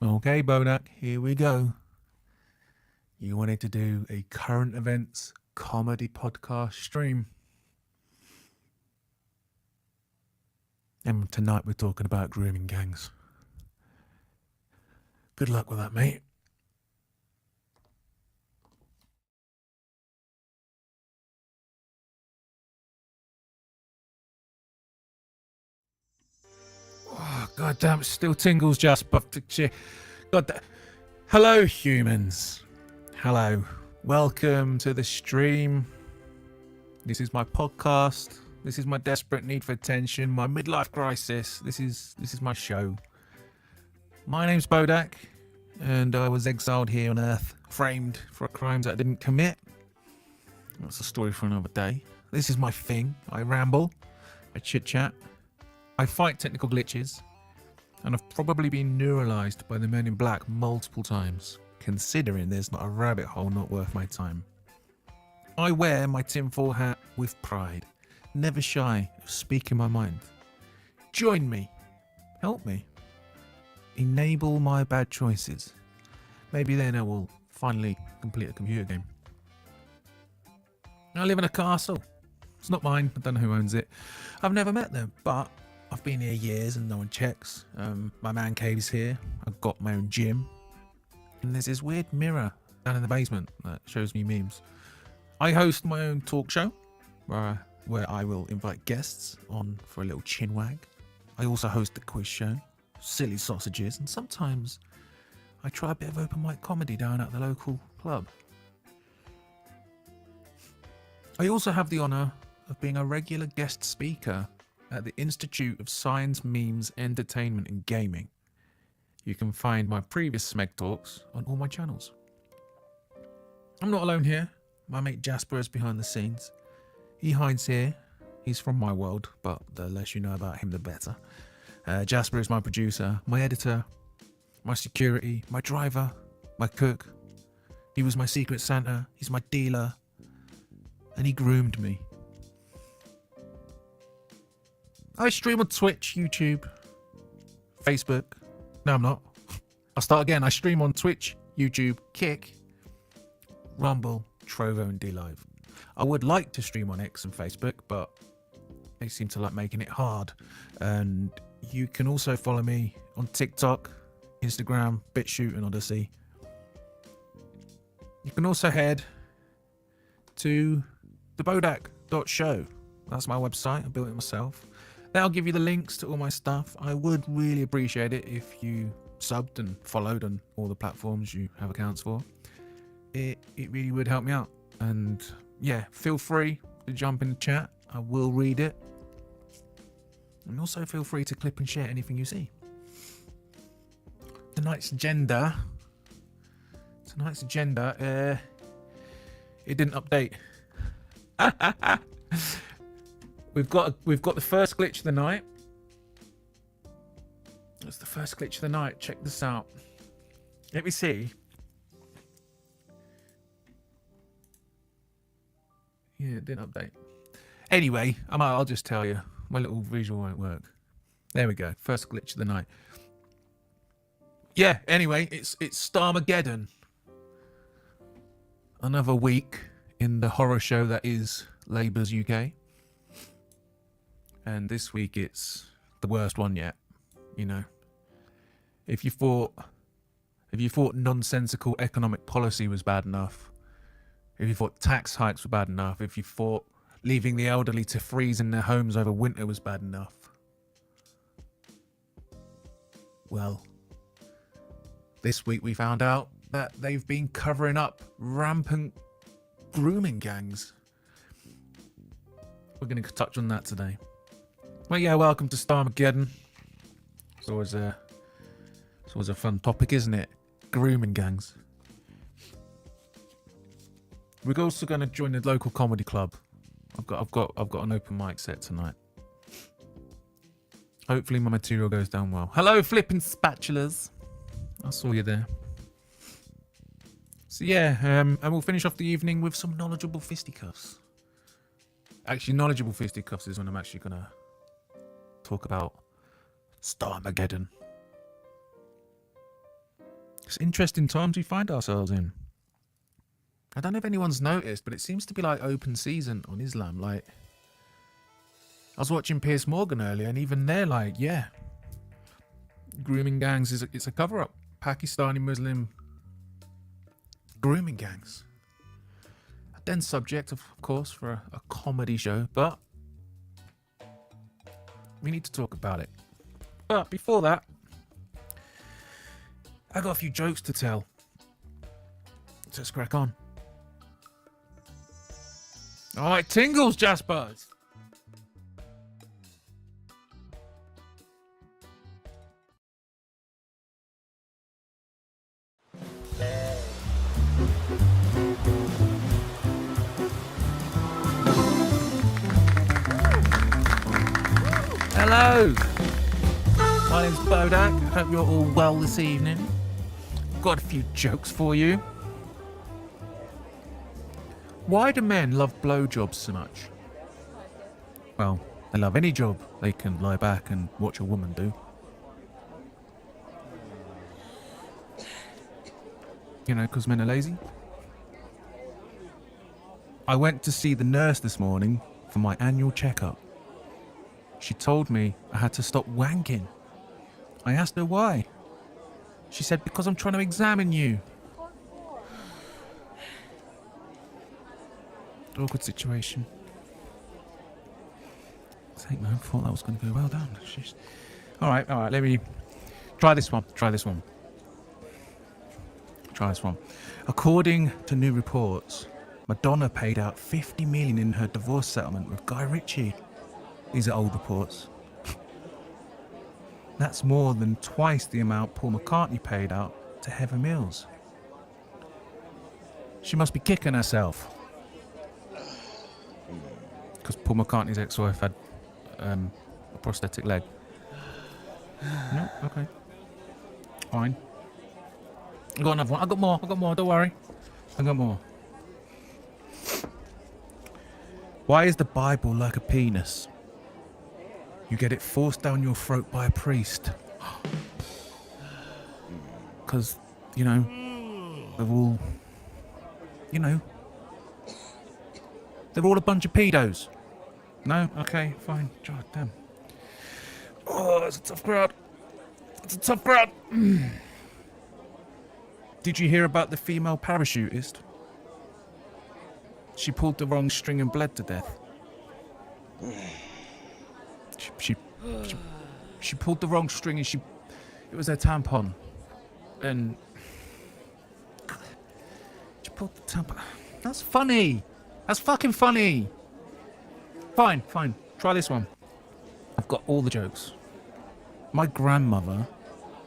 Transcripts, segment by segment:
Okay, Bodach, here we go. You wanted to do a current events comedy podcast stream. And tonight we're talking about grooming gangs. Good luck with that, mate. Oh, God damn, it still tingles just, but God damn. Hello, humans. Hello. Welcome to the stream. This is my podcast. This is my desperate need for attention, my midlife crisis. This is my show. My name's Bodach, and I was exiled here on Earth, framed for crimes that I didn't commit. That's a story for another day. This is my thing. I ramble, I chit-chat, I fight technical glitches, and I've probably been neuralized by the Men in Black multiple times, considering there's not a rabbit hole not worth my time. I wear my tinfoil hat with pride, never shy of speaking my mind. Join me. Help me. Enable my bad choices. Maybe then I will finally complete a computer game. I live in a castle. It's not mine. I don't know who owns it. I've never met them, but I've been here years and no one checks. My man cave's here. I've got my own gym. And there's this weird mirror down in the basement that shows me memes. I host my own talk show where I will invite guests on for a little chinwag. I also host a quiz show, Silly Sausages, and sometimes I try a bit of open mic comedy down at the local club. I also have the honour of being a regular guest speaker at the Institute of Science, Memes, Entertainment and Gaming. You can find my previous Smeg talks on all my channels. I'm not alone here. My mate Jasper is behind the scenes. He hides here. He's from my world, but the less you know about him, the better. Jasper is my producer, my editor, my security, my driver, my cook. He was my secret Santa. He's my dealer. And he groomed me. I stream on Twitch, YouTube, Facebook. No, I'm not. I'll start again. I stream on Twitch, YouTube, Kick, Rumble, Trovo, and DLive. I would like to stream on X and Facebook, but they seem to like making it hard. And you can also follow me on TikTok, Instagram, BitChute, and Odyssey. You can also head to the Bodach.show. That's my website. I built it myself. That'll give you the links to all my stuff. I would really appreciate it if you subbed and followed on all the platforms you have accounts for. It really would help me out. And yeah, feel free to jump in the chat. I will read it. And also feel free to clip and share anything you see. Tonight's agenda, it didn't update. We've got the first glitch of the night. That's the first glitch of the night. Check this out. Let me see. Yeah, it didn't update. Anyway, I'll just tell you. My little visual won't work. There we go. First glitch of the night. Yeah, anyway, it's Starmergeddon. Another week in the horror show that is Labour's UK. And this week it's the worst one yet. You know. If you thought nonsensical economic policy was bad enough, if you thought tax hikes were bad enough, if you thought leaving the elderly to freeze in their homes over winter was bad enough, well, this week we found out that they've been covering up rampant grooming gangs. We're going to touch on that today. Well, yeah, welcome to Starmergeddon. It's always a fun topic, isn't it? Grooming gangs. We're also going to join the local comedy club. I've got an open mic set tonight. Hopefully my material goes down well. Hello, flipping spatulas. I saw you there. So yeah, and we'll finish off the evening with some knowledgeable fisticuffs. Actually, knowledgeable fisticuffs is when I'm actually going to talk about Starmergeddon. It's interesting times we find ourselves in. I don't know if anyone's noticed, but it seems to be like open season on Islam. Like, I was watching Piers Morgan earlier, and even they're like, yeah, grooming gangs it's a cover-up. Pakistani Muslim grooming gangs. A dense subject, of course, for a comedy show, but we need to talk about it. But before that, I got a few jokes to tell. So let's crack on. All right, tingles, Jaspers. Hello. My name's Bodach. Hope you're all well this evening. Got a few jokes for you. Why do men love blowjobs so much? Well, they love any job they can lie back and watch a woman do. You know, because men are lazy. I went to see the nurse this morning for my annual checkup. She told me I had to stop wanking. I asked her why. She said, because I'm trying to examine you. Awkward situation. Take my own fault, that was going to go well done. Jeez. All right, let me try this one. According to new reports, Madonna paid out $50 million in her divorce settlement with Guy Ritchie. These are old reports. That's more than twice the amount Paul McCartney paid out to Heather Mills. She must be kicking herself. Because Paul McCartney's ex-wife had a prosthetic leg. No? Okay. Fine. I got another one. I got more. Don't worry. I got more. Why is the Bible like a penis? You get it forced down your throat by a priest. Because, you know, they're all, they're all a bunch of pedos. No? Okay, fine. God damn. Oh, it's a tough crowd. Did you hear about the female parachutist? She pulled the wrong string and bled to death. She pulled the wrong string and it was her tampon. And she pulled the tampon. That's funny. That's fucking funny. Fine. Try this one. I've got all the jokes. My grandmother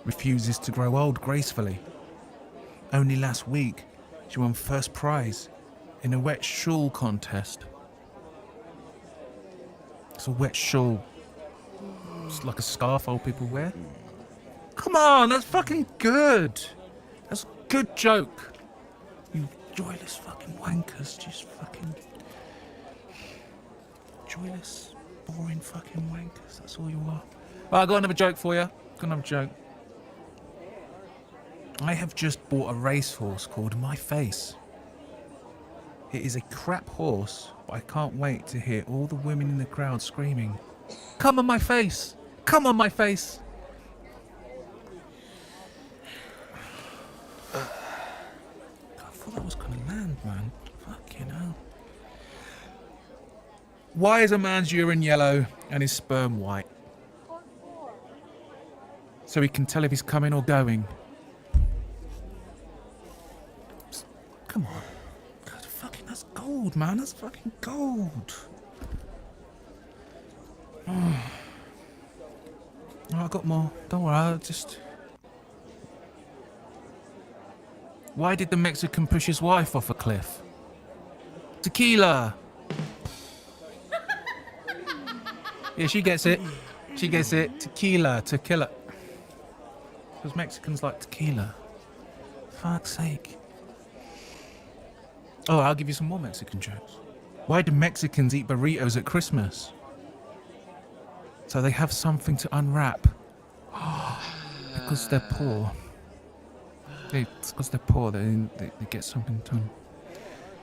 refuses to grow old gracefully. Only last week, she won first prize in a wet shawl contest. It's a wet shawl. It's like a scarf old people wear. Come on, that's fucking good. That's a good joke. You joyless fucking wankers, just fucking joyless, boring fucking wankers. That's all you are. Well, I got another joke for you. I have just bought a racehorse called My Face. It is a crap horse, but I can't wait to hear all the women in the crowd screaming, "Come on my face! Come on my face!" I thought that was gonna land, man. Fucking hell. Why is a man's urine yellow and his sperm white? So he can tell if he's coming or going. Come on. God, fucking, that's gold, man. That's fucking gold. Oh, I got more. Don't worry, I'll just... Why did the Mexican push his wife off a cliff? Tequila! Yeah, she gets it. Tequila. Because Mexicans like tequila. Fuck's sake. Oh, I'll give you some more Mexican jokes. Why do Mexicans eat burritos at Christmas? So they have something to unwrap. Because they're poor. It's because they're poor. They get something done.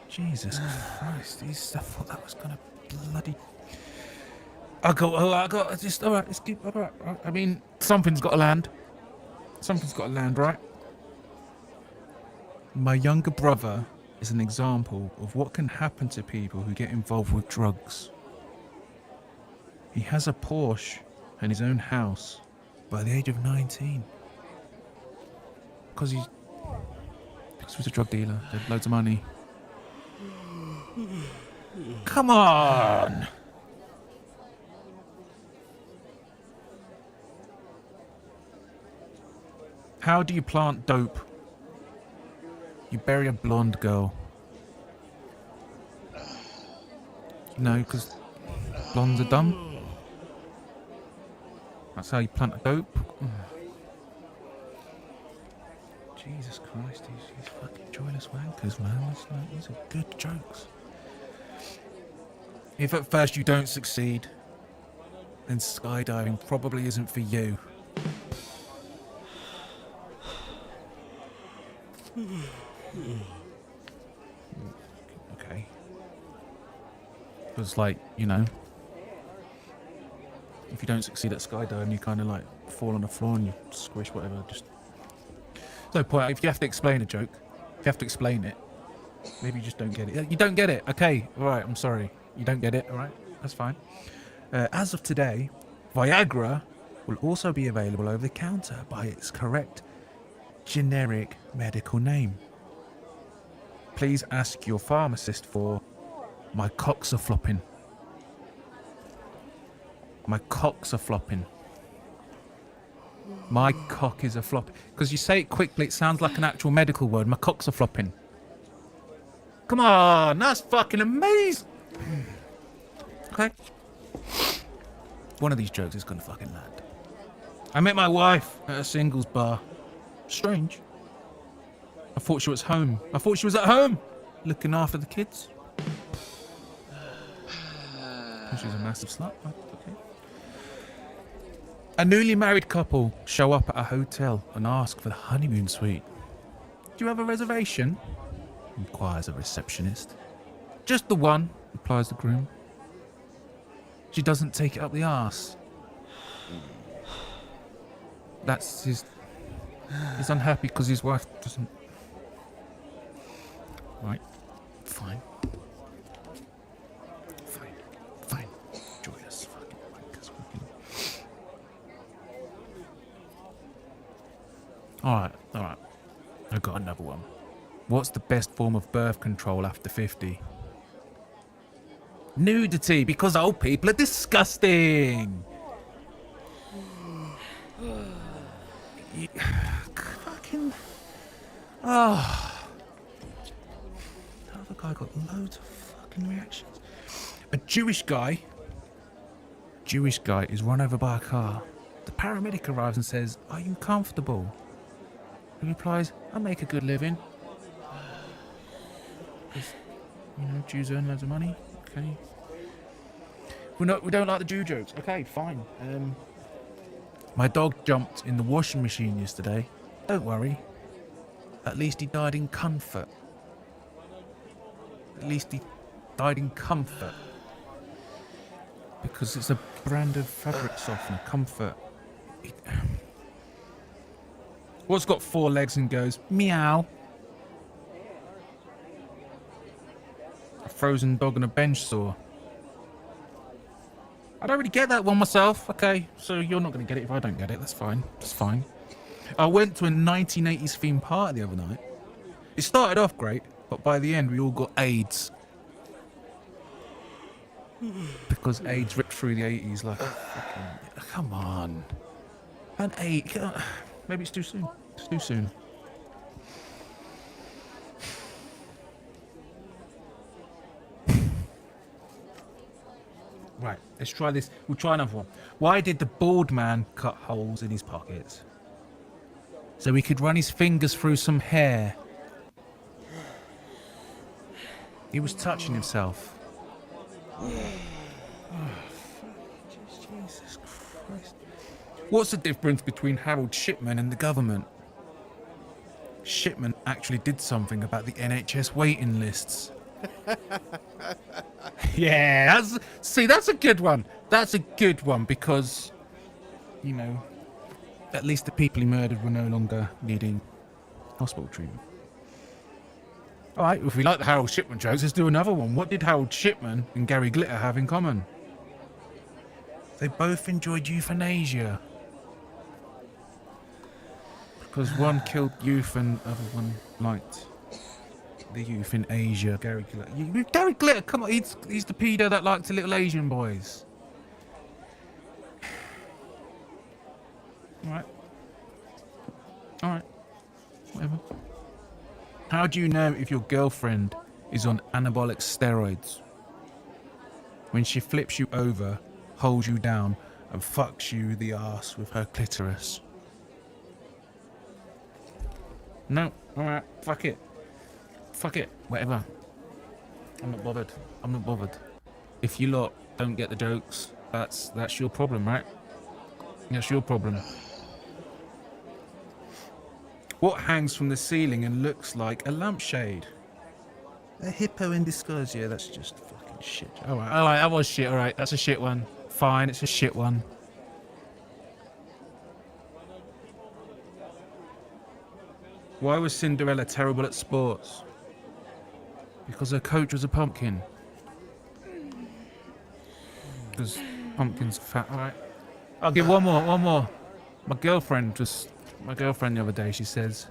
Jesus Christ! I thought that was gonna bloody. I got. Just all right. Let's keep. All right. I mean, something's got to land. Something's got to land, right? My younger brother is an example of what can happen to people who get involved with drugs. He has a Porsche and his own house by the age of 19. Because he was a drug dealer, had loads of money. Come on! How do you plant dope? You bury a blonde girl. No, because blondes are dumb. That's how you plant a dope. Jesus Christ, these fucking joyless wankers, man. These are good jokes. If at first you don't succeed, then skydiving probably isn't for you. Okay. Because, like, you know, if you don't succeed at skydiving, you kind of like fall on the floor and you squish whatever. Just no point. If you have to explain a joke, if you have to explain it, maybe you just don't get it. You don't get it. Okay, all right. I'm sorry. You don't get it. All right, that's fine. As of today, Viagra will also be available over the counter by its correct generic medical name. Please ask your pharmacist for my cocks are flopping. My cocks are flopping. My cock is a flop. Because you say it quickly, it sounds like an actual medical word. My cocks are flopping. Come on, that's fucking amazing. Okay. One of these jokes is gonna fucking land. I met my wife at a singles bar. Strange. I thought she was home. I thought she was at home, looking after the kids. She's a massive slut. Okay. A newly married couple show up at a hotel and ask for the honeymoon suite. Do you have a reservation? Inquires a receptionist. Just the one, replies the groom. She doesn't take it up the arse. That's his... He's unhappy because his wife doesn't... Right. Fine. Fine. Joyous fucking wankers. Alright. I got another one. What's the best form of birth control after 50? Nudity, because old people are disgusting. Fucking... Oh... The other guy got loads of fucking reactions. A Jewish guy is run over by a car. The paramedic arrives and says, "Are you comfortable?" He replies, "I make a good living." Because, you know, Jews earn loads of money. Okay. We don't like the Jew jokes. Okay, fine. My dog jumped in the washing machine yesterday. Don't worry. At least he died in comfort. At least he died in comfort. Because it's a brand of fabric softener. Comfort. What's got 4 legs and goes, meow? A frozen dog and a bench saw. I don't really get that one myself. Okay, so you're not going to get it if I don't get it. That's fine. That's fine. I went to a 1980s themed party the other night. It started off great, but by the end we all got AIDS. Because AIDS ripped through the 80s like fucking... Come on. And AIDS... Maybe it's too soon. It's too soon. Right, let's try this. We'll try another one. Why did the bald man cut holes in his pockets? So he could run his fingers through some hair. He was touching himself. Jesus Christ. What's the difference between Harold Shipman and the government? Shipman actually did something about the NHS waiting lists. Yeah, that's a good one. That's a good one because, you know, at least the people he murdered were no longer needing hospital treatment. All right, if we like the Harold Shipman jokes, let's do another one. What did Harold Shipman and Gary Glitter have in common? They both enjoyed euthanasia. Because one killed youth and the other one liked the youth in Asia. Gary Glitter. Gary Glitter, come on, he's the pedo that liked the little Asian boys. Alright. Alright. Whatever. How do you know if your girlfriend is on anabolic steroids? When she flips you over, holds you down, and fucks you the arse with her clitoris. No, alright, fuck it. Fuck it, whatever. I'm not bothered. I'm not bothered. If you lot don't get the jokes, that's your problem, right? That's your problem. What hangs from the ceiling and looks like a lampshade? A hippo in disguise. Yeah, that's just fucking shit. Alright, that was shit, alright, that's a shit one. Fine, it's a shit one. Why was Cinderella terrible at sports? Because her coach was a pumpkin. Because pumpkins are fat. Alright. I'll give one more. My girlfriend the other day, she says,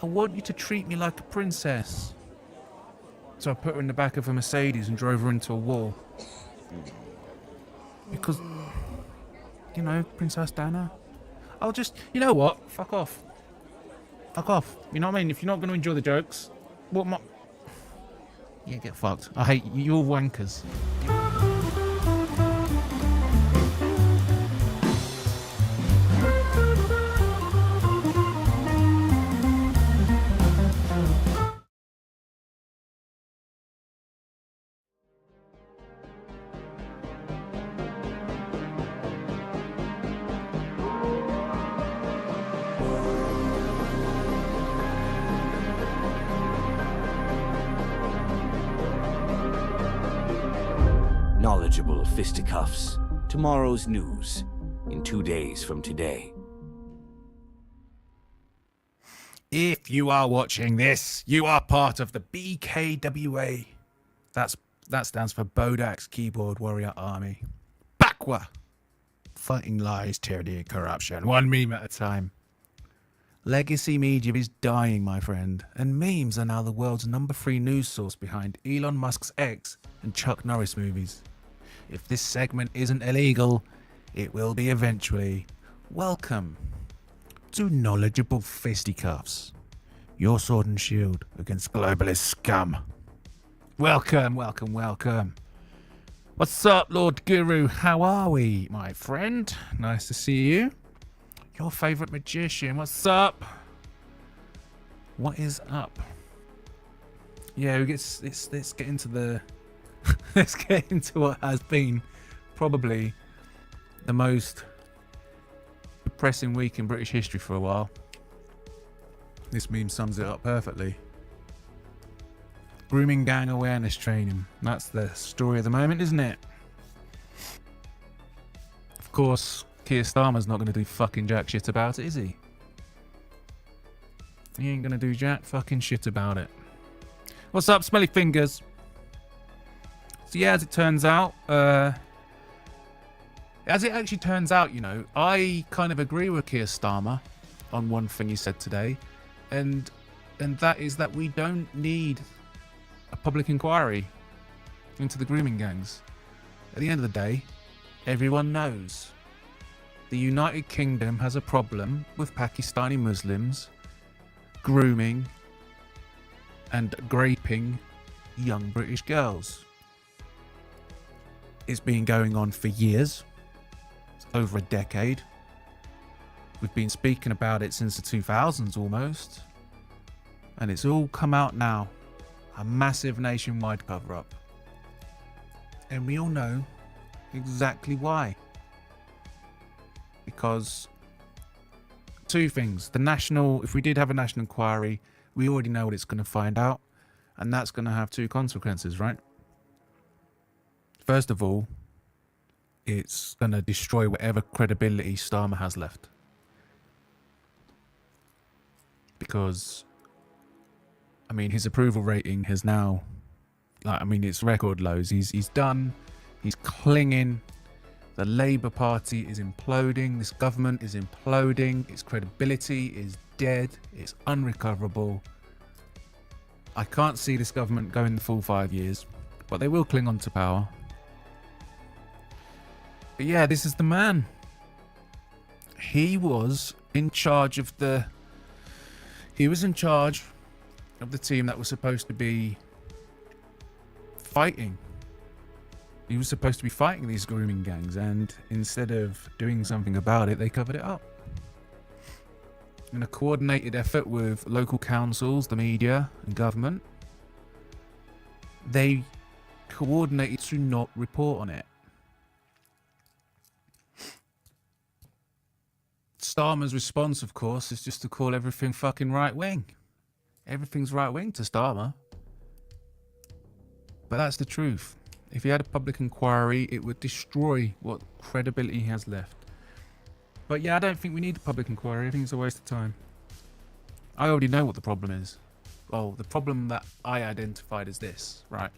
I want you to treat me like a princess. So I put her in the back of a Mercedes and drove her into a wall. Because, you know, Princess Diana. I'll just, you know what? Fuck off. Fuck off. You know what I mean? If you're not going to enjoy the jokes, what am I... Yeah, get fucked. I hate you. You're wankers. Knowledgeable fisticuffs. Tomorrow's news. In 2 days from today. If you are watching this, you are part of the BKWA. That stands for Bodach's Keyboard Warrior Army. Bakwa. Fighting lies, tyranny, and corruption. One meme at a time. Legacy media is dying, my friend, and memes are now the world's #3 news source behind Elon Musk's X and Chuck Norris movies. If this segment isn't illegal, it will be eventually. Welcome to Knowledgeable Fisticuffs, your sword and shield against globalist scum. Welcome. What's up, Lord Guru? How are we, my friend? Nice to see you. Your favourite magician, what's up? What is up? Yeah, let's get into the... let's get into what has been probably the most depressing week in British history for a while. This meme sums it up perfectly. Grooming gang awareness training. That's the story of the moment, isn't it? Of course, Keir Starmer's not going to do fucking jack shit about it, is he? He ain't going to do jack fucking shit about it. What's up, smelly fingers? So yeah, as it actually turns out, you know, I kind of agree with Keir Starmer on one thing he said today, and that is that we don't need a public inquiry into the grooming gangs. At the end of the day, everyone knows the United Kingdom has a problem with Pakistani Muslims grooming and raping young British girls. It's been going on for years. It's over a decade. We've been speaking about it since the 2000s almost. And it's all come out now. A massive nationwide cover-up. And we all know exactly why. Because two things. If we did have a national inquiry, we already know what it's going to find out, and that's going to have two consequences, right? First of all, it's going to destroy whatever credibility Starmer has left. Because, I mean, his approval rating has now, like, I mean, it's record lows. He's done. He's clinging. The Labour Party is imploding. This government is imploding. Its credibility is dead. It's unrecoverable. I can't see this government going the full 5 years, but they will cling on to power. But yeah, this is the man. He was in charge of the... He was in charge of the team that was supposed to be fighting. He was supposed to be fighting these grooming gangs, and instead of doing something about it, they covered it up. In a coordinated effort with local councils, the media, and government, they coordinated to not report on it. Starmer's response, of course, is just to call everything fucking right-wing. Everything's right-wing to Starmer. But that's the truth. If he had a public inquiry, it would destroy what credibility he has left. But yeah, I don't think we need a public inquiry. I think it's a waste of time. I already know what the problem is. Well, the problem that I identified is this, right?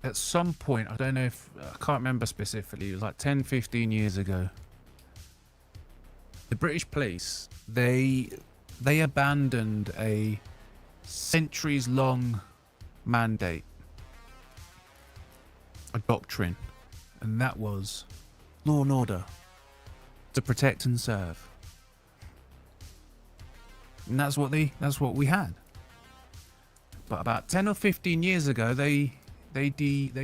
At some point, I don't know if... I can't remember specifically. It was like 10, 15 years ago. The British police, they abandoned a centuries-long mandate, a doctrine, and that was law and order, to protect and serve. And that's what we had. But about 10 or 15 years ago, they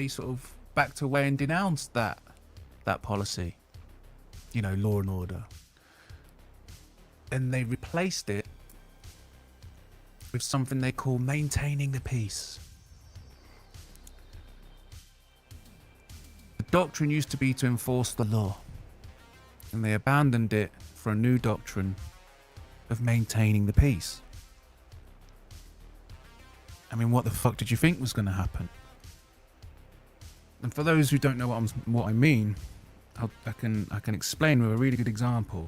sort of backed away and denounced that policy, you know, law and order. And they replaced it with something they call maintaining the peace. The doctrine used to be to enforce the law, and they abandoned it for a new doctrine of maintaining the peace. I mean, what the fuck did you think was going to happen? And for those who don't know what I mean, I can explain with a really good example.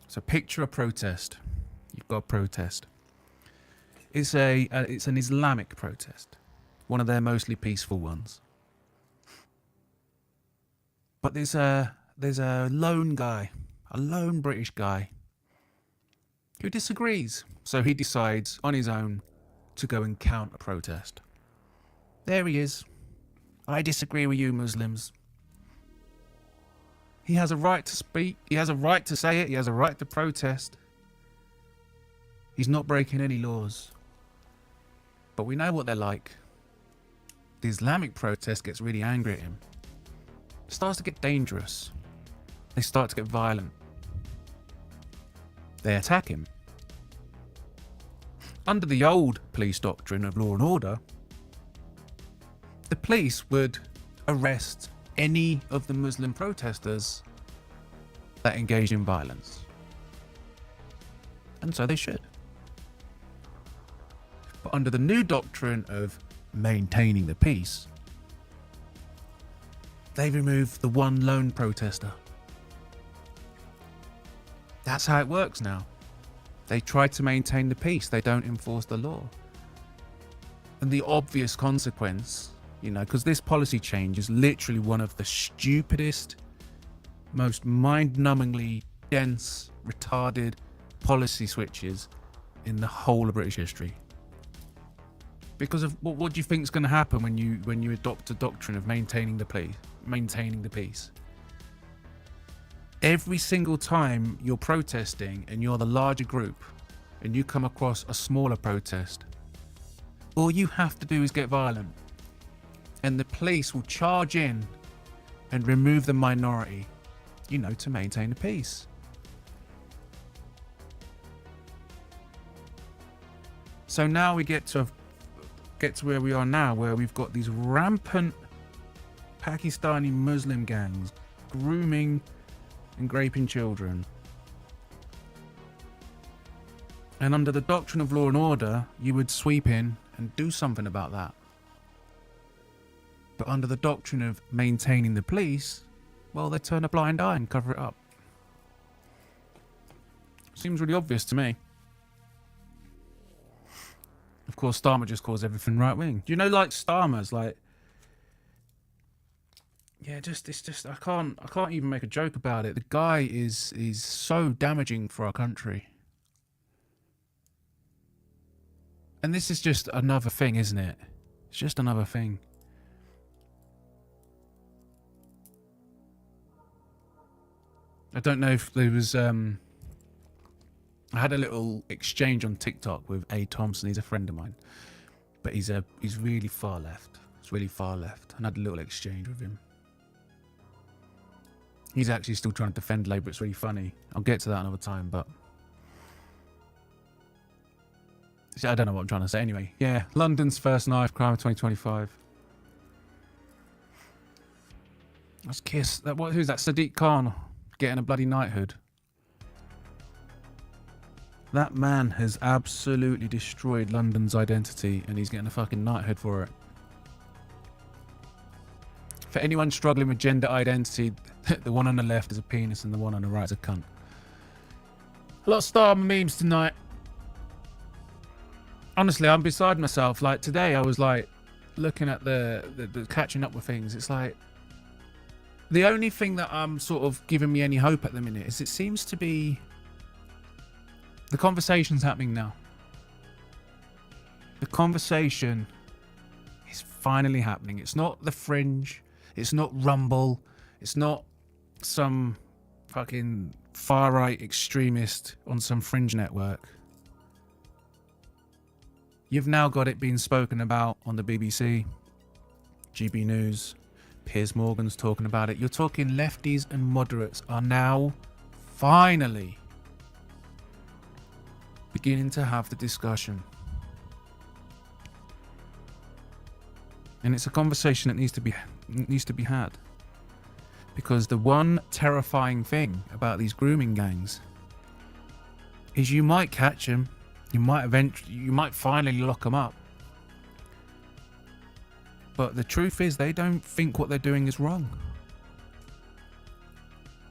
So picture a protest. You've got a protest. It's an Islamic protest, one of their mostly peaceful ones. But there's a lone guy, a lone British guy, who disagrees. So he decides on his own to go and counter protest. There he is. I disagree with you Muslims. He has a right to speak. He has a right to say it. He has a right to protest. He's not breaking any laws. But we know what they're like. The Islamic protest gets really angry at him. It starts to get dangerous. They start to get violent. They attack him. Under the old police doctrine of law and order, the police would arrest any of the Muslim protesters that engage in violence. And so they should. But under the new doctrine of maintaining the peace, they remove the one lone protester. That's how it works now. They try to maintain the peace. They don't enforce the law. And the obvious consequence, you know, because this policy change is literally one of the stupidest, most mind-numbingly dense, retarded policy switches in the whole of British history. Because of what do you think is going to happen when you adopt a doctrine of maintaining the peace? Every single time you're protesting and you're the larger group and you come across a smaller protest, all you have to do is get violent. And the police will charge in and remove the minority, you know, to maintain the peace. So now we get to where we are now, where we've got these rampant Pakistani Muslim gangs grooming and raping children. And under the doctrine of law and order, you would sweep in and do something about that. But under the doctrine of maintaining the police, well, they turn a blind eye and cover it up. Seems really obvious to me. Of course, Starmer just calls everything right wing. Do you know, like, Starmer's like, yeah, it's just I can't even make a joke about it. The guy is so damaging for our country. And this is just another thing, isn't it? It's just another thing. I don't know if there was I had a little exchange on TikTok with A. Thompson. He's a friend of mine, but he's really far left. It's really far left. And I had a little exchange with him. He's actually still trying to defend Labour. It's really funny. I'll get to that another time, but I don't know what I'm trying to say. Anyway, yeah, London's first knife crime of 2025. Let's kiss that. Who's that? Sadiq Khan getting a bloody knighthood. That man has absolutely destroyed London's identity, and he's getting a fucking knighthood for it. For anyone struggling with gender identity, the one on the left is a penis and the one on the right is a cunt. A lot of Starmer memes tonight. Honestly, I'm beside myself. Like today, I was like looking at the catching up with things. It's like the only thing that sort of giving me any hope at the minute is it seems to be the conversation's happening now. The conversation is finally happening. It's not the fringe. It's not Rumble. It's not some fucking far-right extremist on some fringe network. You've now got it being spoken about on the BBC, GB News, Piers Morgan's talking about it. You're talking lefties and moderates are now finally beginning to have the discussion. And it's a conversation that needs to be had. Because the one terrifying thing about these grooming gangs is you might catch them, you might finally lock them up. But the truth is they don't think what they're doing is wrong.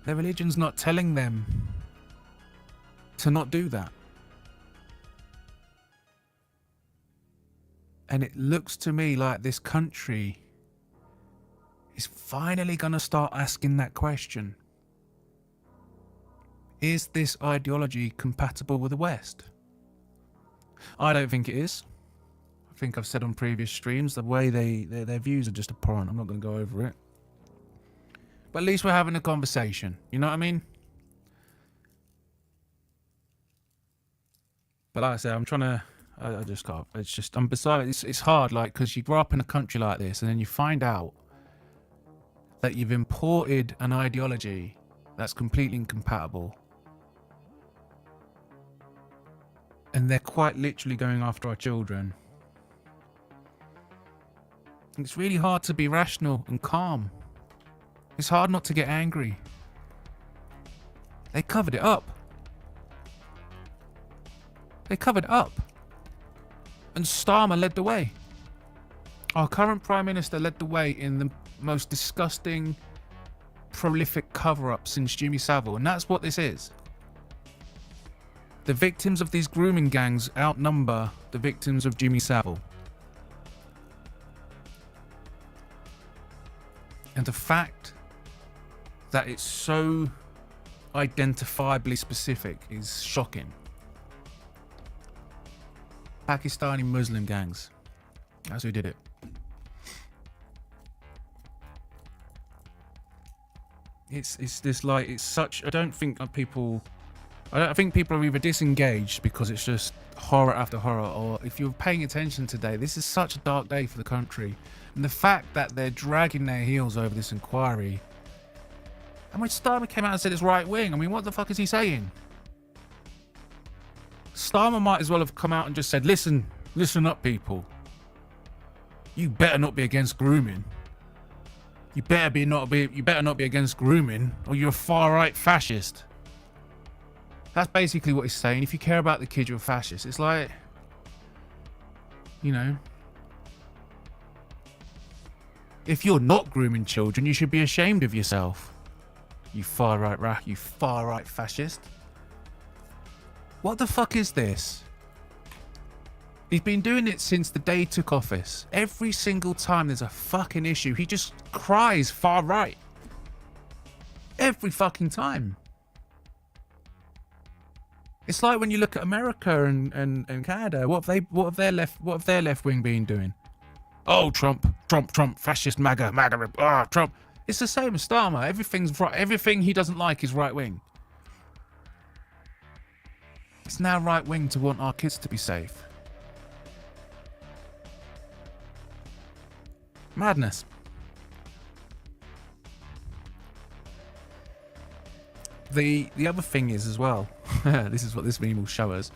Their religion's not telling them to not do that. And it looks to me like this country is finally going to start asking that question. Is this ideology compatible with the West? I don't think it is. I think I've said on previous streams, the way their views are just abhorrent. I'm not going to go over it. But at least we're having a conversation. You know what I mean? But like I said, I'm trying to... I just can't. It's just... I'm beside... It's hard, like, because you grow up in a country like this and then you find out that you've imported an ideology that's completely incompatible. And they're quite literally going after our children. It's really hard to be rational and calm. It's hard not to get angry. They covered it up. They covered it up. And Starmer led the way. Our current Prime Minister led the way in the most disgusting, prolific cover-up since Jimmy Savile. And that's what this is. The victims of these grooming gangs outnumber the victims of Jimmy Savile. And the fact that it's so identifiably specific is shocking. Pakistani Muslim gangs. That's who did it. It's this like, it's such, I think people are either disengaged because it's just horror after horror, or if you're paying attention today, this is such a dark day for the country. And the fact that they're dragging their heels over this inquiry. And when Starmer came out and said it's right wing, I mean, what the fuck is he saying? Starmer might as well have come out and just said, listen up, people. You better not be against grooming. You better not be against grooming, or you're a far right fascist. That's basically what he's saying. If you care about the kids, you're a fascist. It's like, you know, if you're not grooming children, you should be ashamed of yourself. You far right fascist. What the fuck is this? He's been doing it since the day he took office. Every single time there's a fucking issue, he just cries far right. Every fucking time. It's like when you look at America and Canada. What have their left wing been doing? Oh, Trump, fascist, MAGA, Trump. It's the same as Starmer. Everything's right. Everything he doesn't like is right wing. It's now right wing to want our kids to be safe. Madness. The other thing is as well, this is what this meme will show us.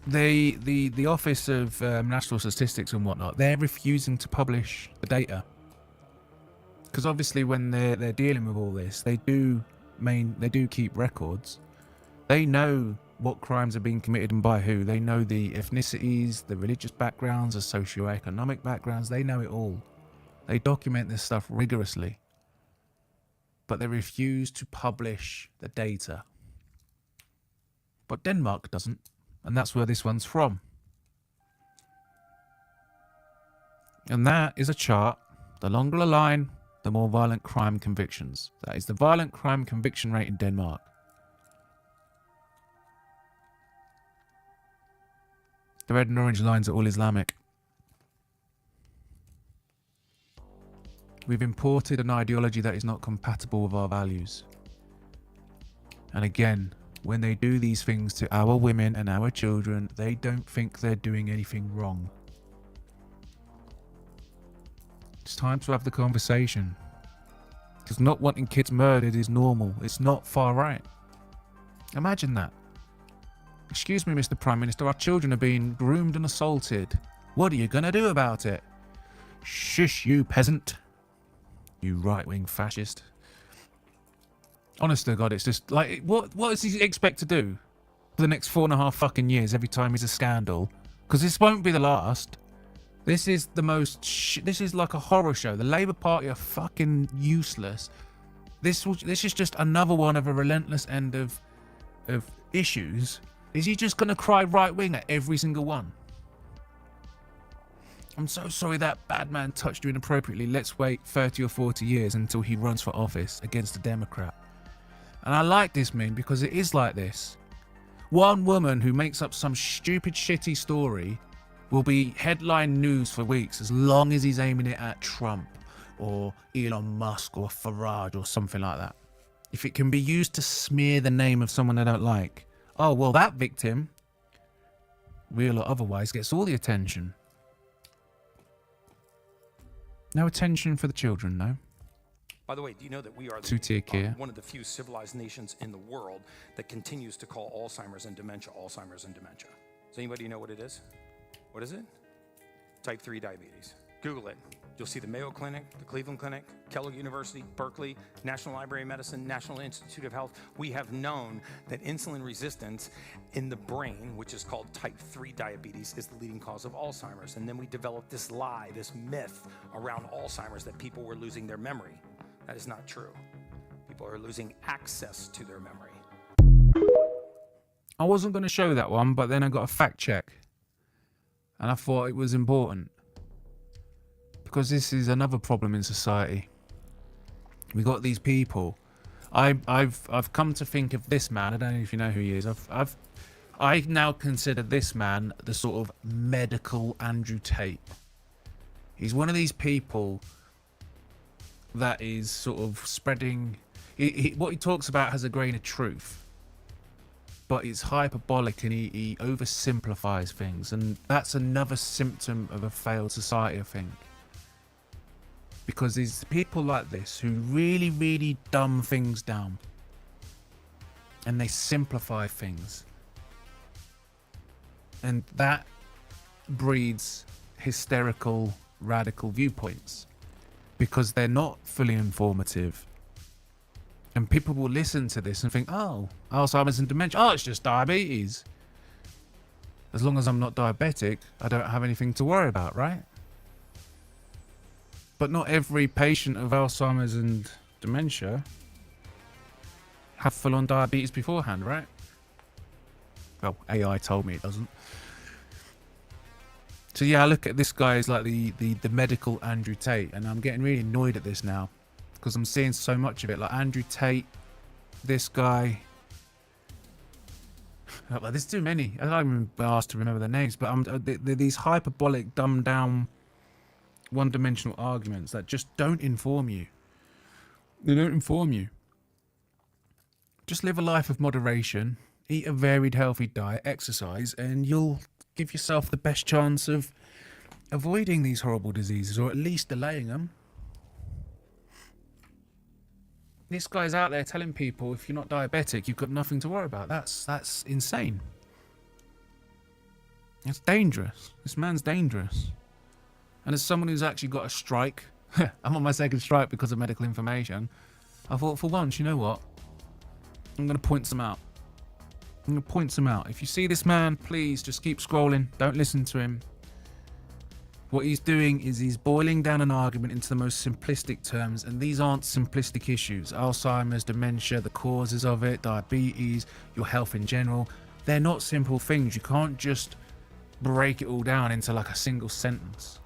The Office of National Statistics and whatnot, they're refusing to publish the data. Because obviously when they're dealing with all this, they do keep records. They know what crimes are being committed and by who. They know the ethnicities, the religious backgrounds, the socio-economic backgrounds. They know it all. They document this stuff rigorously. But they refuse to publish the data. But Denmark doesn't. And that's where this one's from. And that is a chart. The longer the line, the more violent crime convictions. That is the violent crime conviction rate in Denmark. The red and orange lines are all Islamic. We've imported an ideology that is not compatible with our values. And again, when they do these things to our women and our children, they don't think they're doing anything wrong. It's time to have the conversation. Because not wanting kids murdered is normal. It's not far right. Imagine that. Excuse me, Mr. Prime Minister, our children are being groomed and assaulted. What are you going to do about it? Shush, you peasant. You right-wing fascist. Honest to God, it's just like, what does he expect to do for the next 4.5 fucking years every time he's a scandal? Because this won't be the last. This is the most, this is like a horror show. The Labour Party are fucking useless. This is just another one of a relentless end of issues. Is he just going to cry right-wing at every single one? I'm so sorry that bad man touched you inappropriately. Let's wait 30 or 40 years until he runs for office against a Democrat. And I like this meme because it is like this. One woman who makes up some stupid, shitty story will be headline news for weeks as long as he's aiming it at Trump or Elon Musk or Farage or something like that. If it can be used to smear the name of someone I don't like, oh, well, that victim, real or otherwise, gets all the attention. No attention for the children, no. By the way, do you know that we are one of the few civilized nations in the world that continues to call Alzheimer's and dementia Alzheimer's and dementia? Does anybody know what it is? What is it? Type 3 diabetes. Google it. You'll see the Mayo Clinic, the Cleveland Clinic, Kellogg University, Berkeley, National Library of Medicine, National Institute of Health. We have known that insulin resistance in the brain, which is called type 3 diabetes, is the leading cause of Alzheimer's. And then we developed this lie, this myth around Alzheimer's that people were losing their memory. That is not true. People are losing access to their memory. I wasn't going to show that one, but then I got a fact check. And I thought it was important. Because this is another problem in society. We got these people. I've come to think of this man. I don't know if you know who he is. I now consider this man the sort of medical Andrew Tate. He's one of these people that is sort of spreading. What he talks about has a grain of truth, but it's hyperbolic and he oversimplifies things, and that's another symptom of a failed society, I think. Because there's people like this who really, really dumb things down. And they simplify things. And that breeds hysterical, radical viewpoints. Because they're not fully informative. And people will listen to this and think, oh, Alzheimer's and dementia. Oh, it's just diabetes. As long as I'm not diabetic, I don't have anything to worry about, right? But not every patient of Alzheimer's and dementia have full-on diabetes beforehand, right? Well, AI told me it doesn't. So yeah, I look at this guy as like the medical Andrew Tate, and I'm getting really annoyed at this now because I'm seeing so much of it. Like Andrew Tate, this guy. Like, there's too many. I don't even asked to remember their names, but they're these hyperbolic, dumbed down, one-dimensional arguments that just don't inform you. They don't inform you. Just live a life of moderation, eat a varied, healthy diet, exercise, and you'll give yourself the best chance of avoiding these horrible diseases, or at least delaying them. This guy's out there telling people if you're not diabetic, you've got nothing to worry about. That's insane. It's dangerous. This man's dangerous. And as someone who's actually got a strike, I'm on my second strike because of medical information, I thought for once, you know what? I'm going to point some out. I'm going to point some out. If you see this man, please just keep scrolling. Don't listen to him. What he's doing is he's boiling down an argument into the most simplistic terms, and these aren't simplistic issues. Alzheimer's, dementia, the causes of it, diabetes, your health in general. They're not simple things. You can't just break it all down into like a single sentence.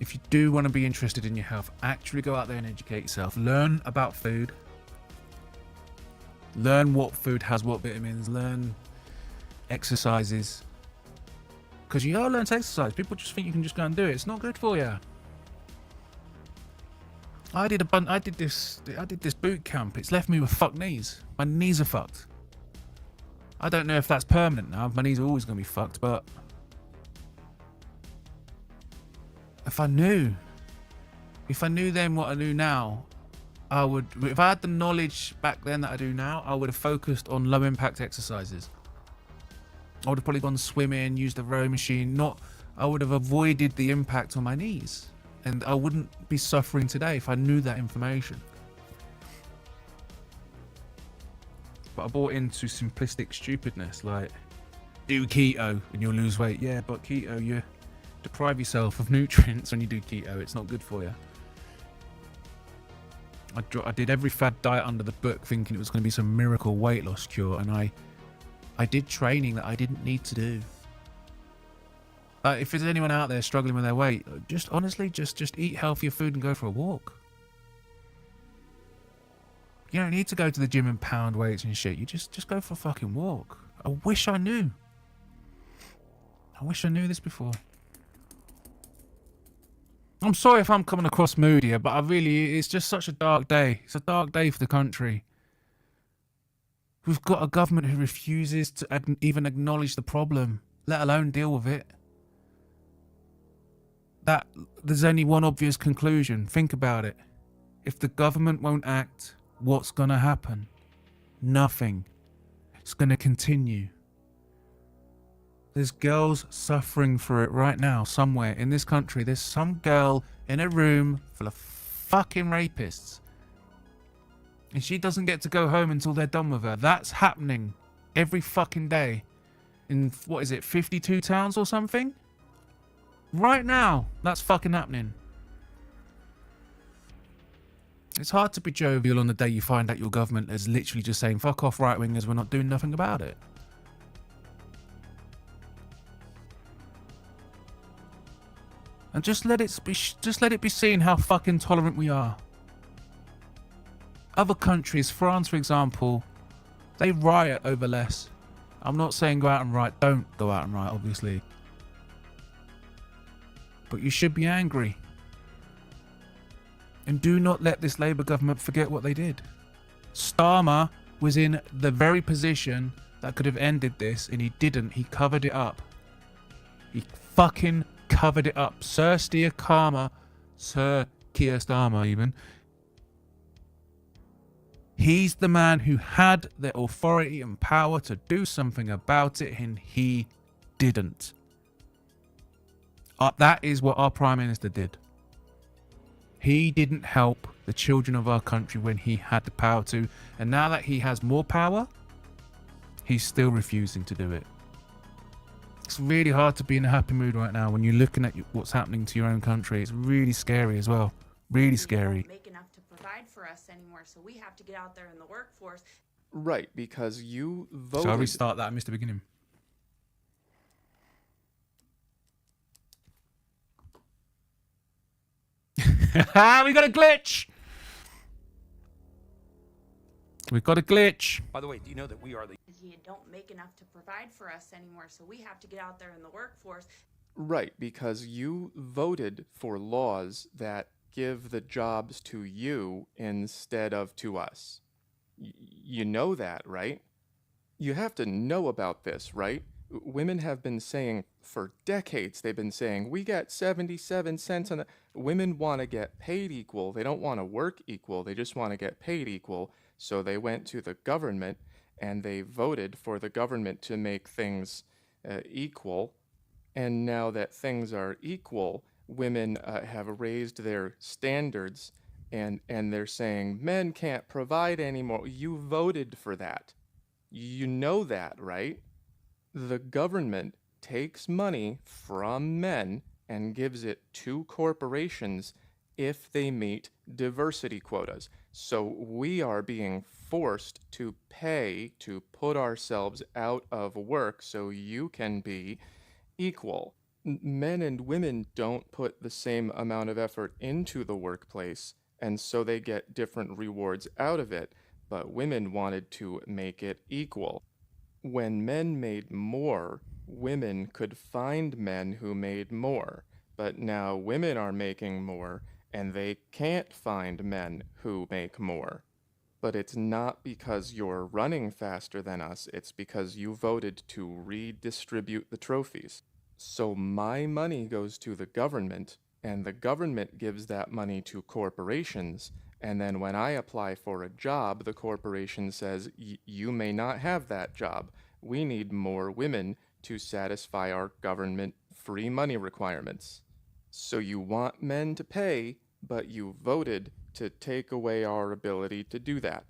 If you do want to be interested in your health, actually go out there and educate yourself. Learn about food. Learn what food has what vitamins. Learn exercises. Because you gotta learn to exercise. People just think you can just go and do it. It's not good for you. I did this boot camp. It's left me with fucked knees. My knees are fucked. I don't know if that's permanent now. My knees are always gonna be fucked, but if I knew then what I knew now, I would. If I had the knowledge back then that I do now, I would have focused on low impact exercises. I would have probably gone swimming, used the row machine. I would have avoided the impact on my knees, and I wouldn't be suffering today if I knew that information. But I bought into simplistic stupidness, like do keto and you'll lose weight. Yeah, but keto, you deprive yourself of nutrients when you do keto. It's not good for you. I did every fad diet under the book, thinking it was going to be some miracle weight loss cure, and I did training that I didn't need to do. If there's anyone out there struggling with their weight, just honestly, just eat healthier food and go for a walk. You don't need to go to the gym and pound weights and shit. You just go for a fucking walk. I wish I knew. I wish I knew this before. I'm sorry if I'm coming across moodier, but it's just such a dark day. It's a dark day for the country. We've got a government who refuses to even acknowledge the problem, let alone deal with it. There's only one obvious conclusion. Think about it. If the government won't act, what's going to happen? Nothing. It's going to continue. There's girls suffering for it right now somewhere in this country. There's some girl in a room full of fucking rapists. And she doesn't get to go home until they're done with her. That's happening every fucking day. In, 52 towns or something? Right now, that's fucking happening. It's hard to be jovial on the day you find out your government is literally just saying, fuck off right-wingers, we're not doing nothing about it. And just let it be seen how fucking tolerant we are. Other countries, France for example, they riot over less. I'm not saying go out and riot. Don't go out and riot, obviously. But you should be angry. And do not let this Labour government forget what they did. Starmer was in the very position that could have ended this, and he didn't. He covered it up. He fucking covered it up. Sir Keir Starmer even. He's the man who had the authority and power to do something about it, and he didn't. That is what our Prime Minister did. He didn't help the children of our country when he had the power to. And now that he has more power, he's still refusing to do it. It's really hard to be in a happy mood right now when you're looking at what's happening to your own country. It's really scary as well. Really scary. Make enough to provide for us anymore, so we have to get out there in the workforce. Right, because you voted. So I'll restart that and miss the beginning. We got a glitch. We've got a glitch. By the way, do you know that we are the You don't make enough to provide for us anymore, so we have to get out there in the workforce. Right, because you voted for laws that give the jobs to you instead of to us. You know that, right? You have to know about this, right? Women have been saying for decades, they've been saying, we get 77 cents on the... Women want to get paid equal. They don't want to work equal. They just want to get paid equal. So they went to the government and they voted for the government to make things equal. And now that things are equal, women have raised their standards and they're saying, men can't provide anymore. You voted for that. You know that, right? The government takes money from men and gives it to corporations if they meet diversity quotas. So we are being forced to pay to put ourselves out of work so you can be equal. Men and women don't put the same amount of effort into the workplace, and so they get different rewards out of it, but women wanted to make it equal. When men made more, women could find men who made more, but now women are making more, and they can't find men who make more. But it's not because you're running faster than us, it's because you voted to redistribute the trophies. So my money goes to the government, and the government gives that money to corporations, and then when I apply for a job, the corporation says, you may not have that job. We need more women to satisfy our government free money requirements. So you want men to pay, but you voted to take away our ability to do that.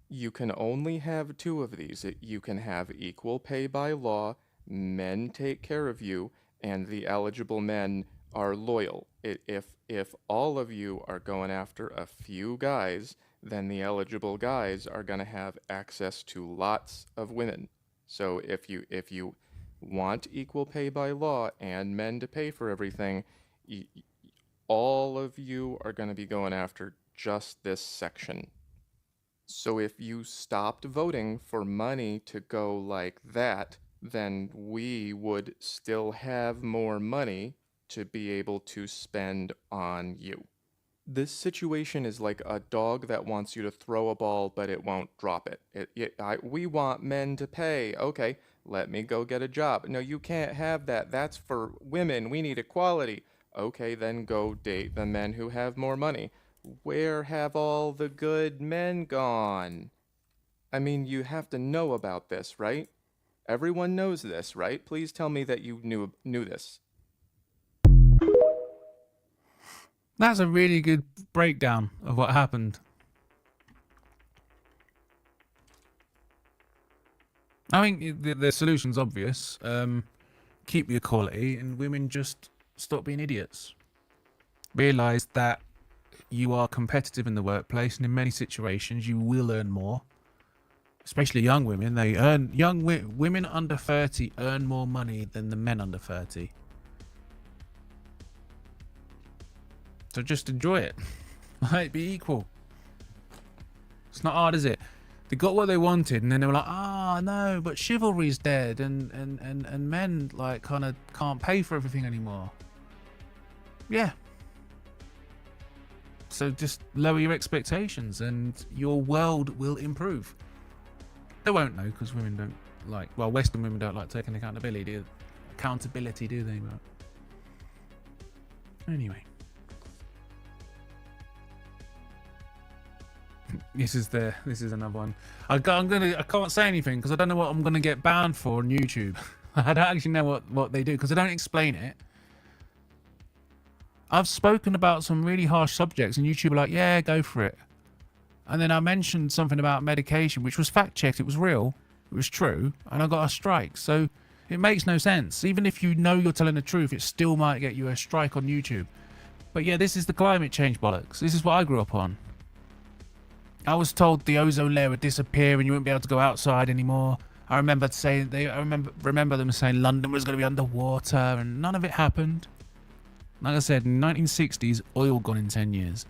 You can only have two of these. You can have equal pay by law, men take care of you, and the eligible men are loyal. If all of you are going after a few guys, then the eligible guys are going to have access to lots of women. So if you want equal pay by law and men to pay for everything, all of you are going to be going after just this section. So if you stopped voting for money to go like that, then we would still have more money to be able to spend on you. This situation is like a dog that wants you to throw a ball, but it won't drop it. We want men to pay. Okay, let me go get a job. No, you can't have that. That's for women. We need equality. Okay, then go date the men who have more money. Where have all the good men gone? I mean, you have to know about this, right? Everyone knows this, right? Please tell me that you knew this. That's a really good breakdown of what happened. I think the solution's obvious. Keep the equality, and women just stop being idiots. Realise that you are competitive in the workplace, and in many situations you will earn more. Especially young women. Women under 30 earn more money than the men under 30. So just enjoy it. Like, be equal. It's not hard, is it? They got what they wanted, and then they were like, no, but chivalry's dead, and men like kind of can't pay for everything anymore. Yeah. So just lower your expectations, and your world will improve. They won't know, because women don't like, well, Western women don't like taking accountability, do they? But anyway. This is another one. I can't say anything because I don't know what I'm gonna get banned for on YouTube. I don't actually know what they do because they don't explain it. I've spoken about some really harsh subjects, and YouTube are like, yeah, go for it. And then I mentioned something about medication, which was fact-checked. It was real. It was true. And I got a strike. So it makes no sense. Even if you know you're telling the truth, it still might get you a strike on YouTube. But yeah, this is the climate change bollocks. This is what I grew up on. I was told the ozone layer would disappear and you wouldn't be able to go outside anymore. I remember saying I remember them saying London was going to be underwater, and none of it happened. Like I said, 1960s, oil gone in 10 years.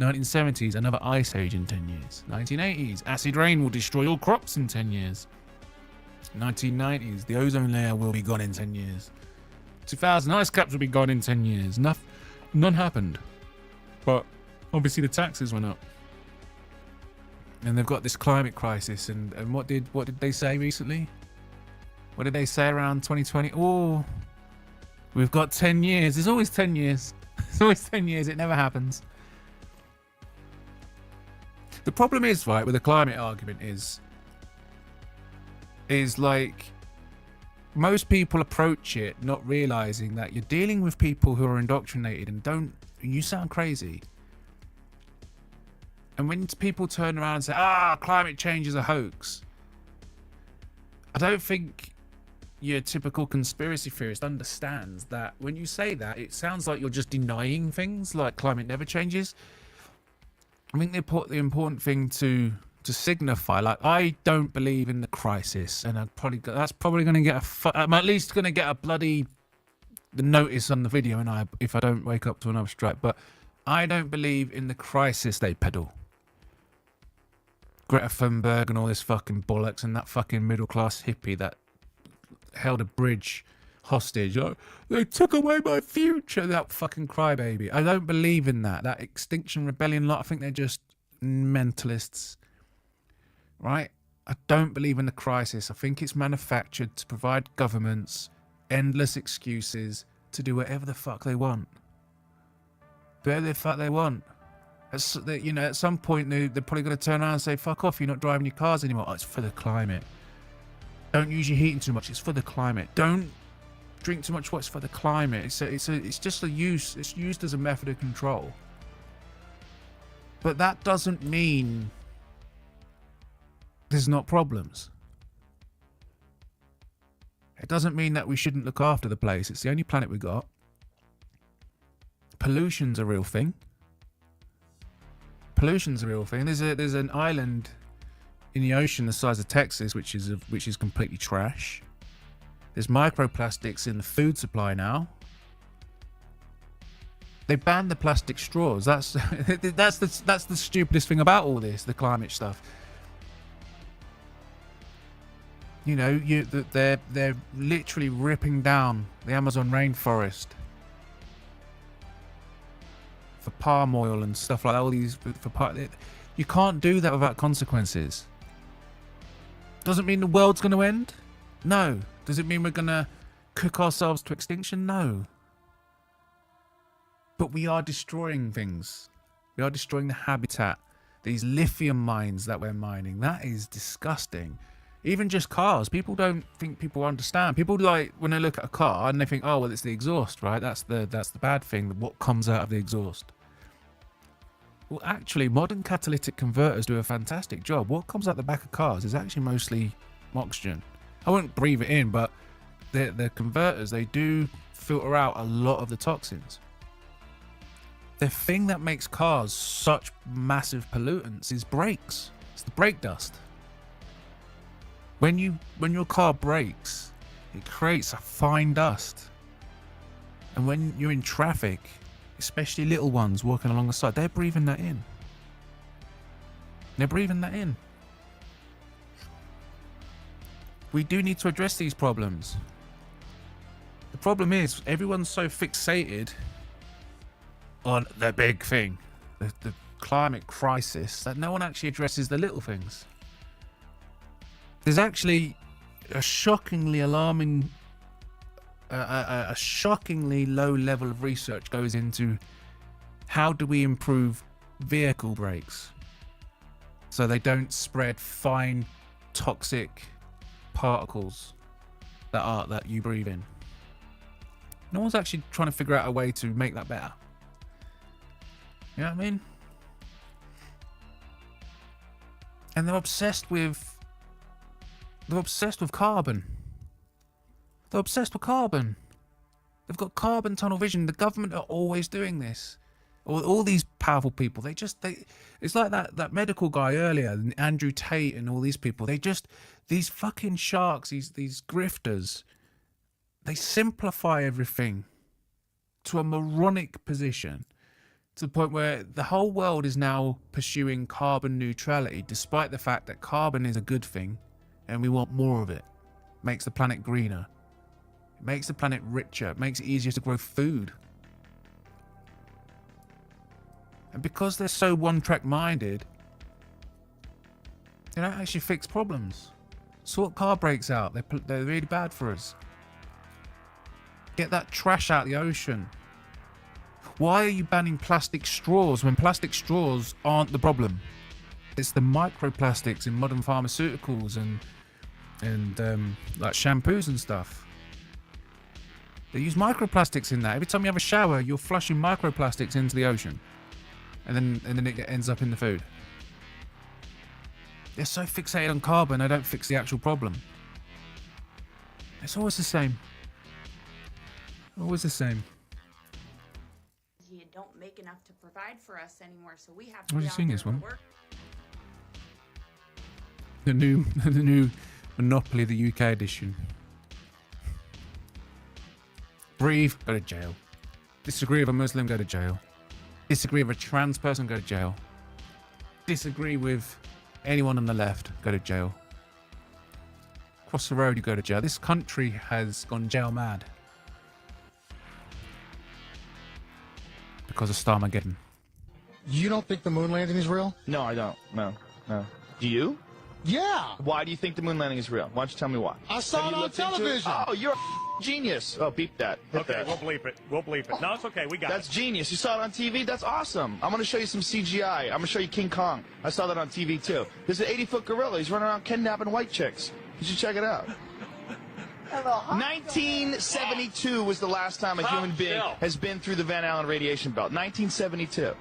1970s, another ice age in 10 years. 1980s, acid rain will destroy all crops in 10 years. 1990s, the ozone layer will be gone in 10 years. 2000, ice caps will be gone in 10 years. None happened. But obviously the taxes went up. And they've got this climate crisis. And what did they say recently? What did they say around 2020? Oh, we've got 10 years. There's always 10 years. There's always 10 years. It never happens. The problem is, right, with the climate argument is like most people approach it not realizing that you're dealing with people who are indoctrinated and you sound crazy. And when people turn around and say, climate change is a hoax, I don't think your typical conspiracy theorist understands that when you say that, it sounds like you're just denying things like climate never changes. I think the important thing to signify, like, I don't believe in the crisis, and that's probably going to get I'm at least going to get the notice on the video, and if I don't wake up to another strike. But I don't believe in the crisis they peddle. Greta Thunberg and all this fucking bollocks, and that fucking middle class hippie that held a bridge hostage. Oh, they took away my future, that fucking crybaby. I don't believe in that Extinction Rebellion lot. I think they're just mentalists, right? I don't believe in the crisis. I think it's manufactured to provide governments endless excuses to do whatever the fuck they want. Whatever the fuck they want. At some point they're probably going to turn around and say, fuck off, you're not driving your cars anymore. Oh, it's for the climate. Don't use your heating too much, it's for the climate. Don't drink too much, what's for the climate. It's just it's used as a method of control. But that doesn't mean there's not problems. It doesn't mean that we shouldn't look after the place. It's the only planet we got. Pollution's a real thing. Pollution's a real thing. There's an island in the ocean the size of Texas, which is completely trash. There's microplastics in the food supply now. They banned the plastic straws. That's the stupidest thing about all this, the climate stuff. You know, they're literally ripping down the Amazon rainforest for palm oil and stuff like that. All these you can't do that without consequences. Doesn't mean the world's going to end. No. Does it mean we're going to cook ourselves to extinction? No. But we are destroying things. We are destroying the habitat. These lithium mines that we're mining. That is disgusting. Even just cars. People don't think people understand. People, like, when they look at a car and they think, oh, well, it's the exhaust, right? That's the bad thing. What comes out of the exhaust. Well, actually, modern catalytic converters do a fantastic job. What comes out the back of cars is actually mostly oxygen. I won't breathe it in, but the converters, they do filter out a lot of the toxins. The thing that makes cars such massive pollutants is brakes. It's the brake dust. When your car brakes, it creates a fine dust. And when you're in traffic, especially little ones walking along the side, they're breathing that in. They're breathing that in. We do need to address these problems. The problem is everyone's so fixated on the big thing, the climate crisis, that no one actually addresses the little things. There's actually a shockingly alarming, a shockingly low level of research goes into how do we improve vehicle brakes so they don't spread fine toxic particles that you breathe in. No one's actually trying to figure out a way to make that better. You know what I mean? And they're obsessed with carbon. They're obsessed with carbon. They've got carbon tunnel vision. The government are always doing this. All these powerful people, it's like that medical guy earlier, Andrew Tate and all these people. These fucking sharks, these grifters, they simplify everything to a moronic position, to the point where the whole world is now pursuing carbon neutrality, despite the fact that carbon is a good thing and we want more of it. Makes the planet greener. It makes the planet richer. It makes it easier to grow food. And because they're so one-track minded, they don't actually fix problems. Sort car brakes out. They're really bad for us. Get that trash out of the ocean. Why are you banning plastic straws when plastic straws aren't the problem? It's the microplastics in modern pharmaceuticals and like shampoos and stuff. They use microplastics in that. Every time you have a shower, you're flushing microplastics into the ocean. And then it ends up in the food. They're so fixated on carbon, they don't fix the actual problem. It's always the same. Always the same. You don't make enough to provide for us anymore, so we have to Where'd get you out seen there this and one? work. The new Monopoly, the UK edition. Breathe, go to jail. Disagree with a Muslim, go to jail. Disagree with a trans person, go to jail. Disagree with anyone on the left, go to jail. Cross the road, you go to jail. This country has gone jail mad. Because of Starmergeddon. You don't think the moon landing is real? No, I don't. No. Do you? Yeah. Why do you think the moon landing is real? Why don't you tell me why? I saw Have it you on looked into television. Oh, you're a genius. Oh, beep that. Hit Okay, that. we'll bleep it. We'll bleep it. No, it's okay. We got That's it. genius. You saw it on TV? That's awesome. I'm going to show you some CGI. I'm going to show you King Kong. I saw that on TV, too. There's an 80-foot gorilla. He's running around kidnapping white chicks. You should check it out. 1972 was the last time a human being has been through the Van Allen radiation belt. 1972.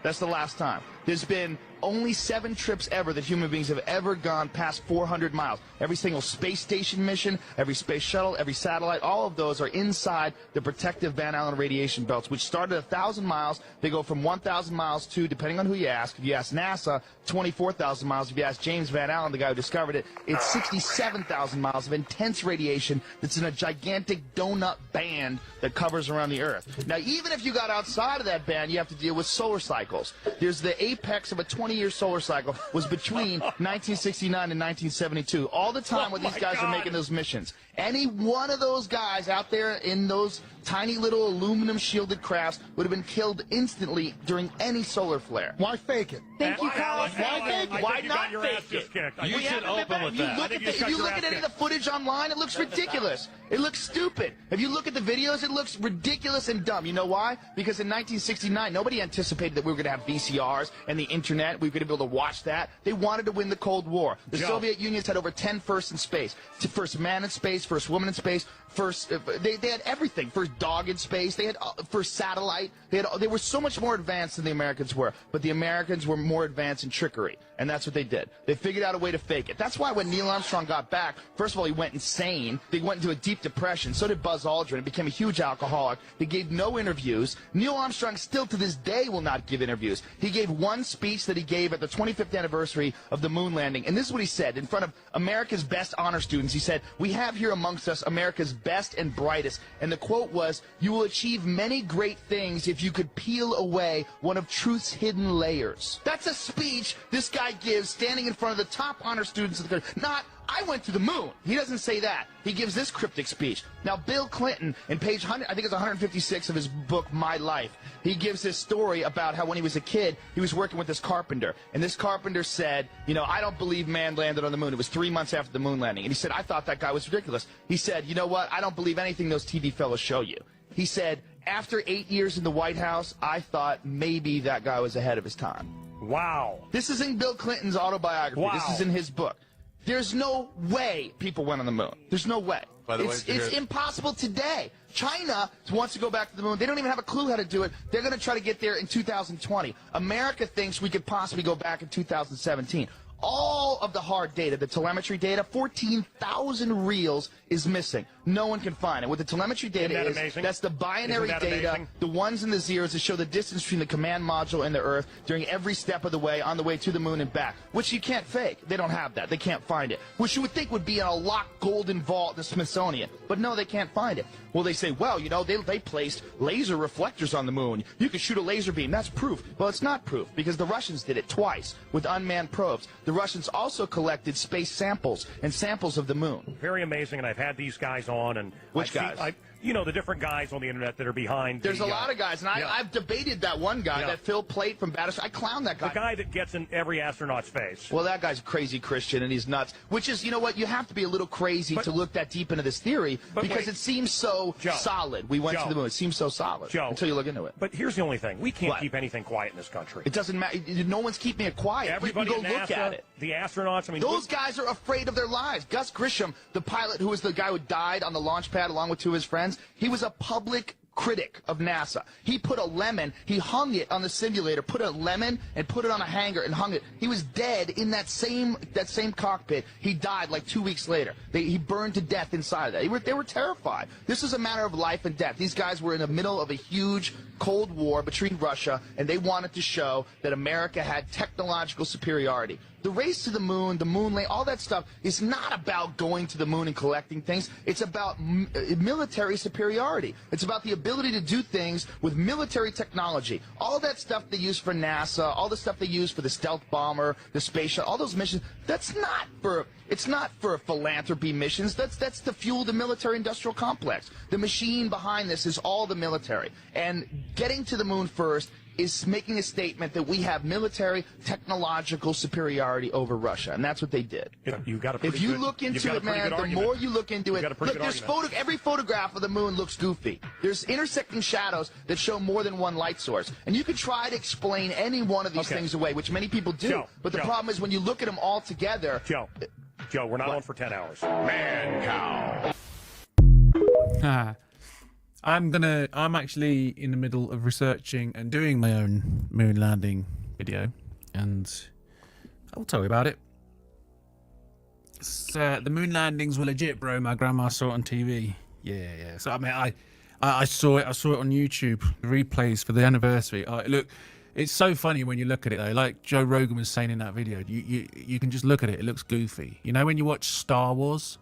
That's the last time. There's been only 7 trips ever that human beings have ever gone past 400 miles. Every single space station mission, every space shuttle, every satellite, all of those are inside the protective Van Allen radiation belts, which start at 1,000 miles. They go from 1,000 miles to, depending on who you ask, if you ask NASA, 24,000 miles. If you ask James Van Allen, the guy who discovered it, it's 67,000 miles of intense radiation that's in a gigantic donut band that covers around the Earth. Now, even if you got outside of that band, you have to deal with solar cycles. There's the apex of a 20-year solar cycle was between 1969 and 1972. All the time when these guys are making those missions. Any one of those guys out there in those tiny little aluminum shielded crafts would have been killed instantly during any solar flare. Why fake it? Thank you, Colin. Why you not got your ass fake just it? kicked. You should open with that. If you look at any of the footage online, it looks ridiculous. It looks stupid. If you look at the videos, it looks ridiculous and dumb. You know why? Because in 1969, nobody anticipated that we were going to have VCRs and the internet. We were going to be able to watch that. They wanted to win the Cold War. The Soviet Union's had over 10 firsts in space. First man in space, first woman in space, first they had everything. First dog in space. They had first satellite. They were so much more advanced than the Americans were. But the Americans were more advanced in trickery. And that's what they did. They figured out a way to fake it. That's why when Neil Armstrong got back, first of all, he went insane. They went into a deep depression. So did Buzz Aldrin. He became a huge alcoholic. He gave no interviews. Neil Armstrong still to this day will not give interviews. He gave one speech that he gave at the 25th anniversary of the moon landing. And this is what he said in front of America's best honor students. He said, "We have here amongst us America's best and brightest." And the quote was, "You will achieve many great things if you could peel away one of truth's hidden layers." That's a speech this guy gives standing in front of the top honor students of the country. Not, "I went to the moon." He doesn't say that. He gives this cryptic speech. Now, Bill Clinton, in page 100, I think it's 156 of his book, My Life, he gives this story about how when he was a kid, he was working with this carpenter. And this carpenter said, "You know, I don't believe man landed on the moon." It was 3 months after the moon landing. And he said, "I thought that guy was ridiculous." He said, "You know what? I don't believe anything those TV fellows show you." He said, "After 8 years in the White House, I thought maybe that guy was ahead of his time." Wow. This is in Bill Clinton's autobiography. Wow. This is in his book. There's no way people went on the moon. There's no way. By the way, It's impossible today. China wants to go back to the moon. They don't even have a clue how to do it. They're going to try to get there in 2020. America thinks we could possibly go back in 2017. All of the hard data, the telemetry data, 14,000 reels is missing. No one can find it. What the telemetry data Isn't that amazing? That's the binary Isn't that data, amazing? the ones and the zeros that show the distance between the command module and the Earth during every step of the way, on the way to the moon and back, which you can't fake. They don't have that. They can't find it. Which you would think would be in a locked golden vault in the Smithsonian. But no, they can't find it. Well, they say, well, you know, they placed laser reflectors on the moon. You could shoot a laser beam. That's proof. Well, it's not proof because the Russians did it twice with unmanned probes. The Russians also collected space samples and samples of the moon. Very amazing, and I've had these guys on, and Which guys? You know, the different guys on the internet that are behind. There's a lot of guys, and I've debated that one guy, that Phil Plait from Bodach. I clown that guy. The guy that gets in every astronaut's face. Well, that guy's a crazy Christian, and he's nuts. Which is, you know what, you have to be a little crazy to look that deep into this theory, because it seems so solid. We went to the moon. It seems so solid until you look into it. But here's the only thing. We can't keep anything quiet in this country. It doesn't matter. No one's keeping it quiet. Everybody you can go at look NASA, at it. the astronauts, I mean... Those guys are afraid of their lives. Gus Grisham, the pilot who was the guy who died on the launch pad along with two of his friends, he was a public critic of NASA. He put a lemon, he hung it on the simulator, put a lemon and put it on a hanger and hung it. He was dead in that same cockpit. He died like 2 weeks later. He burned to death inside of that. They were terrified. This is a matter of life and death. These guys were in the middle of a huge Cold War between Russia, and they wanted to show that America had technological superiority. The race to the moon landing, all that stuff is not about going to the moon and collecting things. It's about military superiority. It's about the ability to do things with military technology. All that stuff they use for NASA, all the stuff they use for the stealth bomber, the space shuttle, all those missions, it's not for philanthropy missions. That's to fuel the military-industrial complex. The machine behind this is all the military. And getting to the moon first is making a statement that we have military technological superiority over Russia, and that's what they did. If you look into it, man, the more you look into it, look, there's every photograph of the moon looks goofy. There's intersecting shadows that show more than one light source, and you could try to explain any one of these things away, which many people do. But the problem is when you look at them all together. Joe, we're not on for 10 hours. Man cow. I'm actually in the middle of researching and doing my own moon landing video, and I'll tell you about it. The moon landings were legit, bro. My grandma saw it on TV. Yeah. So I mean, I saw it. I saw it on YouTube. The replays for the anniversary. Look, it's so funny when you look at it though. Like Joe Rogan was saying in that video, you can just look at it. It looks goofy. You know when you watch Star Wars.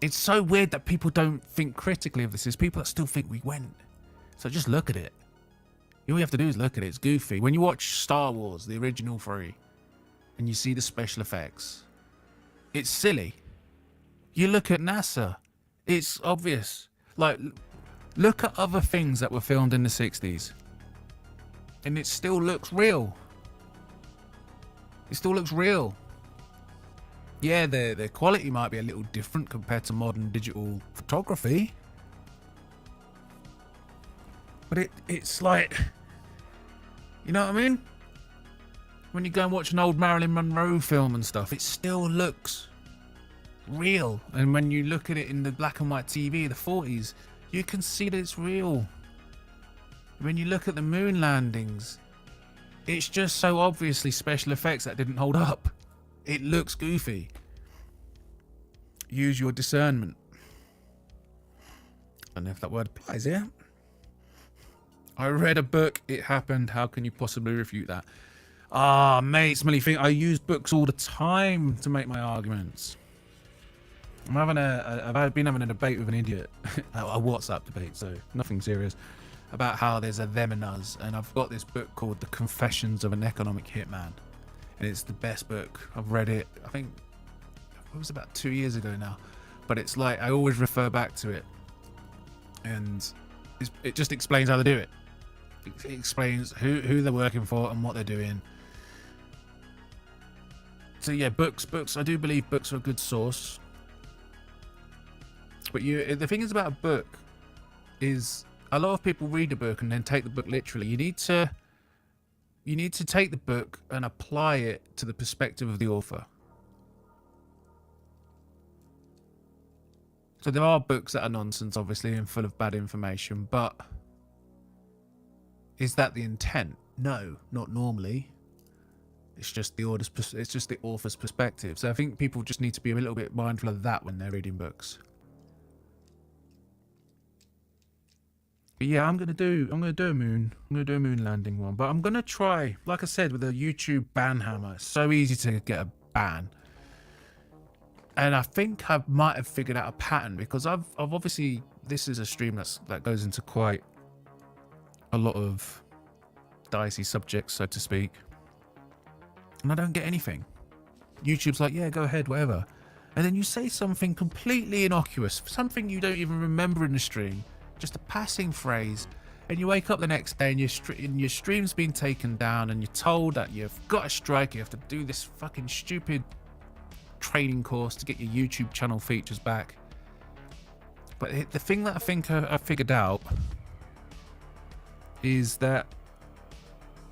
It's so weird that people don't think critically of this. There's people that still think we went. So just look at it. All you have to do is look at it. It's goofy. When you watch Star Wars, the original 3, and you see the special effects, it's silly. You look at NASA, it's obvious. Like, look at other things that were filmed in the 60s. And it still looks real. It still looks real. Yeah, the quality might be a little different compared to modern digital photography. But it's like, you know what I mean? When you go and watch an old Marilyn Monroe film and stuff, it still looks real. And when you look at it in the black and white TV of the 40s, you can see that it's real. When you look at the moon landings, it's just so obviously special effects that didn't hold up. It looks goofy. Use your discernment. I don't know if that word applies here. I read a book. It happened. How can you possibly refute that? Mate, smelly thing. I use books all the time to make my arguments. I've been having a debate with an idiot. A WhatsApp debate, so nothing serious. About how there's a them and us. And I've got this book called The Confessions of an Economic Hitman. And it's the best book. I've read it, I think it was about 2 years ago now. But it's like, I always refer back to it. And it just explains how they do it. It explains who they're working for and what they're doing. So yeah, books. I do believe books are a good source. But the thing is about a book is a lot of people read a book and then take the book literally. You need to take the book and apply it to the perspective of the author. So there are books that are nonsense, obviously, and full of bad information, but is that the intent? No, not normally. It's just the author's perspective. So I think people just need to be a little bit mindful of that when they're reading books. But yeah, I'm gonna do a moon landing one. But I'm gonna try, like I said, with a YouTube ban hammer. It's so easy to get a ban. And I think I might have figured out a pattern, because I've obviously, this is a stream that goes into quite a lot of dicey subjects, so to speak, and I don't get anything. YouTube's like, yeah, go ahead, whatever. And then you say something completely innocuous, something you don't even remember in the stream, just a passing phrase, and you wake up the next day and your stream's been taken down, and you're told that you've got a strike, you have to do this fucking stupid training course to get your YouTube channel features back. But the thing that I think I figured out is that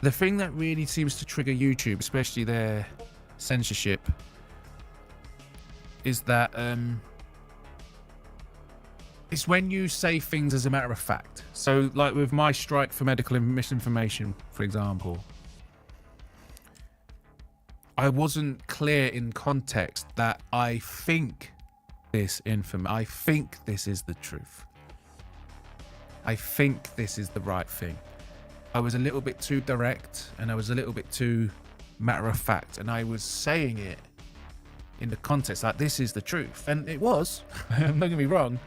the thing that really seems to trigger YouTube, especially their censorship, is that it's when you say things as a matter of fact. So like with my strike for medical misinformation, for example, I wasn't clear in context that I think this I think this is the truth. I think this is the right thing. I was a little bit too direct, and I was a little bit too matter of fact, and I was saying it in the context like this is the truth, and it was. Don't get me wrong,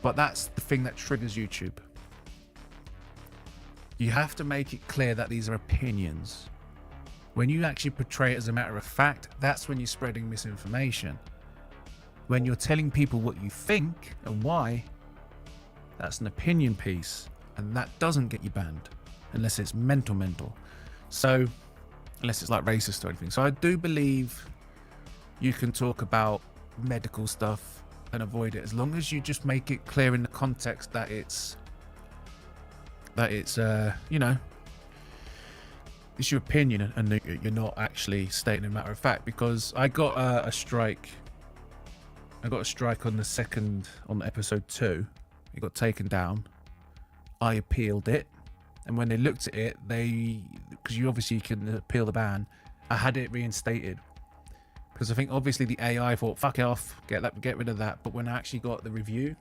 but that's the thing that triggers YouTube. You have to make it clear that these are opinions. When you actually portray it as a matter of fact, that's when you're spreading misinformation. When you're telling people what you think and why, that's an opinion piece, and that doesn't get you banned unless it's mental. So unless it's like racist or anything. So I do believe you can talk about medical stuff and avoid it, as long as you just make it clear in the context that it's you know, it's your opinion, and you're not actually stating a matter of fact. Because I got a strike. I got a strike on on episode 2. It got taken down. I appealed it, and when they looked at it, because you obviously can appeal the ban, I had it reinstated. Because I think obviously the AI thought, fuck it off, get rid of that. But when I actually got the review,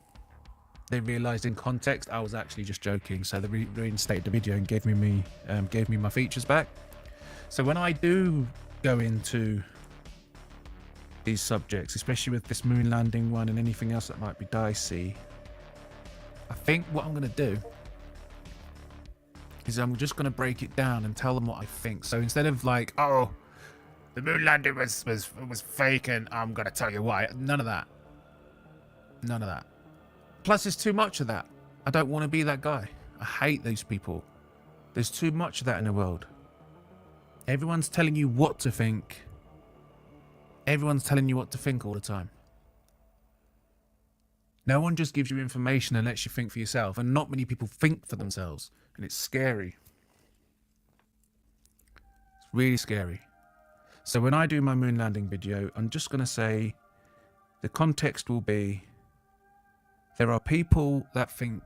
they realized in context I was actually just joking, so they reinstated the video and gave me my features back. So when I do go into these subjects, especially with this moon landing one and anything else that might be dicey, I think what I'm going to do is I'm just going to break it down and tell them what I think. So instead of like, oh, the moon landing was fake and I'm going to tell you why, none of that. Plus, there's too much of that. I don't want to be that guy. I hate those people. There's too much of that in the world. Everyone's telling you what to think. Everyone's telling you what to think all the time. No one just gives you information and lets you think for yourself. And not many people think for themselves. And it's scary. It's really scary. So when I do my moon landing video, I'm just going to say the context will be, there are people that think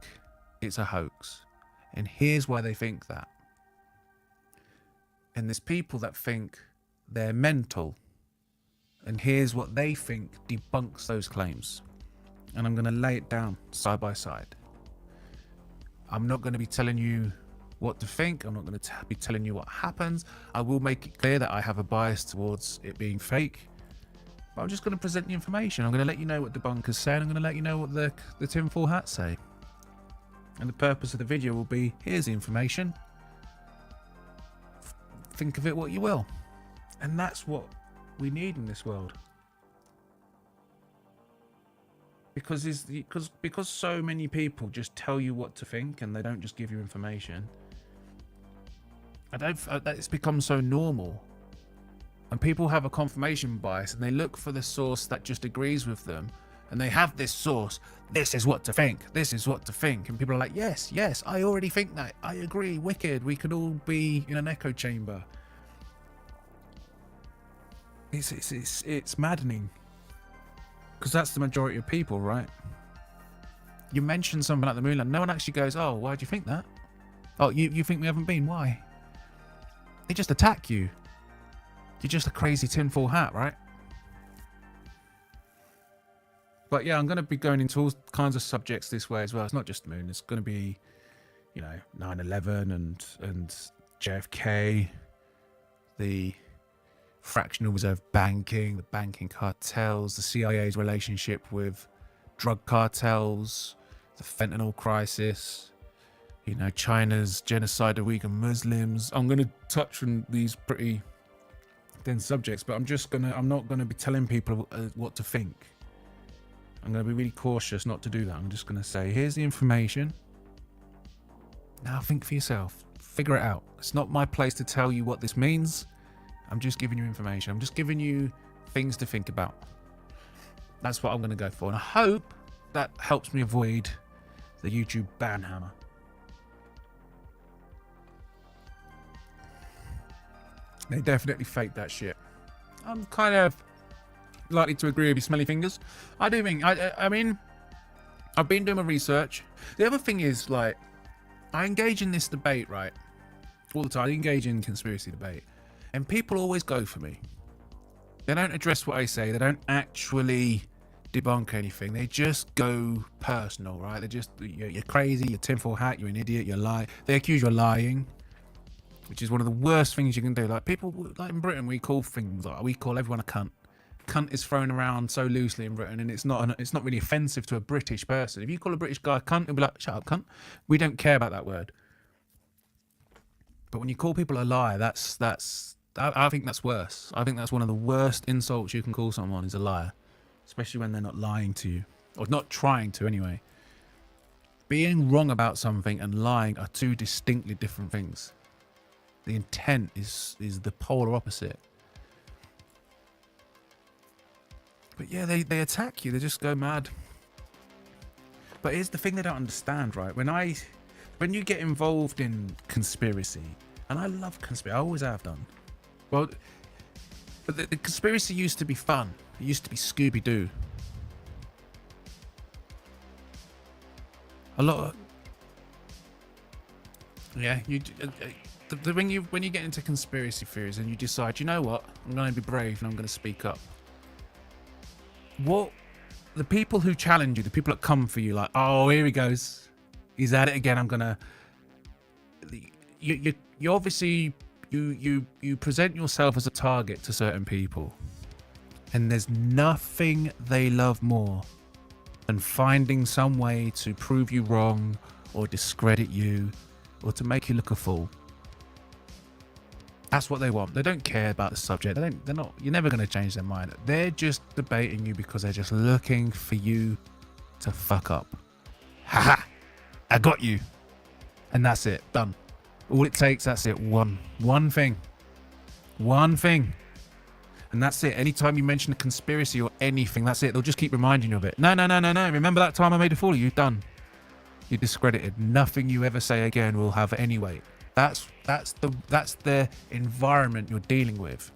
it's a hoax, and here's why they think that. And there's people that think they're mental, and here's what they think debunks those claims. And I'm going to lay it down side by side. I'm not going to be telling you what to think. I'm not going to be telling you what happens. I will make it clear that I have a bias towards it being fake. But I'm just going to present the information. I'm going to let you know what debunkers say, and I'm going to let you know what the tinfoil hats say. And the purpose of the video will be, here's the information. Think of it what you will. And that's what we need in this world. Because so many people just tell you what to think and they don't just give you information. It's become so normal. And people have a confirmation bias, and they look for the source that just agrees with them, and they have this source. This is what to think. This is what to think. And people are like, yes, I already think that. I agree. Wicked. We could all be in an echo chamber. It's maddening, because that's the majority of people, right? You mention something like the moon landing, no one actually goes, oh, why do you think that? Oh, you think we haven't been? Why? They just attack you. You're just a crazy tinfoil hat, right? But yeah, I'm going to be going into all kinds of subjects this way as well. It's not just the moon. It's going to be, 9/11 and JFK, the fractional reserve banking, the banking cartels, the CIA's relationship with drug cartels, the fentanyl crisis, China's genocide of Uyghur Muslims. I'm going to touch on these pretty dense subjects, but I'm not going to be telling people what to think. I'm going to be really cautious not to do that. I'm just going to say, here's the information. Now think for yourself. Figure it out. It's not my place to tell you what this means. I'm just giving you information. I'm just giving you things to think about. That's what I'm going to go for. And I hope that helps me avoid the YouTube ban hammer. They definitely faked that shit. I'm kind of likely to agree with you, smelly fingers. I do think, I mean, I've been doing my research. The other thing is, like, I engage in this debate, right? All the time. I engage in conspiracy debate. And people always go for me. They don't address what I say. They don't actually debunk anything. They just go personal, right? They just, you're crazy, you're tinfoil hat, you're an idiot, you're lying. They accuse you of lying, which is one of the worst things you can do. Like, people, like in Britain, we call everyone a cunt. Cunt is thrown around so loosely in Britain, and it's not really offensive to a British person. If you call a British guy a cunt, he'll be like, shut up, cunt. We don't care about that word. But when you call people a liar, I think that's worse. I think that's one of the worst insults you can call someone, is a liar. Especially when they're not lying to you. Or not trying to, anyway. Being wrong about something and lying are two distinctly different things. The intent is the polar opposite. But yeah, they attack you. They just go mad. But here's the thing they don't understand, right? When you get involved in conspiracy, and I love conspiracy, I always have done. Well, but the conspiracy used to be fun. It used to be Scooby-Doo. A lot of... Yeah, when you get into conspiracy theories and you decide, you know what, I'm going to be brave and I'm going to speak up. What the people who challenge you, the people that come for you, like, oh, here he goes, he's at it again. I'm gonna. You obviously you present yourself as a target to certain people, and there's nothing they love more than finding some way to prove you wrong or discredit you or to make you look a fool. That's what they want. They don't care about the subject. They're not. You're never going to change their mind. They're just debating you because they're just looking for you to fuck up. Haha! I got you. And that's it. Done. All it takes. That's it. One thing. One thing. And that's it. Anytime you mention a conspiracy or anything, that's it. They'll just keep reminding you of it. No. Remember that time I made a fool of you? Done. You're discredited. Nothing you ever say again will have any weight. That's the environment you're dealing with.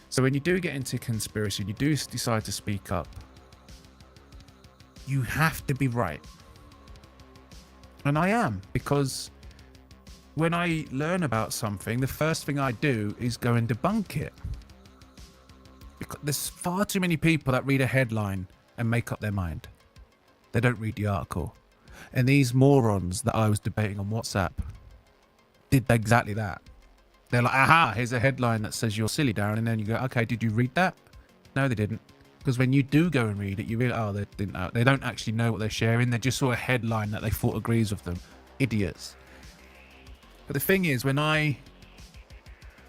So when you do get into conspiracy, you do decide to speak up, you have to be right. And I am, because when I learn about something, the first thing I do is go and debunk it. Because there's far too many people that read a headline and make up their mind. They don't read the article. And these morons that I was debating on WhatsApp did exactly that. They're like, aha, here's a headline that says you're silly, Darren. And then you go, okay, did you read that? No, they didn't. Because when you do go and read it, you realize, oh, they didn't know. They don't actually know what they're sharing. They just saw a headline that they thought agrees with them. Idiots. But the thing is, when I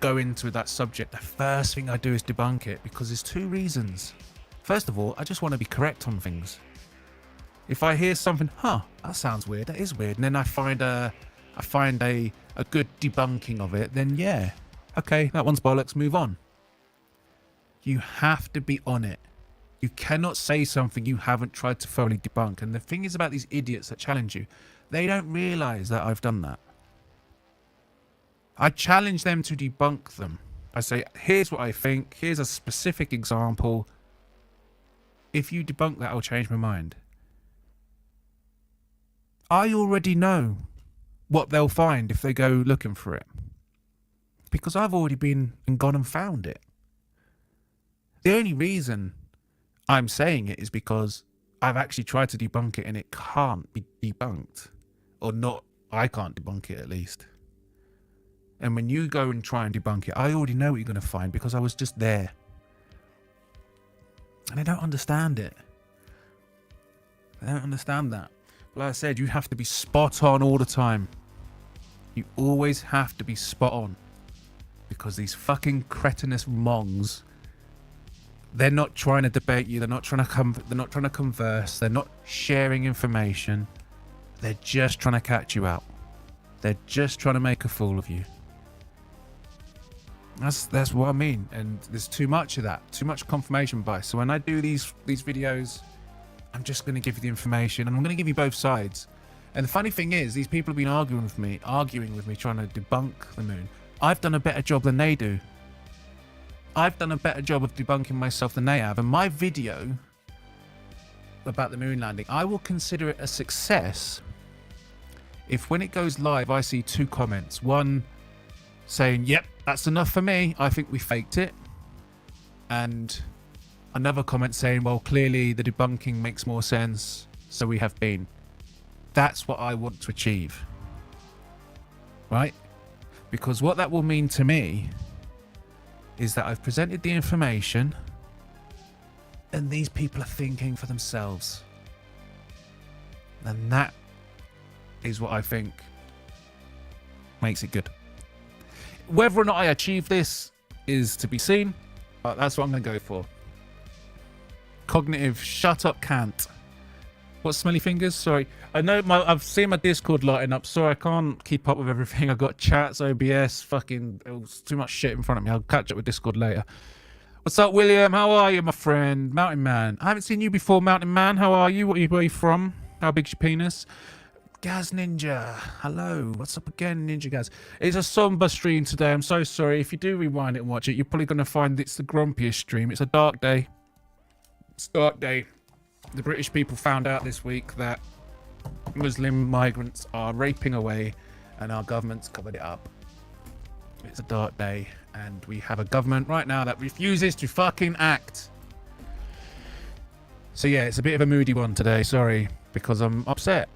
go into that subject, the first thing I do is debunk it, because there's two reasons. First of all, I just want to be correct on things. If I hear something, that sounds weird, that is weird, and then I find a good debunking of it, then yeah, okay, that one's bollocks, move on. You have to be on it. You cannot say something you haven't tried to thoroughly debunk. And the thing is about these idiots that challenge you, they don't realize that I've done that. I challenge them to debunk them. I say, here's what I think, here's a specific example. If you debunk that, I'll change my mind. I already know what they'll find if they go looking for it. Because I've already been and gone and found it. The only reason I'm saying it is because I've actually tried to debunk it and it can't be debunked. Or not, I can't debunk it at least. And when you go and try and debunk it, I already know what you're going to find because I was just there. And I don't understand it. I don't understand that. But like I said, you have to be spot on all the time. You always have to be spot on. Because these fucking cretinous mongs, they're not trying to debate you. They're not trying to converse. They're not sharing information. They're just trying to catch you out. They're just trying to make a fool of you. That's what I mean. And there's too much of that. Too much confirmation bias. So when I do these videos, I'm just going to give you the information. And I'm going to give you both sides. And the funny thing is, these people have been arguing with me, trying to debunk the moon. I've done a better job than they do. I've done a better job of debunking myself than they have. And my video about the moon landing, I will consider it a success if when it goes live, I see 2 comments. One saying, yep, that's enough for me. I think we faked it. And another comment saying, well, clearly the debunking makes more sense. So we have been. That's what I want to achieve. Right? Because what that will mean to me is that I've presented the information and these people are thinking for themselves. And that is what I think makes it good. Whether or not I achieve this is to be seen, but that's what I'm going to go for. Cognitive, shut up, can't. What, smelly fingers? Sorry. I know I've seen my Discord lighting up. Sorry, I can't keep up with everything. I've got chats, OBS, fucking too much shit in front of me. I'll catch up with Discord later. What's up, William? How are you, my friend? Mountain Man. I haven't seen you before, Mountain Man. How are you? Where are you from? How big's your penis? Gaz Ninja. Hello. What's up again, Ninja Gaz? It's a somber stream today. I'm so sorry. If you do rewind it and watch it, you're probably going to find it's the grumpiest stream. It's a dark day. It's a dark day. The British people found out this week that Muslim migrants are raping away and our government's covered it up. It's a dark day and we have a government right now that refuses to fucking act. So yeah, it's a bit of a moody one today, sorry, because I'm upset.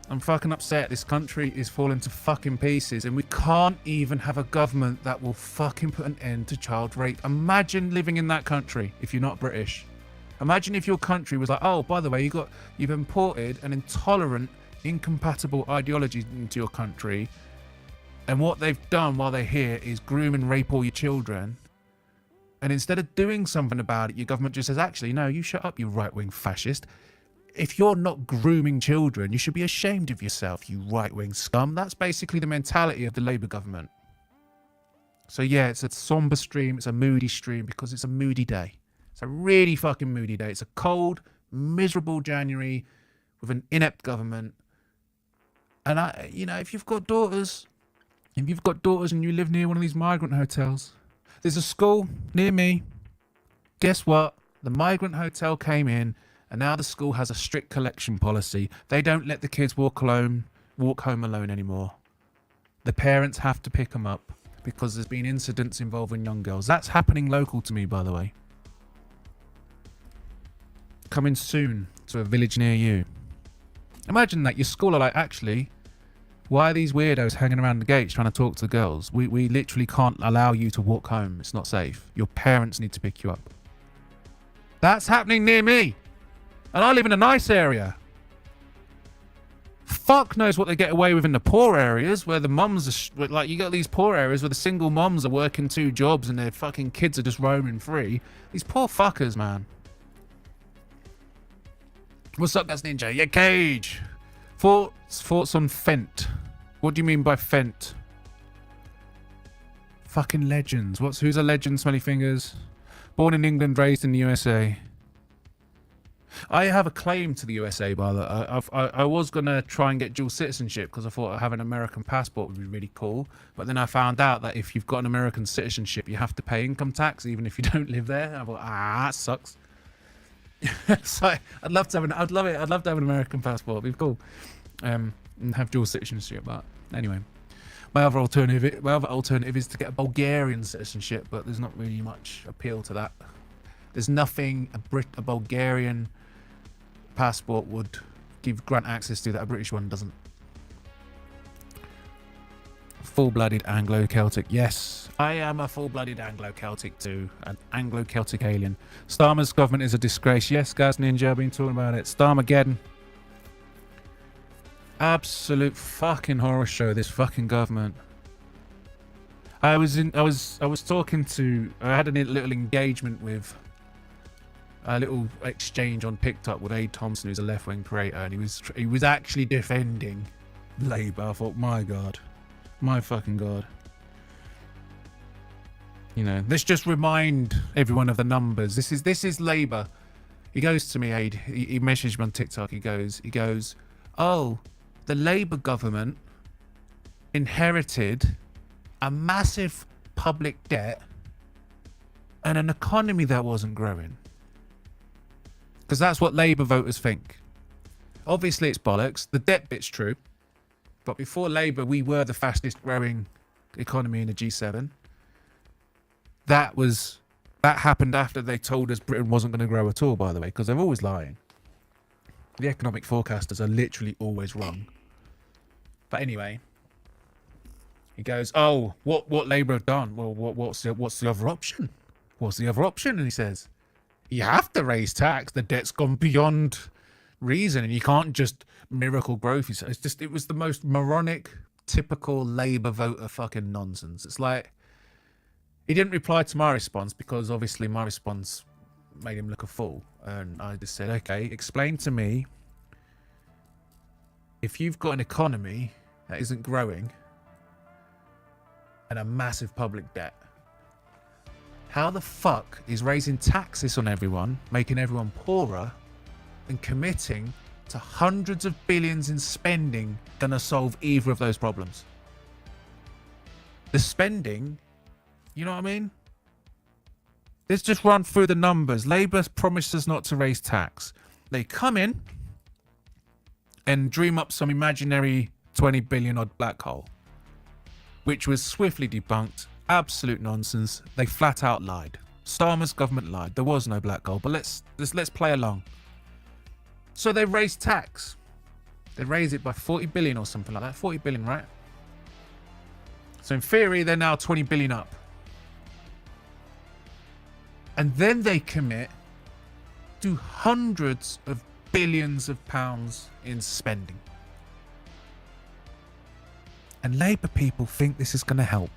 I'm fucking upset. This country is falling to fucking pieces and we can't even have a government that will fucking put an end to child rape. Imagine living in that country if you're not British. Imagine if your country was like, oh, by the way, you've imported an intolerant, incompatible ideology into your country, and what they've done while they're here is groom and rape all your children. And instead of doing something about it, your government just says, actually, no, you shut up, you right-wing fascist. If you're not grooming children, you should be ashamed of yourself, you right-wing scum. That's basically the mentality of the Labour government. So yeah, it's a somber stream, it's a moody stream because it's a moody day. It's a really fucking moody day. It's a cold, miserable January with an inept government. And if you've got daughters and you live near one of these migrant hotels, there's a school near me. Guess what? The migrant hotel came in and now the school has a strict collection policy. They don't let the kids walk home alone anymore. The parents have to pick them up because there's been incidents involving young girls. That's happening local to me, by the way. Coming soon to a village near you. Imagine that your school are like, actually, why are these weirdos hanging around the gates trying to talk to the girls? We literally can't allow you to walk home. It's not safe. Your parents need to pick you up. That's happening near me. And I live in a nice area. Fuck knows what they get away with in the poor areas where the mums are, like, you got these poor areas where the single moms are working 2 jobs and their fucking kids are just roaming free. These poor fuckers, man. What's up, Gas Ninja? Yeah, Cage. Thoughts on Fent. What do you mean by Fent? Fucking legends. Who's a legend, Smelly Fingers? Born in England, raised in the USA. I have a claim to the USA, by the way. I was going to try and get dual citizenship because I thought having an American passport would be really cool. But then I found out that if you've got an American citizenship, you have to pay income tax even if you don't live there. I thought, that sucks. So I'd love to have an American passport. It'd be cool. and have dual citizenship. But anyway, my other alternative is to get a Bulgarian citizenship, but there's not really much appeal to that. There's nothing a Bulgarian passport would grant access to that a British one doesn't. Full-blooded Anglo-Celtic. Yes, I am a full-blooded Anglo-Celtic too. An Anglo-Celtic alien. Starmer's government is a disgrace. Yes, Gas Ninja, I've been talking about it. Starmergeddon. Absolute fucking horror show, this fucking government. I had a little engagement with a little exchange on TikTok with Aid Thompson, who's a left-wing creator, and he was actually defending Labour. I thought, my God. My fucking God. You know, let's just remind everyone of the numbers. This is Labour. He goes to me, Aid. He messaged me on TikTok. He goes, oh, the Labour government inherited a massive public debt and an economy that wasn't growing. Because that's what Labour voters think. Obviously, it's bollocks. The debt bit's true. But before Labour, we were the fastest growing economy in the G7. That happened after they told us Britain wasn't going to grow at all, by the way, because they're always lying. The economic forecasters are literally always wrong. But anyway, he goes, oh, what Labour have done? Well, what's the other option? What's the other option? And he says, you have to raise tax. The debt's gone beyond reason, and you can't just miracle growth. It was the most moronic, typical Labour voter fucking nonsense. It's like, he didn't reply to my response because obviously my response made him look a fool, and I just said, okay, explain to me, if you've got an economy that isn't growing and a massive public debt, how the fuck is raising taxes on everyone, making everyone poorer, and committing to hundreds of billions in spending gonna solve either of those problems? The spending, you know what I mean? Let's just run through the numbers. Labour promised us not to raise tax. They come in and dream up some imaginary 20 billion odd black hole, which was swiftly debunked. Absolute nonsense. They flat out lied. Starmer's government lied. There was no black hole, but let's play along. So they raised tax. They raised it by 40 billion or something like that. 40 billion, right? So in theory, they're now 20 billion up. And then they commit to hundreds of billions of pounds in spending. And Labour people think this is going to help.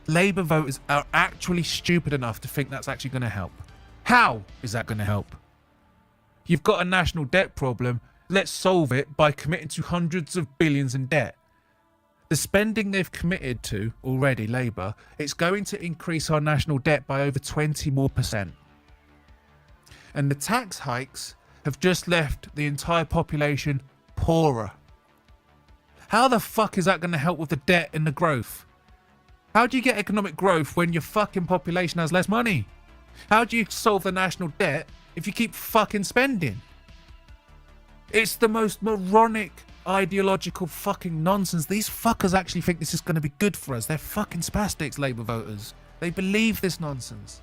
Labour voters are actually stupid enough to think that's actually going to help. How is that going to help? You've got a national debt problem. Let's solve it by committing to hundreds of billions in debt. The spending they've committed to already, Labour, it's going to increase our national debt by over 20% more. And the tax hikes have just left the entire population poorer. How the fuck is that going to help with the debt and the growth? How do you get economic growth when your fucking population has less money? How do you solve the national debt if you keep fucking spending? It's the most moronic, ideological fucking nonsense. These fuckers actually think this is going to be good for us. They're fucking spastics, Labour voters. They believe this nonsense.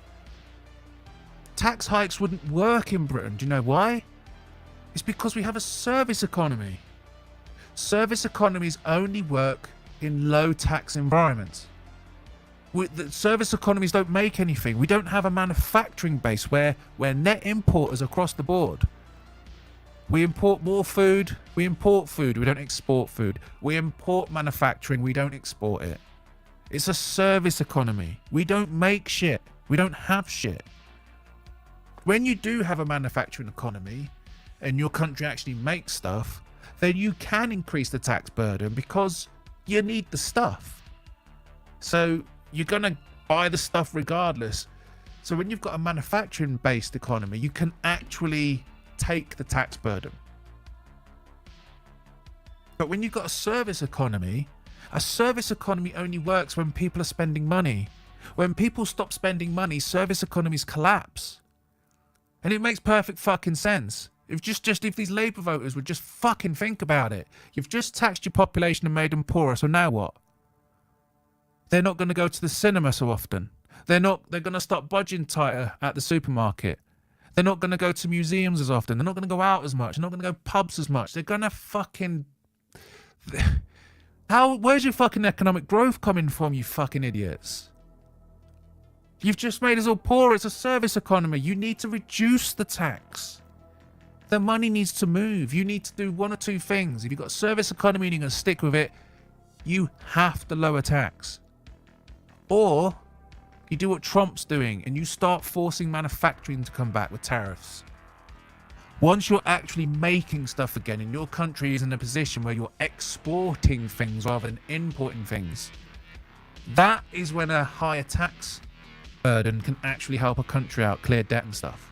Tax hikes wouldn't work in Britain. Do you know why? It's because we have a service economy. Service economies only work in low tax environments. The service economies don't make anything. We don't have a manufacturing base where we're net importers across the board. We import more food. We import food. We don't export food. We import manufacturing. We don't export it. It's a service economy. We don't make shit. We don't have shit. When you do have a manufacturing economy and your country actually makes stuff, then you can increase the tax burden because you need the stuff. So you're going to buy the stuff regardless. So when you've got a manufacturing based economy, you can actually take the tax burden. But when you've got a service economy only works when people are spending money. When people stop spending money, service economies collapse. And it makes perfect fucking sense. If if these Labour voters would just fucking think about it. You've just taxed your population and made them poorer, so now what? They're not going to go to the cinema so often. They're going to start budging tighter at the supermarket. They're not going to go to museums as often. They're not going to go out as much. They're not going to go pubs as much. They're going to fucking... Where's your fucking economic growth coming from, you fucking idiots? You've just made us all poor. It's a service economy. You need to reduce the tax. The money needs to move. You need to do one or two things. If you've got a service economy and you're going to stick with it, you have to lower tax. Or you do what Trump's doing and you start forcing manufacturing to come back with tariffs. Once you're actually making stuff again and your country is in a position where you're exporting things rather than importing things, that is when a higher tax burden can actually help a country out, clear debt and stuff.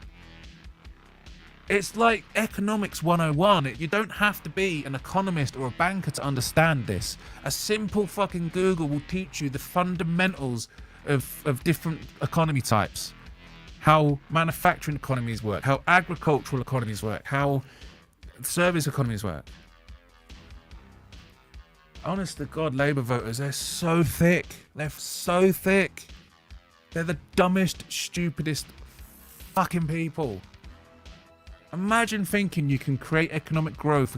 It's like economics 101. You don't have to be an economist or a banker to understand this. A simple fucking Google will teach you the fundamentals of different economy types. How manufacturing economies work, how agricultural economies work, how service economies work. Honest to God, Labour voters, they're so thick. They're so thick. They're the dumbest, stupidest fucking people. Imagine thinking you can create economic growth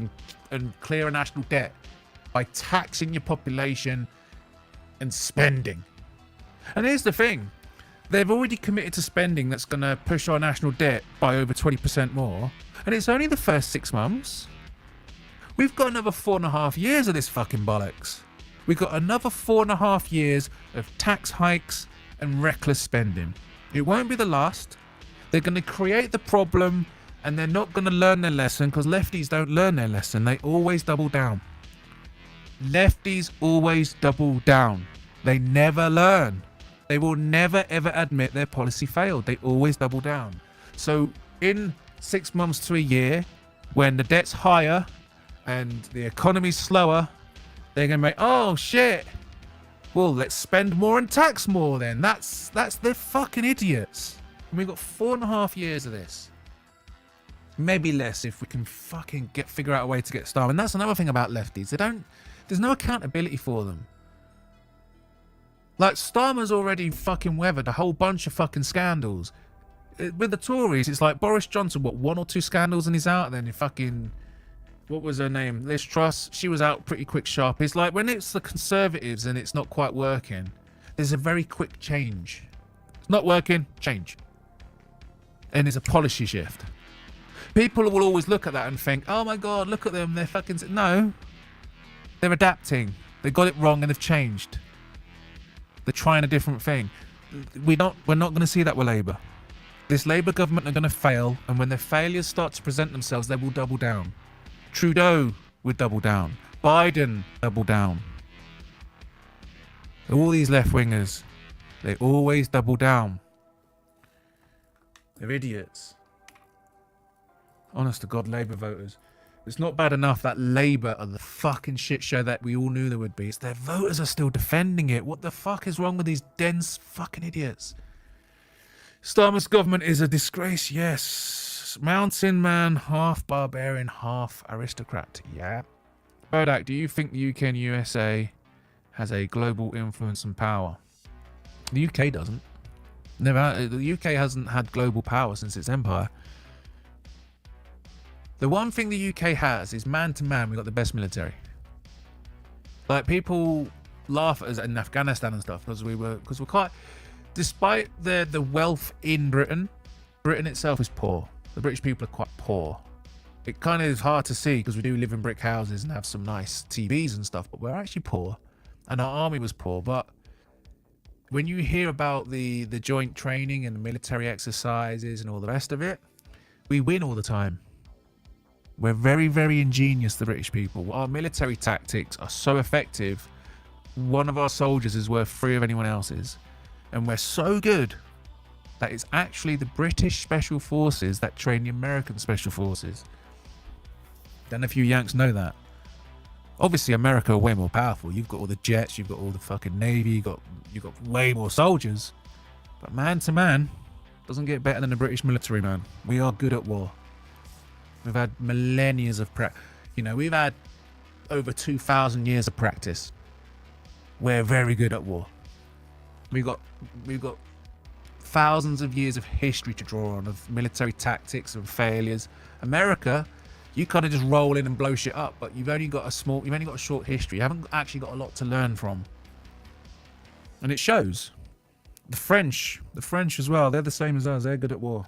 and clear a national debt by taxing your population and spending. And here's the thing. They've already committed to spending that's going to push our national debt by over 20% more. And it's only the first 6 months. We've got another 4.5 years of this fucking bollocks. We've got another 4.5 years of tax hikes and reckless spending. It won't be the last. They're going to create the problem and they're not going to learn their lesson because lefties don't learn their lesson. They always double down. Lefties always double down. They never learn. They will never ever admit their policy failed. They always double down. So in 6 months to a year, when the debt's higher and the economy's slower, they're going to make, oh shit, well, let's spend more and tax more then. They're fucking idiots. And we've got 4.5 years of this. Maybe less if we can fucking figure out a way to get started. And that's another thing about lefties. There's no accountability for them. Like, Starmer's already fucking weathered a whole bunch of fucking scandals. With the Tories, it's like Boris Johnson, what, 1 or 2 scandals and he's out? Then you fucking, what was her name? Liz Truss, she was out pretty quick sharp. It's like when it's the Conservatives and it's not quite working, there's a very quick change. It's not working, change. And it's a policy shift. People will always look at that and think, oh my God, look at them, they're fucking... No. They're adapting. They got it wrong and they've changed. They're trying a different thing. We're not going to see that with Labour. This Labour government are going to fail, and when their failures start to present themselves, they will double down. Trudeau would double down. Biden double down. All these left-wingers, they always double down. They're idiots. Honest to God, Labour voters. It's not bad enough that Labour are the fucking shit show that we all knew they would be. It's their voters are still defending it. What the fuck is wrong with these dense fucking idiots? Starmer's government is a disgrace, yes. Mountain man, half barbarian, half aristocrat, yeah. Bodach, do you think the UK and USA has a global influence and power? The UK doesn't. Never. The UK hasn't had global power since its empire. The one thing the UK has is man to man, we've got the best military. Like, people laugh at us in Afghanistan and stuff because we're quite, despite the wealth in Britain itself is poor. The British people are quite poor. It kind of is hard to see because we do live in brick houses and have some nice TVs and stuff, but we're actually poor. And our army was poor. But when you hear about the joint training and the military exercises and all the rest of it, we win all the time. We're very, very ingenious, the British people. Our military tactics are so effective. One of our soldiers is worth 3 of anyone else's. And we're so good that it's actually the British Special Forces that train the American Special Forces. Don't know if you Yanks know that. Obviously, America are way more powerful. You've got all the jets, you've got all the fucking Navy, you've got way more soldiers. But man to man, doesn't get better than the British military, man. We are good at war. We've had millennia of we've had over 2,000 years of practice. We're very good at war. We've got thousands of years of history to draw on, of military tactics and failures. America, you kind of just roll in and blow shit up, but you've only got a short history. You haven't actually got a lot to learn from. And it shows. The French as well, they're the same as us. They're good at war.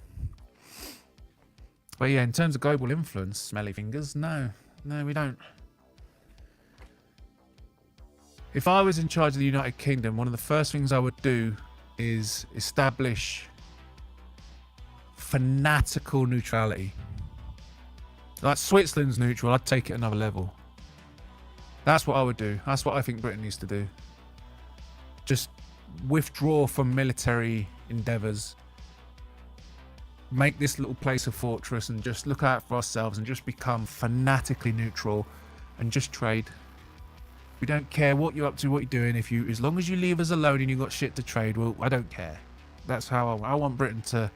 But yeah, in terms of global influence, smelly fingers, no, we don't. If I was in charge of the United Kingdom, one of the first things I would do is establish fanatical neutrality. Like Switzerland's neutral, I'd take it another level. That's what I would do. That's what I think Britain needs to do. Just withdraw from military endeavours. Make this little place a fortress and just look out for ourselves and just become fanatically neutral and just trade. We don't care what you're up to, what you're doing. As long as you leave us alone and you've got shit to trade, well, I don't care. That's how I want Britain to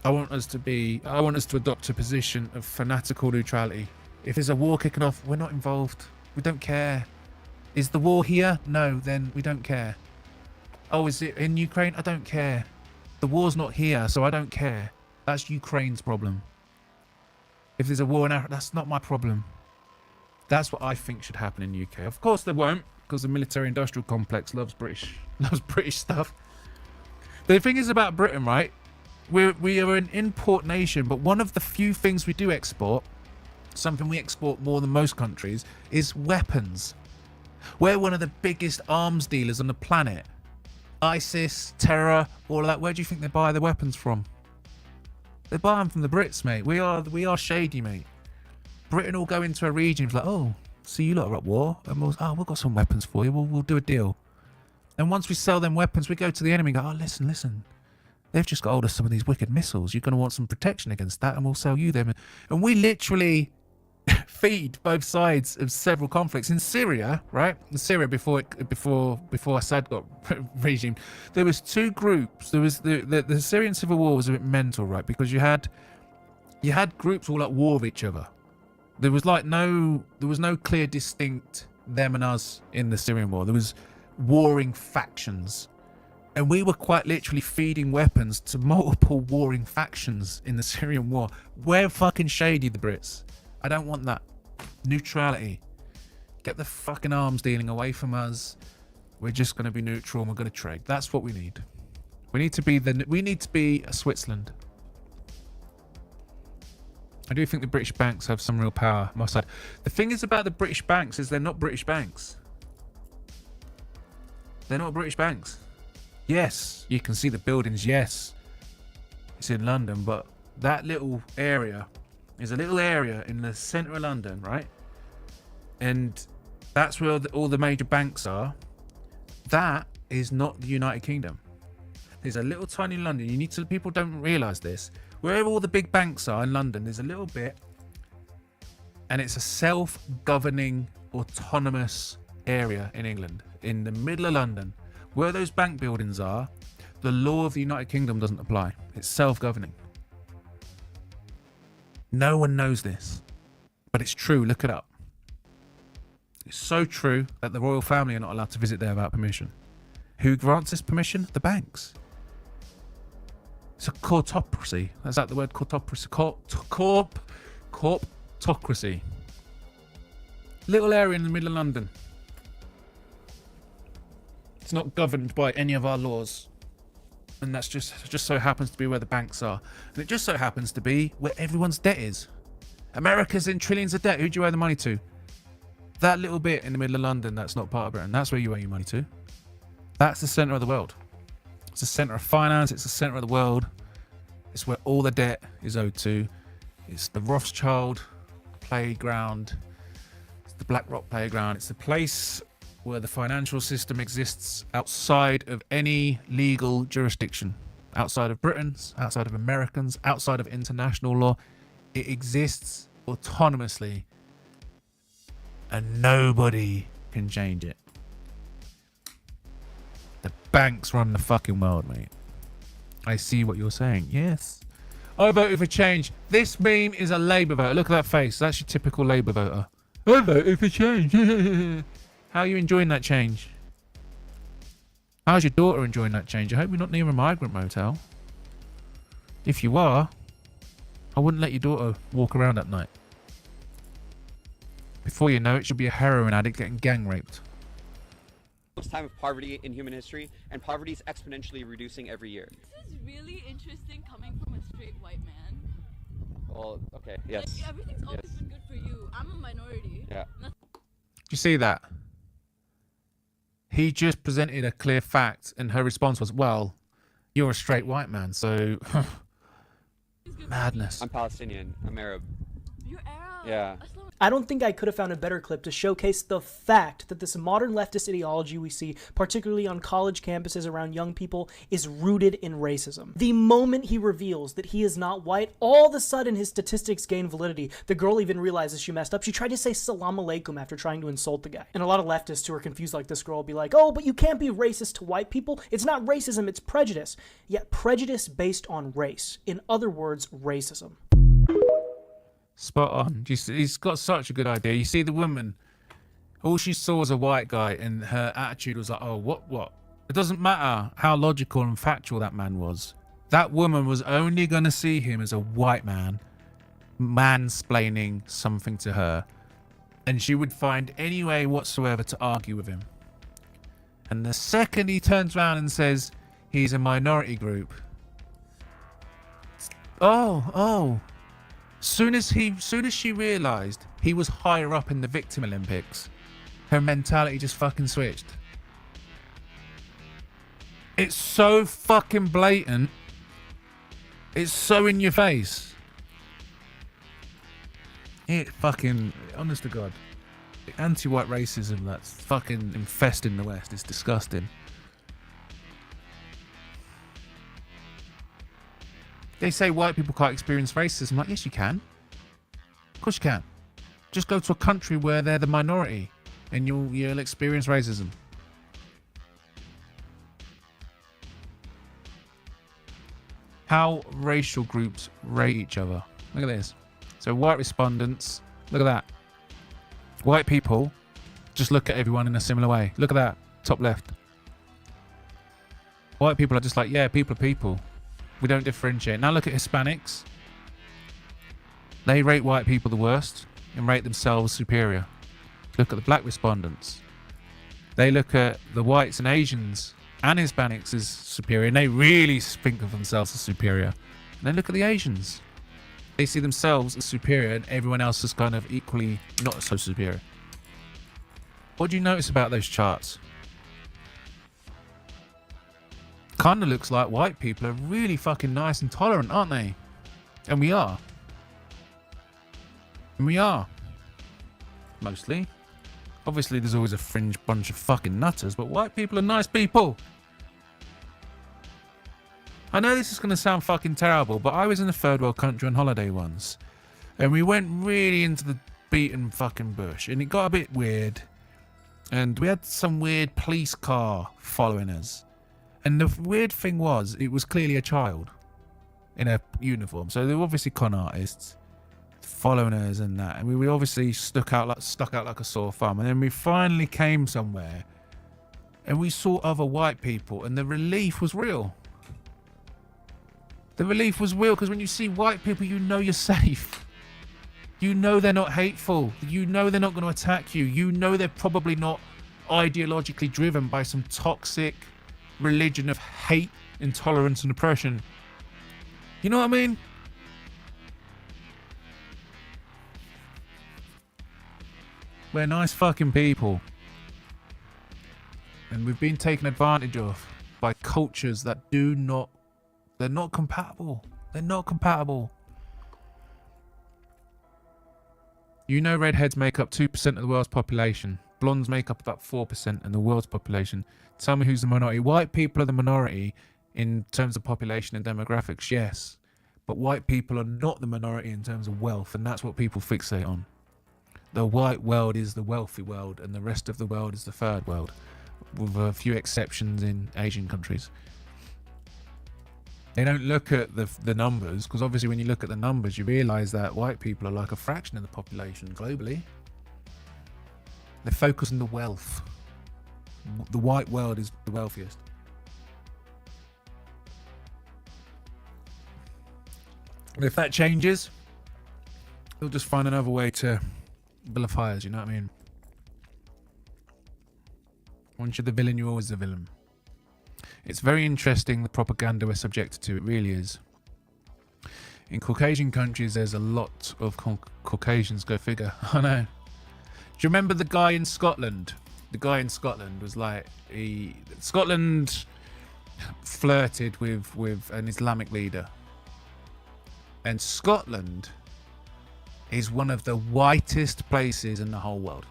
I want us to adopt a position of fanatical neutrality. If there's a war kicking off, we're not involved. We don't care. Is the war here? No, then we don't care. Oh, is it in Ukraine? I don't care. The war's not here, so I don't care. That's Ukraine's problem. If there's a war in Africa, that's not my problem. That's what I think should happen in the UK. Of course there won't, because the military-industrial complex loves British stuff. The thing is about Britain, right? We are an import nation, but one of the few things we do export, something we export more than most countries, is weapons. We're one of the biggest arms dealers on the planet. ISIS, terror, all of that. Where do you think they buy their weapons from? They buy them from the Brits, mate. We are shady, mate. Britain will go into a region like, oh, see, you lot are at war, and we've got some weapons for you. We'll do a deal. And once we sell them weapons, we go to the enemy and go, oh, listen. They've just got hold of some of these wicked missiles. You're going to want some protection against that, and we'll sell you them. And we literally feed both sides of several conflicts. In Syria, right? In Syria, before Assad got regime, there was two groups. There was the Syrian civil war was a bit mental, right? Because you had groups all at war with each other. There was no clear distinct them and us in the Syrian war. There was warring factions. And we were quite literally feeding weapons to multiple warring factions in the Syrian war. We're fucking shady, the Brits. I don't want that. Neutrality. Get the fucking arms dealing away from us. We're just going to be neutral and we're going to trade. That's what we need. We need to be a Switzerland. I do think the British banks have some real power on my side. The thing is about the British banks is they're not British banks. They're not British banks. Yes, you can see the buildings. Yes, it's in London, but that little area is a little area in the centre of London, right? And that's where all the major banks are. That is not the United Kingdom. There's a little tiny London. People don't realise this. Wherever all the big banks are in London, there's a little bit, and it's a self-governing, autonomous area in England, in the middle of London. Where those bank buildings are, the law of the United Kingdom doesn't apply. It's self-governing. No one knows this, but it's true. Look it up. It's so true that the royal family are not allowed to visit there without permission. Who grants this permission? The banks. It's a courtocracy. Is that the word? Courtocracy. Corptocracy. Little area in the middle of London. It's not governed by any of our laws. And that's just so happens to be where the banks are. And it just so happens to be where everyone's debt is. America's in trillions of debt. Who do you owe the money to? That little bit in the middle of London that's not part of Britain. That's where you owe your money to. That's the centre of the world. It's the centre of finance. It's the centre of the world. It's where all the debt is owed to. It's the Rothschild playground. It's the BlackRock playground. It's the place where the financial system exists outside of any legal jurisdiction. Outside of Britain's, outside of Americans, outside of international law. It exists autonomously. And nobody can change it. The banks run the fucking world, mate. I see what you're saying. Yes. I voted for change. This meme is a Labour voter. Look at that face. That's your typical Labour voter. I voted for change. How are you enjoying that change? How's your daughter enjoying that change? I hope you're not near a migrant motel. If you are, I wouldn't let your daughter walk around at night. Before you know it, she'll be a heroin addict getting gang raped. Time of poverty in human history, and poverty is exponentially reducing every year. This is really interesting coming from a straight white man. Well, okay, yes. Like, everything's always been good for you. I'm a minority. Yeah. Do you see that? He just presented a clear fact, and her response was, well, you're a straight white man, so... Madness. I'm Palestinian. I'm Arab. You're Arab. Yeah. I don't think I could have found a better clip to showcase the fact that this modern leftist ideology we see, particularly on college campuses around young people, is rooted in racism. The moment he reveals that he is not white, all of a sudden his statistics gain validity. The girl even realizes she messed up. She tried to say salam alaikum after trying to insult the guy. And a lot of leftists who are confused like this girl will be like, oh, but you can't be racist to white people. It's not racism, it's prejudice. Yet prejudice based on race. In other words, racism. Spot on. He's got such a good idea. You see the woman, all she saw was a white guy, and her attitude was like, oh, what? It doesn't matter how logical and factual that man was. That woman was only going to see him as a white man, mansplaining something to her, and she would find any way whatsoever to argue with him. And the second he turns around and says he's a minority group, Soon as she realised he was higher up in the victim Olympics, her mentality just fucking switched. It's so fucking blatant. It's so in your face. It fucking, honest to God, the anti-white racism that's fucking infesting the West is disgusting. They say white people can't experience racism. Like, yes, you can. Of course you can. Just go to a country where they're the minority and you'll experience racism. How racial groups rate each other. Look at this. So white respondents, look at that. White people just look at everyone in a similar way. Look at that, top left. White people are just like, yeah, people are people. We don't differentiate. Now look at Hispanics. They rate white people the worst and rate themselves superior. Look at the black respondents. They look at the whites and Asians and Hispanics as superior, and they really think of themselves as superior. And then look at the Asians. They see themselves as superior and everyone else is kind of equally not so superior. What do you notice about those charts? Kind of looks like white people are really fucking nice and tolerant, aren't they? And we are. And we are. Mostly. Obviously there's always a fringe bunch of fucking nutters, but white people are nice people. I know this is going to sound fucking terrible, but I was in a third world country on holiday once. And we went really into the beaten fucking bush. And it got a bit weird. And we had some weird police car following us. And the weird thing was, it was clearly a child in a uniform. So they were obviously con artists following us and that. And we obviously stuck out like a sore thumb. And then we finally came somewhere and we saw other white people and the relief was real. The relief was real because when you see white people, you know you're safe. You know they're not hateful. You know they're not going to attack you. You know they're probably not ideologically driven by some toxic religion of hate, intolerance and oppression. You know what I mean? We're nice fucking people. And we've been taken advantage of by cultures that they're not compatible. They're not compatible. You know redheads make up 2% of the world's population. Blondes make up about 4% in the world's population. Tell me who's the minority. White people are the minority in terms of population and demographics, yes. But white people are not the minority in terms of wealth, and that's what people fixate on. The white world is the wealthy world, and the rest of the world is the third world, with a few exceptions in Asian countries. They don't look at the numbers, because obviously when you look at the numbers, you realise that white people are like a fraction of the population globally. They focus on the wealth. The white world is the wealthiest. And if that changes, they'll just find another way to vilify us, you know what I mean? Once you're the villain, you're always the villain. It's very interesting, the propaganda we're subjected to, it really is. In Caucasian countries, there's a lot of Caucasians, go figure. I know. Do you remember the guy in Scotland? The guy in Scotland was like, Scotland flirted with an Islamic leader. And Scotland is one of the whitest places in the whole world.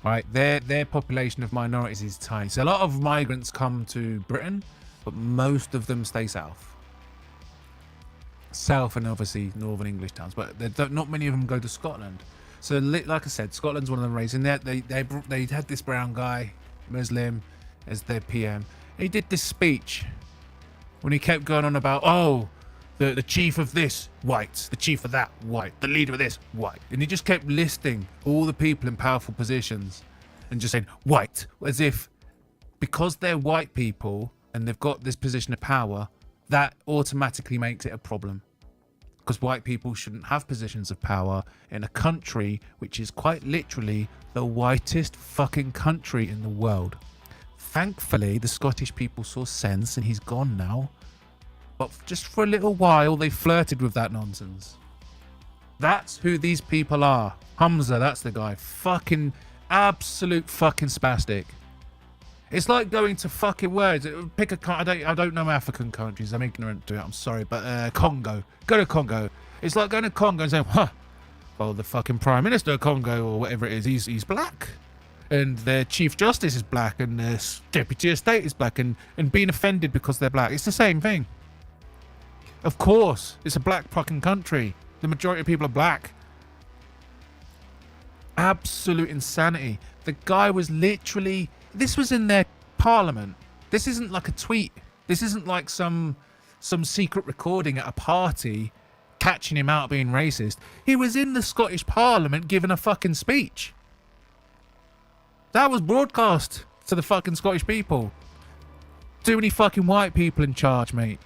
Right, their population of minorities is tiny. So a lot of migrants come to Britain, but most of them stay south. South and obviously northern English towns, but not many of them go to Scotland. So like I said, Scotland's one of the races. And they had this brown guy, Muslim, as their PM. He did this speech when he kept going on about, oh, the chief of this, white. The chief of that, white. The leader of this, white. And he just kept listing all the people in powerful positions and just saying, white. As if because they're white people and they've got this position of power, that automatically makes it a problem. Because white people shouldn't have positions of power in a country which is quite literally the whitest fucking country in the world. Thankfully, the Scottish people saw sense and he's gone now. But just for a little while, they flirted with that nonsense. That's who these people are. Hamza, that's the guy. Fucking absolute fucking spastic. It's like going to fucking words. Pick a I don't know African countries. I'm ignorant to it. I'm sorry, but Congo. Go to Congo. It's like going to Congo and saying, huh, well, the fucking Prime Minister of Congo or whatever it is, he's black. And their Chief Justice is black and their Deputy of State is black and being offended because they're black. It's the same thing. Of course, it's a black fucking country. The majority of people are black. Absolute insanity. The guy was literally... This was in their parliament. This isn't like a tweet. This isn't like some secret recording at a party catching him out being racist. He was in the Scottish Parliament giving a fucking speech. That was broadcast to the fucking Scottish people. Too many fucking white people in charge, mate.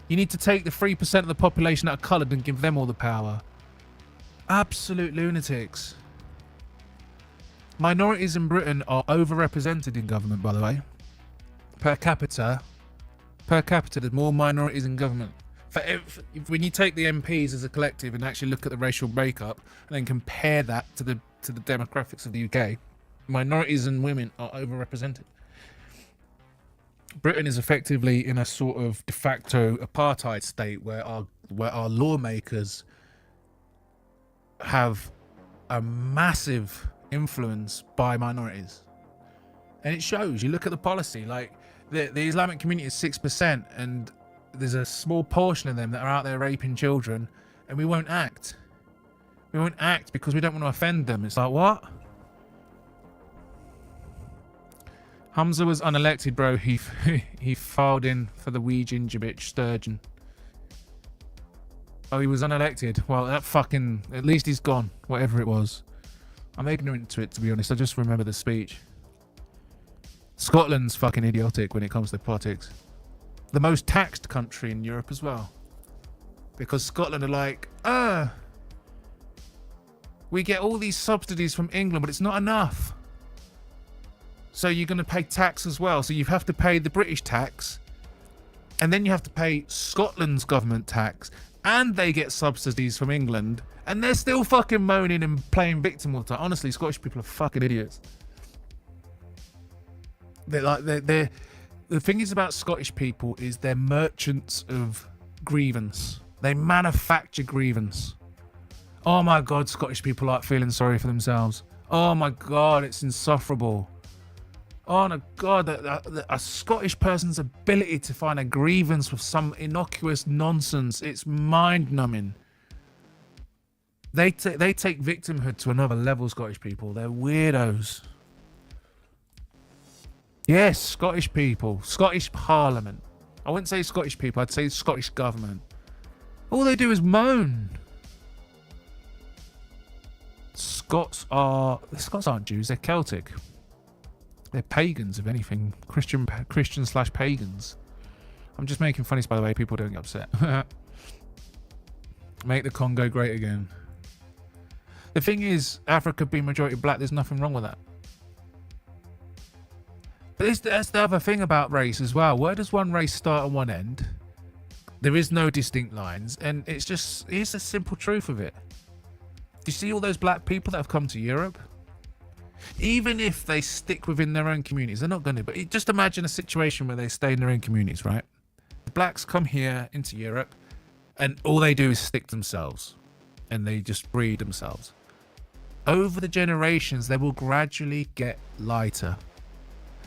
You need to take the 3% of the population that are coloured and give them all the power. Absolute lunatics. Minorities in Britain are overrepresented in government, by the way. Per capita, there's more minorities in government. When you take the MPs as a collective and actually look at the racial breakup and then compare that to the demographics of the UK, minorities and women are overrepresented. Britain is effectively in a sort of de facto apartheid state where our lawmakers have a massive influence by minorities, and it shows. You look at the policy, like the Islamic community is 6%, and there's a small portion of them that are out there raping children, and we won't act. We won't act because we don't want to offend them. It's like, what? Hamza was unelected, bro. He filed in for the wee ginger bitch sturgeon. Oh, he was unelected. Well, that fucking... At least he's gone. Whatever it was. I'm ignorant to it, to be honest. I just remember the speech. Scotland's fucking idiotic when it comes to politics. The most taxed country in Europe as well. Because Scotland are like, we get all these subsidies from England, but it's not enough. So you're going to pay tax as well. So you have to pay the British tax. And then you have to pay Scotland's government tax. And they get subsidies from England. And they're still fucking moaning and playing victim all the time. Honestly, Scottish people are fucking idiots. The thing is about Scottish people is they're merchants of grievance. They manufacture grievance. Oh my God, Scottish people like feeling sorry for themselves. Oh my God, it's insufferable. Oh my God, a Scottish person's ability to find a grievance with some innocuous nonsense, it's mind-numbing. They take victimhood to another level, Scottish people. They're weirdos. Yes, Scottish people. Scottish Parliament. I wouldn't say Scottish people, I'd say Scottish government. All they do is moan. The Scots aren't Jews, they're Celtic. They're pagans, if anything. Christian/pagans. I'm just making funnies, by the way, people don't get upset. Make the Congo great again. The thing is, Africa being majority black, there's nothing wrong with that. But that's the other thing about race as well. Where does one race start and one end? There is no distinct lines, and here's the simple truth of it. Do you see all those black people that have come to Europe? Even if they stick within their own communities, they're not going to, but just imagine a situation where they stay in their own communities, right? The blacks come here into Europe, and all they do is stick themselves, and they just breed themselves. Over the generations, they will gradually get lighter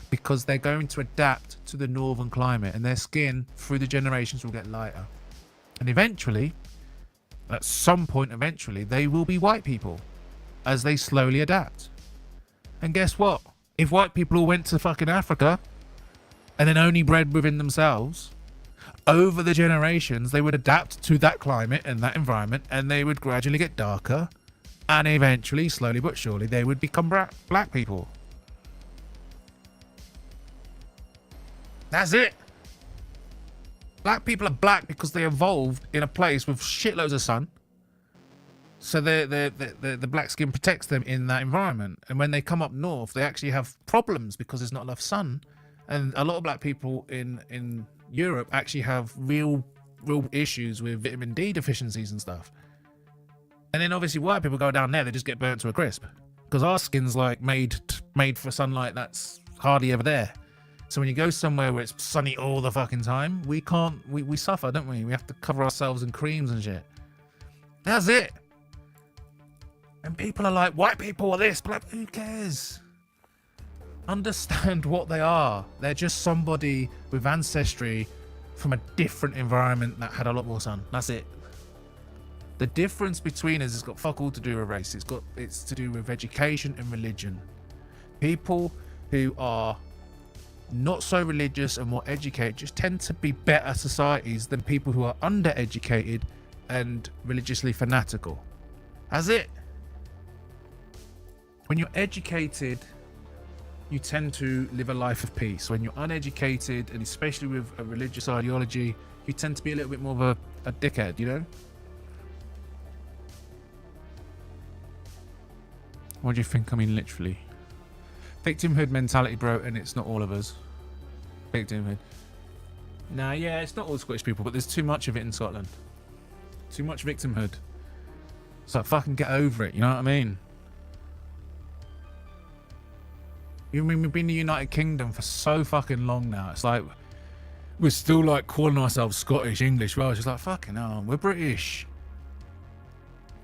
because they're going to adapt to the northern climate, and their skin through the generations will get lighter. And eventually, at some point, they will be white people as they slowly adapt. And guess what? If white people all went to fucking Africa and then only bred within themselves, over the generations, they would adapt to that climate and that environment, and they would gradually get darker, and eventually, slowly but surely, they would become black people. That's it. Black people are black because they evolved in a place with shitloads of sun. So the black skin protects them in that environment. And when they come up north, they actually have problems because there's not enough sun. And a lot of black people in Europe actually have real issues with vitamin D deficiencies and stuff. And then obviously white people go down there, they just get burnt to a crisp. Because our skin's like made for sunlight that's hardly ever there. So when you go somewhere where it's sunny all the fucking time, we suffer, don't we? We have to cover ourselves in creams and shit. That's it. And people are like, white people are this, black. Who cares? Understand what they are. They're just somebody with ancestry from a different environment that had a lot more sun. That's it. The difference between us has got fuck all to do with race. It's to do with education and religion. People who are not so religious and more educated just tend to be better societies than people who are undereducated and religiously fanatical. That's it. When you're educated, you tend to live a life of peace. When you're uneducated, and especially with a religious ideology, you tend to be a little bit more of a dickhead, you know? What do you think? I mean, literally. Victimhood mentality, bro, and it's not all of us. Victimhood. Nah, yeah, it's not all Scottish people, but there's too much of it in Scotland. Too much victimhood. So fucking get over it, you know what I mean? You mean we've been in the United Kingdom for so fucking long now. It's like we're still like calling ourselves Scottish, English. Well, it's just like fucking hell, we're British.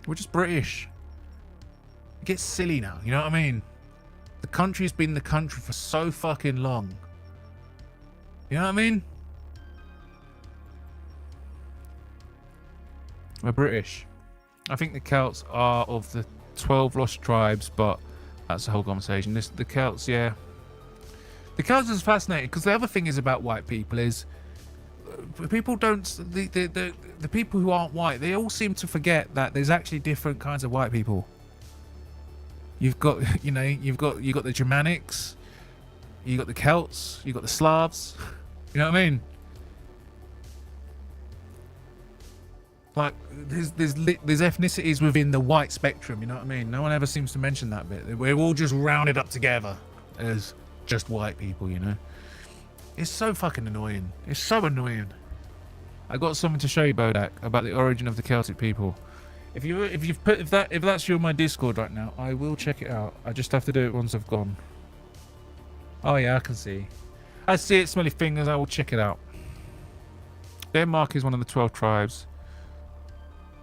We're just British. It gets silly now, you know what I mean? The country's been the country for so fucking long. You know what I mean? We're British. I think the Celts are of the 12 lost tribes, but that's the whole conversation. The Celts, yeah. The Celts is fascinating because the other thing is about white people is people don't, the people who aren't white, they all seem to forget that there's actually different kinds of white people. You've got, you know, you've got the Germanics, you got the Celts, you got the Slavs. You know what I mean? Like there's ethnicities within the white spectrum. You know what I mean? No one ever seems to mention that bit. We're all just rounded up together as just white people. You know? It's so fucking annoying. It's so annoying. I got something to show you, Bodach, about the origin of the Celtic people. If that's you on my Discord right now, I will check it out. I just have to do it once I've gone. Oh yeah, I can see. I see it, smelly fingers. I will check it out. Denmark is one of the 12 tribes.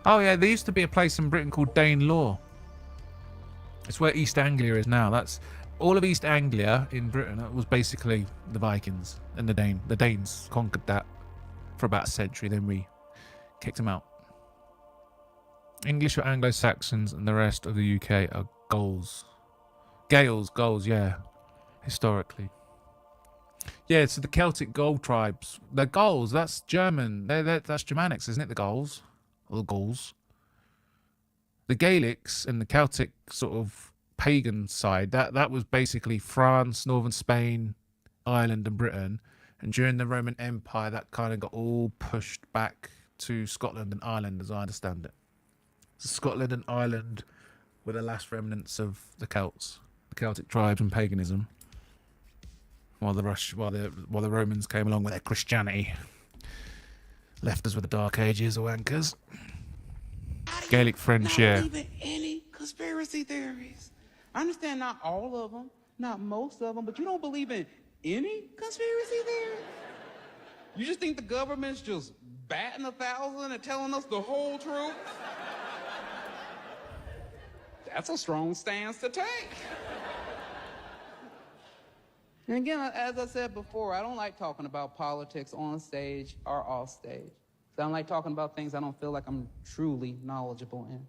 Oh yeah, there used to be a place in Britain called Danelaw. It's where East Anglia is now. That's all of East Anglia in Britain. That was basically the Vikings and the Danes. The Danes conquered that for about a century. Then we kicked them out. English are Anglo-Saxons, and the rest of the UK are Gauls. Gauls, yeah. Historically. Yeah, so the Celtic Gaul tribes, the Gauls, that's German. That's Germanics, isn't it? The Gauls, or the Gauls. The Gaelics and the Celtic sort of pagan side, that was basically France, northern Spain, Ireland, and Britain. And during the Roman Empire, that kind of got all pushed back to Scotland and Ireland, as I understand it. So Scotland and Ireland were the last remnants of the Celts, the Celtic tribes and paganism. While the Romans came along with their Christianity, left us with the Dark Ages or wankers. Gaelic French, yeah. Believe in any conspiracy theories. I understand not all of them, not most of them, but you don't believe in any conspiracy theories? You just think the government's just batting 1,000 and telling us the whole truth? That's a strong stance to take. And again, as I said before, I don't like talking about politics on stage or off stage. I don't like talking about things I don't feel like I'm truly knowledgeable in.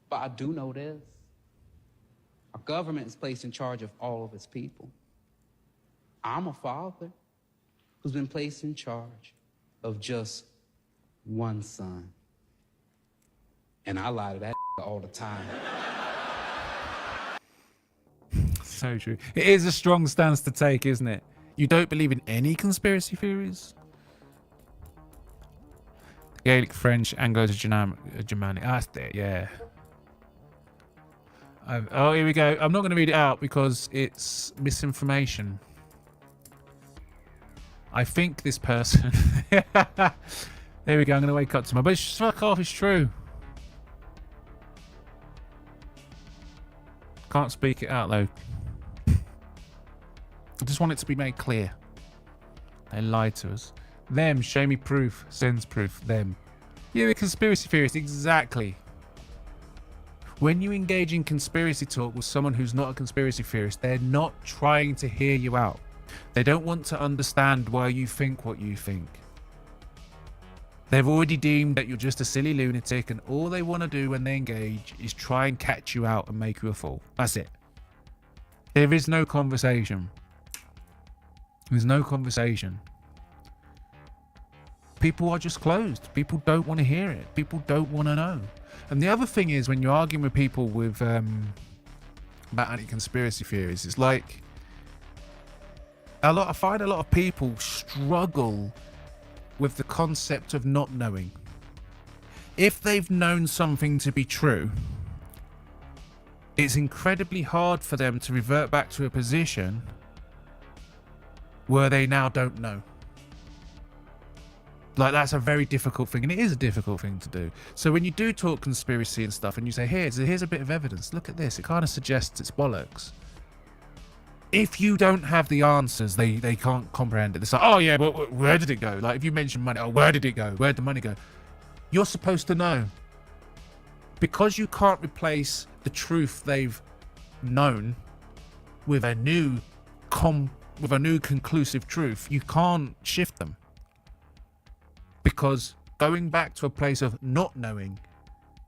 But I do know this. Our government is placed in charge of all of its people. I'm a father who's been placed in charge of just one son. And I lie to that all the time. So true. It is a strong stance to take, isn't it? You don't believe in any conspiracy theories? Gaelic, French, Anglo-Germanic. That's it, yeah. Oh, here we go. I'm not going to read it out because it's misinformation. I think this person... There we go. I'm going to wake up to my... But fuck off, it's true. Can't speak it out, though. I just want it to be made clear. They lied to us. Them, show me proof, sends proof, them. You're a conspiracy theorist, exactly. When you engage in conspiracy talk with someone who's not a conspiracy theorist, they're not trying to hear you out. They don't want to understand why you think what you think. They've already deemed that you're just a silly lunatic, and all they want to do when they engage is try and catch you out and make you a fool. That's it. There is no conversation. There's no conversation. People are just closed. People don't want to hear it. People don't want to know. And the other thing is, when you're arguing with people with about anti-conspiracy theories, it's like I find a lot of people struggle with the concept of not knowing. If they've known something to be true, it's incredibly hard for them to revert back to a position where they now don't know. Like, that's a very difficult thing, and it is a difficult thing to do. So when you do talk conspiracy and stuff, and you say, here's a bit of evidence, look at this, it kind of suggests it's bollocks. If you don't have the answers, they can't comprehend it. It's like, oh yeah, but where did it go? Like, if you mention money, oh, where did it go? Where'd the money go? You're supposed to know. Because you can't replace the truth they've known with a new conclusive truth, you can't shift them. Because going back to a place of not knowing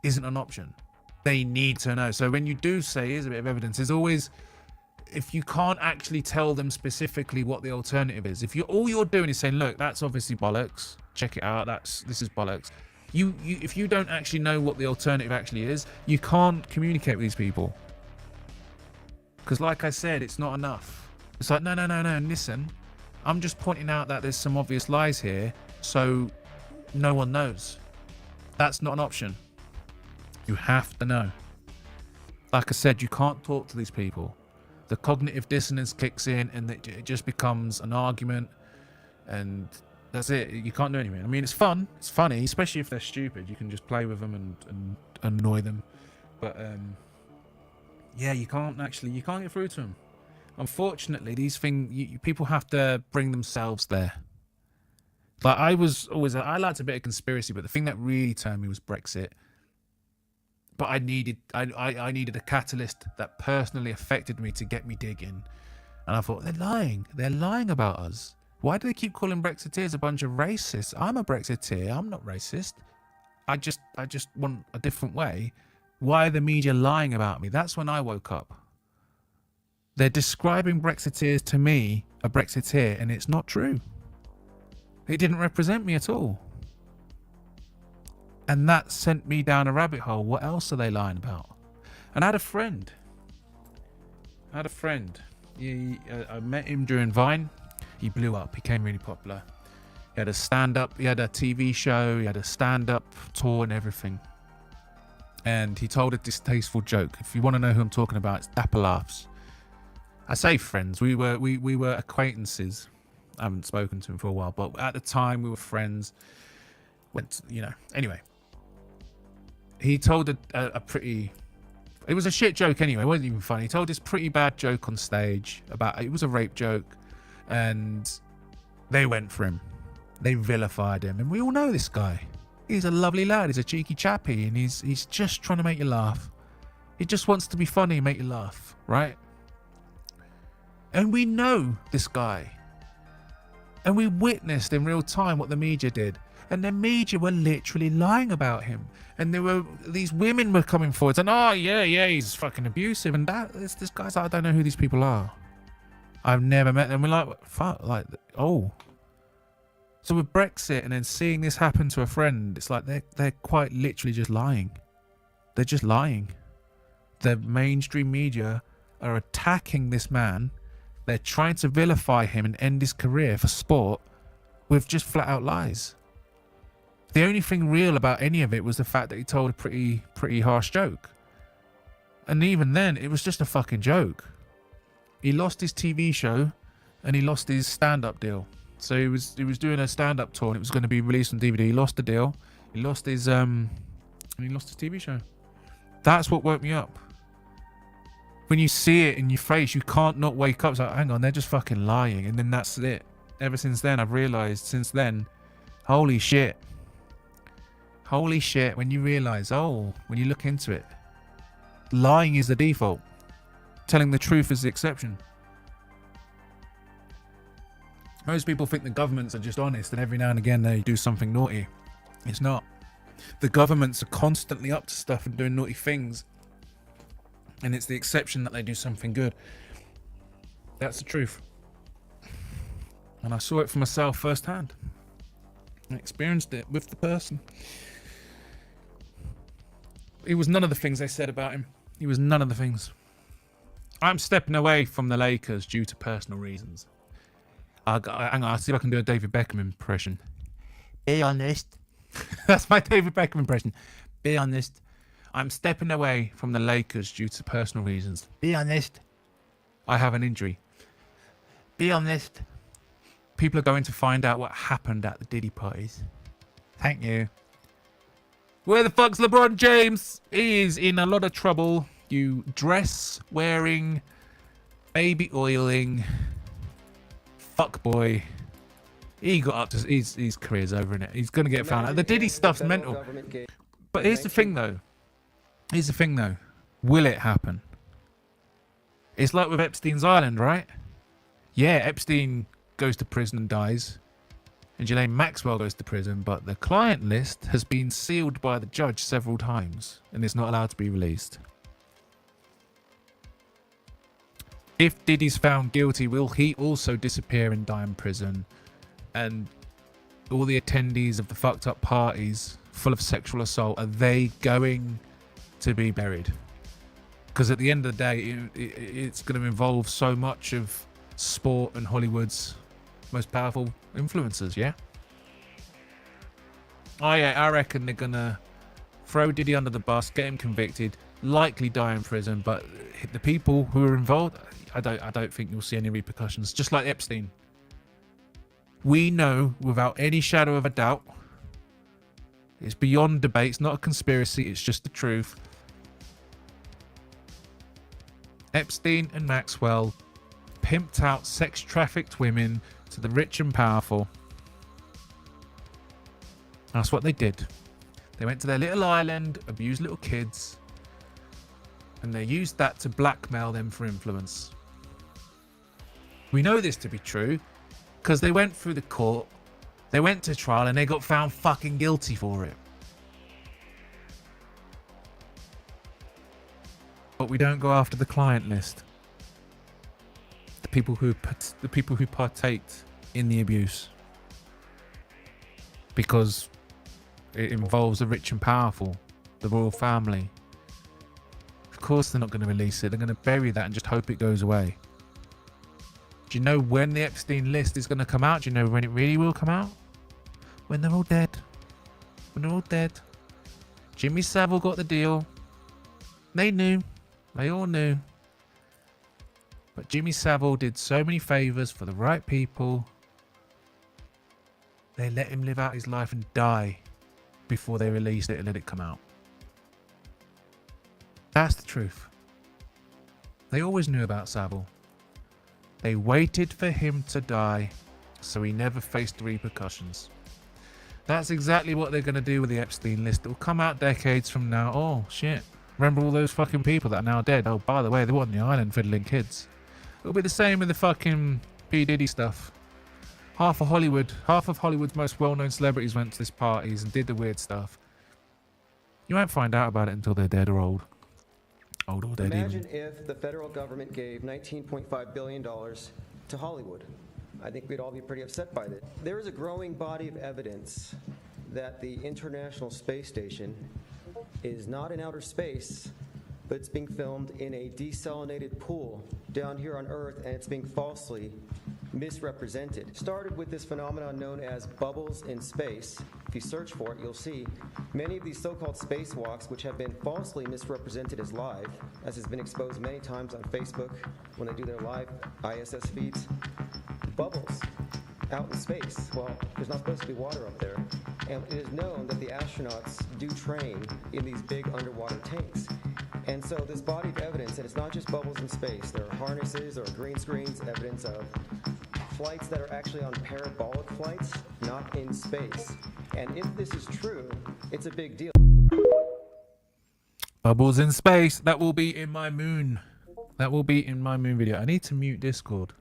isn't an option. They need to know. So when you do say, here's a bit of evidence, there's always, if you can't actually tell them specifically what the alternative is, if all you're doing is saying, look, that's obviously bollocks, check it out, this is bollocks. If you don't actually know what the alternative actually is, you can't communicate with these people. Because like I said, it's not enough. It's like, no, listen, I'm just pointing out that there's some obvious lies here, so no one knows. That's not an option. You have to know. Like I said, you can't talk to these people. The cognitive dissonance kicks in, and it just becomes an argument, and that's it. You can't do anything. I mean, it's fun, it's funny, especially if they're stupid. You can just play with them and annoy them, but yeah, you can't get through to them. Unfortunately, these things, people have to bring themselves there. Like, I liked a bit of conspiracy, but the thing that really turned me was Brexit. But I needed a catalyst that personally affected me to get me digging. And I thought, they're lying about us. Why do they keep calling Brexiteers a bunch of racists? I'm a Brexiteer, I'm not racist. I just want a different way. Why are the media lying about me? That's when I woke up. They're describing Brexiteers to me, a Brexiteer, and it's not true. It didn't represent me at all. And that sent me down a rabbit hole. What else are they lying about? And I had a friend. I met him during Vine. He blew up. He became really popular. He had a stand-up. He had a TV show. He had a stand-up tour and everything. And he told a distasteful joke. If you want to know who I'm talking about, it's Dapper Laughs. I say friends. We were acquaintances. I haven't spoken to him for a while, but at the time we were friends. Anyway. He told a pretty... It was a shit joke anyway. It wasn't even funny. He told this pretty bad joke on stage about... It was a rape joke. And they went for him. They vilified him. And we all know this guy. He's a lovely lad. He's a cheeky chappy. And he's just trying to make you laugh. He just wants to be funny and make you laugh. Right? And we know this guy. And we witnessed in real time what the media did. And the media were literally lying about him. And these women were coming forward saying, oh, yeah, he's fucking abusive. And this guy's like, I don't know who these people are. I've never met them. We're like, fuck, like, oh. So with Brexit and then seeing this happen to a friend, it's like they're quite literally just lying. They're just lying. The mainstream media are attacking this man. They're trying to vilify him and end his career for sport with just flat out lies. The only thing real about any of it was the fact that he told a pretty harsh joke. And even then, it was just a fucking joke. He lost his TV show and he lost his stand-up deal. So he was doing a stand-up tour and it was going to be released on DVD. He lost the deal. He lost his TV show. That's what woke me up. When you see it in your face, you can't not wake up. It's like, hang on, they're just fucking lying. And then that's it. Ever since then, I've realised holy shit. Holy shit, when you realise, when you look into it, lying is the default. Telling the truth is the exception. Most people think the governments are just honest and every now and again they do something naughty. It's not. The governments are constantly up to stuff and doing naughty things. And it's the exception that they do something good. That's the truth. And I saw it for myself firsthand. I experienced it with the person. It was none of the things they said about him. It was none of the things. I'm stepping away from the Lakers due to personal reasons. Hang on, I'll see if I can do a David Beckham impression. Be honest. That's my David Beckham impression. Be honest. I'm stepping away from the Lakers due to personal reasons. Be honest. I have an injury. Be honest. People are going to find out what happened at the Diddy parties. Thank you. Where the fuck's LeBron James? He is in a lot of trouble. You dress wearing, baby oiling, fuckboy. He got up to his career's over in it. He's gonna get found out. The Diddy stuff's mental. But here's the thing though. Will it happen? It's like with Epstein's Island, right? Yeah, Epstein goes to prison and dies. And Ghislaine Maxwell goes to prison, but the client list has been sealed by the judge several times and is not allowed to be released. If Diddy's found guilty, will he also disappear and die in prison? And all the attendees of the fucked up parties full of sexual assault, are they going to be buried? Because at the end of the day, it's going to involve so much of sport and Hollywood's most powerful influencers, yeah? Oh yeah, I reckon they're going to throw Diddy under the bus, get him convicted, likely die in prison, but the people who are involved, I don't think you'll see any repercussions. Just like Epstein. We know without any shadow of a doubt, it's beyond debate, it's not a conspiracy, it's just the truth. Epstein and Maxwell pimped out sex trafficked women to the rich and powerful. That's what they did. They went to their little island, abused little kids, and they used that to blackmail them for influence. We know this to be true because they went through the court, they went to trial, and they got found fucking guilty for it. But we don't go after the client list. people who partaked in the abuse, because it involves the rich and powerful, the royal family. Of course they're not going to release it. They're going to bury that and just hope it goes away. Do you know when the Epstein list is going to come out? Do you know when it really will come out? When they're all dead. When they're all dead. Jimmy Savile got the deal. They knew. They all knew. But Jimmy Savile did so many favors for the right people. They let him live out his life and die before they released it and let it come out. That's the truth. They always knew about Savile. They waited for him to die so he never faced the repercussions. That's exactly what they're going to do with the Epstein list. It will come out decades from now. Oh, shit. Remember all those fucking people that are now dead? Oh, by the way, they were on the island fiddling kids. It'll be the same with the fucking P. Diddy stuff. Half of Hollywood's most well-known celebrities went to these parties and did the weird stuff. You won't find out about it until they're dead or old. Old or dead. Imagine if the federal government gave $19.5 billion to Hollywood. I think we'd all be pretty upset by that. There is a growing body of evidence that the International Space Station is not in outer space, but it's being filmed in a desalinated pool down here on Earth, and it's being falsely misrepresented. Started with this phenomenon known as bubbles in space. If you search for it, you'll see many of these so-called spacewalks, which have been falsely misrepresented as live, as has been exposed many times on Facebook when they do their live ISS feeds. Bubbles out in space. Well, there's not supposed to be water up there. And it is known that the astronauts do train in these big underwater tanks. And so this body of evidence, and it's not just bubbles in space, there are harnesses or green screens, evidence of flights that are actually on parabolic flights, not in space. And if this is true, it's a big deal. Bubbles in space. That will be in my moon. That will be in my moon video. I need to mute Discord.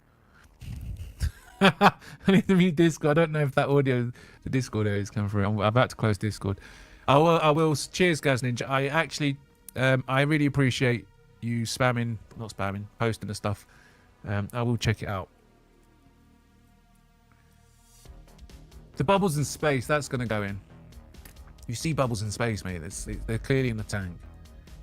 I need to mute Discord. I don't know if that audio, the Discord audio is coming through. I'm about to close Discord. I will. Cheers, Gaz Ninja. I actually, I really appreciate you posting the stuff. I will check it out. The bubbles in space, that's going to go in. You see bubbles in space, mate. They're clearly in the tank.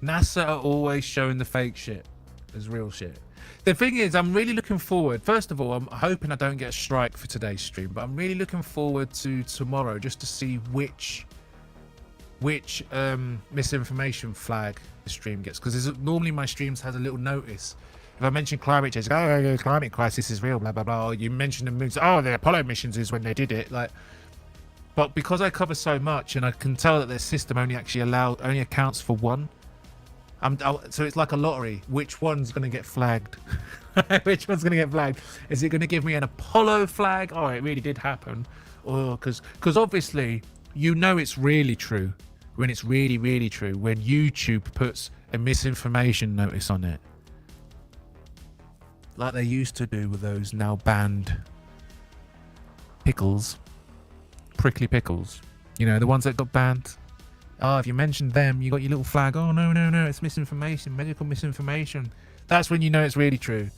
NASA are always showing the fake shit as real shit. The thing is, I'm really looking forward. First of all, I'm hoping I don't get a strike for today's stream, but I'm really looking forward to tomorrow just to see which misinformation flag the stream gets. Because normally my streams has a little notice. If I mention climate change, oh, climate crisis is real, blah, blah, blah. Or you mention the moons, oh, the Apollo missions is when they did it. But because I cover so much and I can tell that their system only accounts for one, so it's like a lottery. Which one's going to get flagged? Which one's going to get flagged? Is it going to give me an Apollo flag? Oh, it really did happen. Or because obviously you know it's really true when it's really, really true when YouTube puts a misinformation notice on it. Like they used to do with those now banned pickles. Prickly pickles. You know, the ones that got banned. Oh, if you mentioned them, you got your little flag. Oh, no, it's misinformation, medical misinformation. That's when you know it's really true.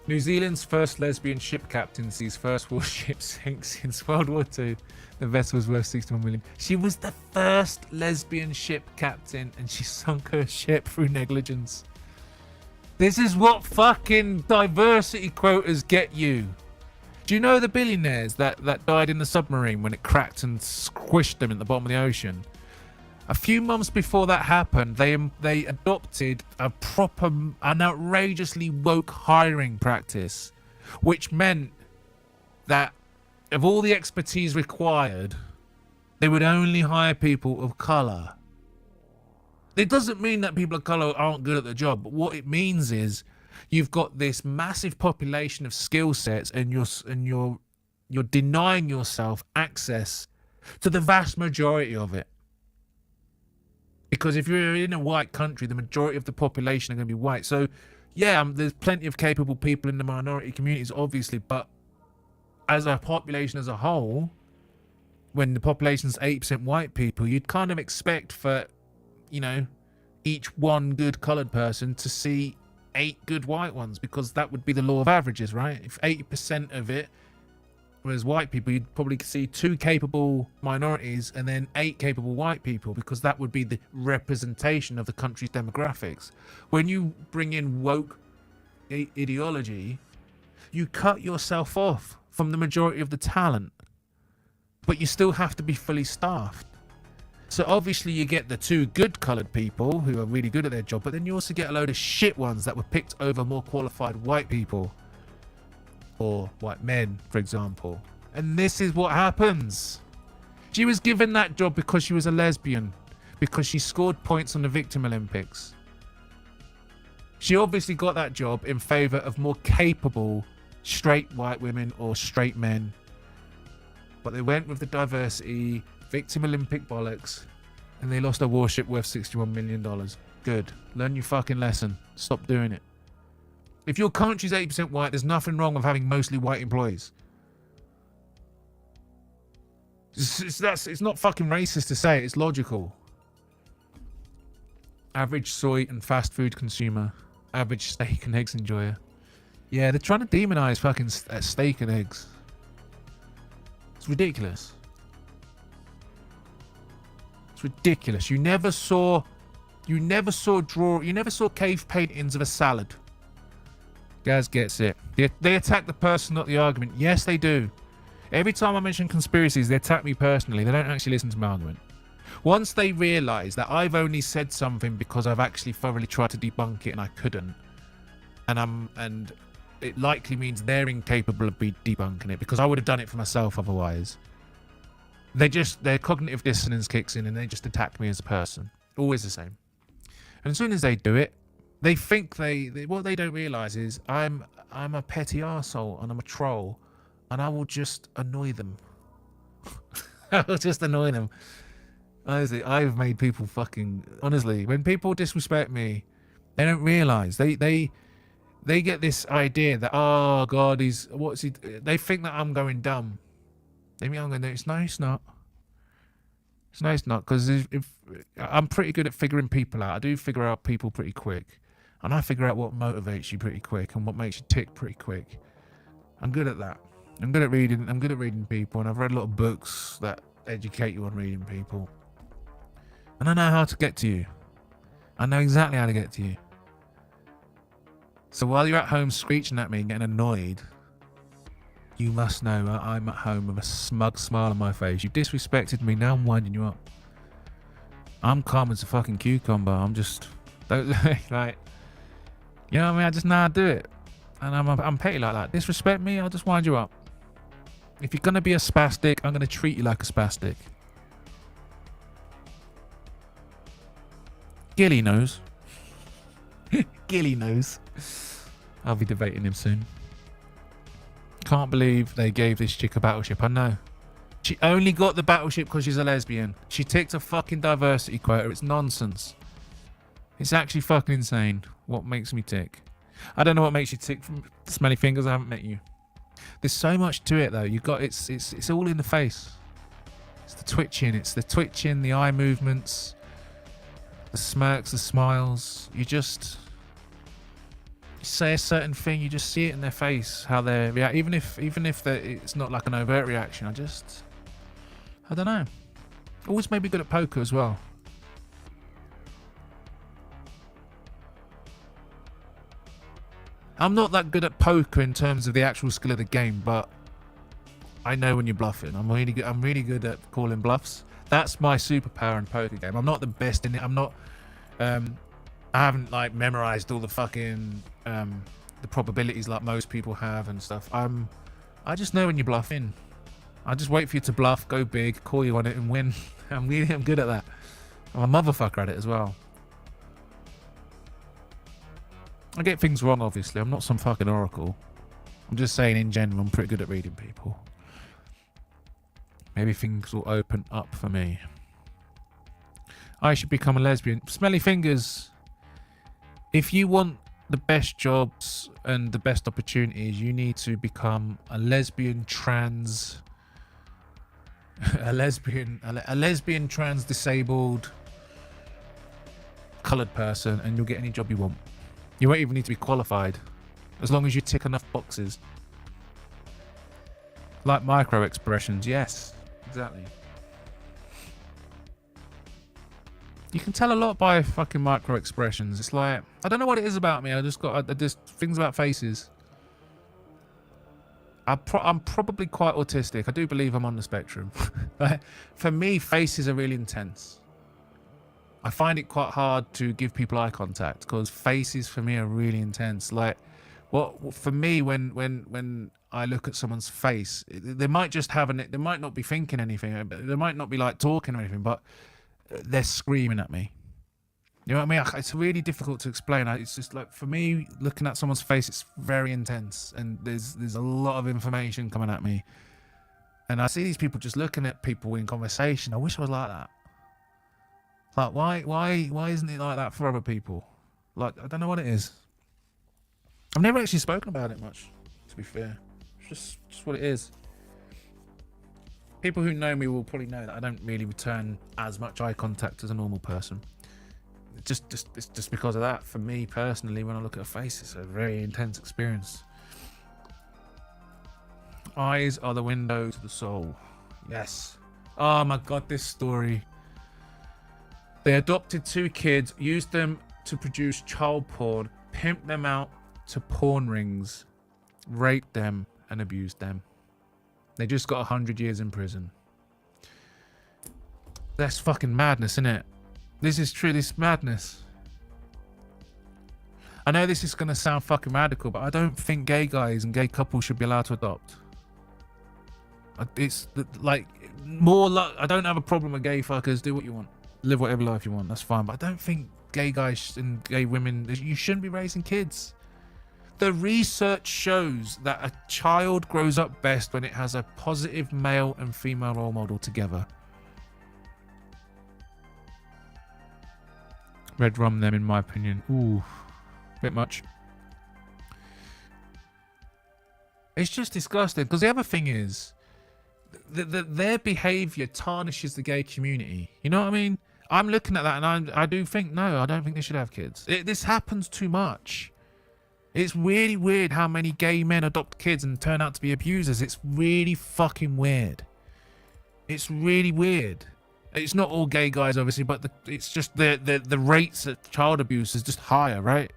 New Zealand's first lesbian ship captain sees first warship sink since World War II. The vessel was worth 61 million. She was the first lesbian ship captain and she sunk her ship through negligence. This is what fucking diversity quotas get you. Do you know the billionaires that died in the submarine when it cracked and squished them at the bottom of the ocean? A few months before that happened, they adopted an outrageously woke hiring practice, which meant that of all the expertise required, they would only hire people of color. It doesn't mean that people of color aren't good at the job, but what it means is you've got this massive population of skill sets and you're denying yourself access to the vast majority of it. Because if you're in a white country, the majority of the population are going to be white. So, yeah, there's plenty of capable people in the minority communities, obviously, but as a population as a whole, when the population's 80% white people, you'd kind of expect for, each one good coloured person to see 8 good white ones, because that would be the law of averages, right? If 80% of it was white people, you'd probably see 2 capable minorities and then 8 capable white people, because that would be the representation of the country's demographics. When you bring in woke ideology, you cut yourself off from the majority of the talent, but you still have to be fully staffed. So obviously you get the 2 good coloured people who are really good at their job, but then you also get a load of shit ones that were picked over more qualified white people, or white men, for example. And this is what happens. She was given that job because she was a lesbian, because she scored points on the Victim Olympics. She obviously got that job in favour of more capable straight white women or straight men, but they went with the diversity Victim Olympic bollocks, and they lost a warship worth $61 million. Good. Learn your fucking lesson. Stop doing it. If your country's 80% white, there's nothing wrong with having mostly white employees. It's not fucking racist to say it. It's logical. Average soy and fast food consumer. Average steak and eggs enjoyer. Yeah, they're trying to demonize fucking steak and eggs. It's ridiculous. It's ridiculous. You never saw cave paintings of a salad. Gaz gets it. They attack the person, not the argument. Yes, they do. Every time I mention conspiracies, they attack me personally. They don't actually listen to my argument. Once they realise that I've only said something because I've actually thoroughly tried to debunk it and I couldn't, and it likely means they're incapable of debunking it, because I would have done it for myself otherwise. Their cognitive dissonance kicks in and they just attack me as a person. Always the same. And as soon as they do it, they think what they don't realise is I'm a petty arsehole and I'm a troll, and I will just annoy them. I will just annoy them. Honestly, I've made people fucking... Honestly, when people disrespect me, they don't realise. They get this idea that, oh God, they think that I'm going dumb. They mean I'm going to... It's no, it's not. It's no, it's not, because if I'm pretty good at figuring people out. I do figure out people pretty quick. And I figure out what motivates you pretty quick and what makes you tick pretty quick. I'm good at that. I'm good at reading people, and I've read a lot of books that educate you on reading people. And I know how to get to you. I know exactly how to get to you. So while you're at home screeching at me and getting annoyed, you must know that I'm at home with a smug smile on my face. You disrespected me, now I'm winding you up. I'm calm as a fucking cucumber. I'm just... Don't like... You know what I mean? I just know how to do it. And I'm petty like that. Disrespect me, I'll just wind you up. If you're going to be a spastic, I'm going to treat you like a spastic. Gilly knows. Gilly knows. I'll be debating him soon. Can't believe they gave this chick a battleship. I know. She only got the battleship because she's a lesbian. She ticked a fucking diversity quota. It's nonsense. It's actually fucking insane. What makes me tick? I don't know what makes you tick from smelly fingers. I haven't met you. There's so much to it though. You got it's all in the face. It's the twitching. It's the twitching, the eye movements, the smirks, the smiles. You say a certain thing, you just see it in their face, how they react. Even if it's not like an overt reaction. I don't know. Always made me good at poker as well. I'm not that good at poker in terms of the actual skill of the game, but I know when you're bluffing. I'm really good at calling bluffs. That's my superpower in poker game. I'm not the best in it. I'm not. I haven't like memorized all the fucking the probabilities like most people have and stuff. I just know when you're bluffing. I just wait for you to bluff, go big, call you on it, and win. I'm good at that. I'm a motherfucker at it as well. I get things wrong, obviously. I'm not some fucking oracle. I'm just saying in general, I'm pretty good at reading people. Maybe things will open up for me. I should become a lesbian. Smelly fingers. If you want the best jobs and the best opportunities, you need to become a lesbian trans... a lesbian trans disabled coloured person and you'll get any job you want. You won't even need to be qualified, as long as you tick enough boxes. Like micro expressions, yes, exactly. You can tell a lot by fucking micro expressions. It's like, I don't know what it is about me. I just things about faces. I'm probably quite autistic. I do believe I'm on the spectrum. For me, faces are really intense. I find it quite hard to give people eye contact because faces for me are really intense. Like, what for me, when I look at someone's face, they might just they might not be thinking anything. They might not be like talking or anything, but they're screaming at me. You know what I mean? It's really difficult to explain. It's just like, for me, looking at someone's face, it's very intense, and there's a lot of information coming at me. And I see these people just looking at people in conversation. I wish I was like that. Like, why isn't it like that for other people? Like, I don't know what it is. I've never actually spoken about it much, to be fair. It's just what it is. People who know me will probably know that I don't really return as much eye contact as a normal person. It's just because of that. For me personally, when I look at a face, it's a very intense experience. Eyes are the window to the soul. Yes. Oh my god, this story. They adopted 2 kids, used them to produce child porn, pimped them out to porn rings, raped them and abused them. They just got 100 years in prison. That's fucking madness, isn't it? This is true, this madness. I know this is going to sound fucking radical, but I don't think gay guys and gay couples should be allowed to adopt. It's like, I don't have a problem with gay fuckers. Do what you want. Live whatever life you want. That's fine. But I don't think gay guys and gay women, you shouldn't be raising kids. The research shows that a child grows up best when it has a positive male and female role model together. Red rum them, in my opinion. Ooh, bit much. It's just disgusting, because the other thing is their behavior tarnishes the gay community. You know what I mean? I'm looking at that and I do think, no, I don't think they should have kids. This happens too much. It's really weird how many gay men adopt kids and turn out to be abusers. It's really fucking weird. It's really weird. It's not all gay guys, obviously, but it's just the rates of child abuse is just higher, right?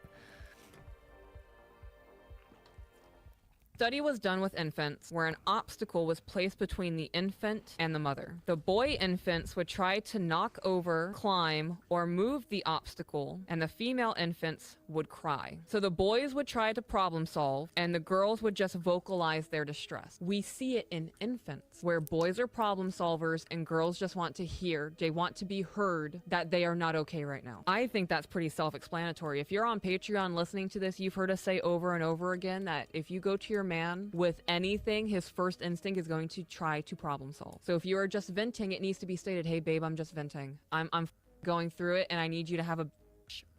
Study was done with infants where an obstacle was placed between the infant and the mother. The boy infants would try to knock over, climb, or move the obstacle, and the female infants would cry. So the boys would try to problem solve, and the girls would just vocalize their distress. We see it in infants, where boys are problem solvers and girls just want to hear, they want to be heard that they are not okay right now. I think that's pretty self-explanatory. If you're on Patreon listening to this, you've heard us say over and over again that if you go to your man with anything, his first instinct is going to try to problem solve. So if you are just venting, it needs to be stated, hey babe, I'm just venting. I'm going through it and I need you to have a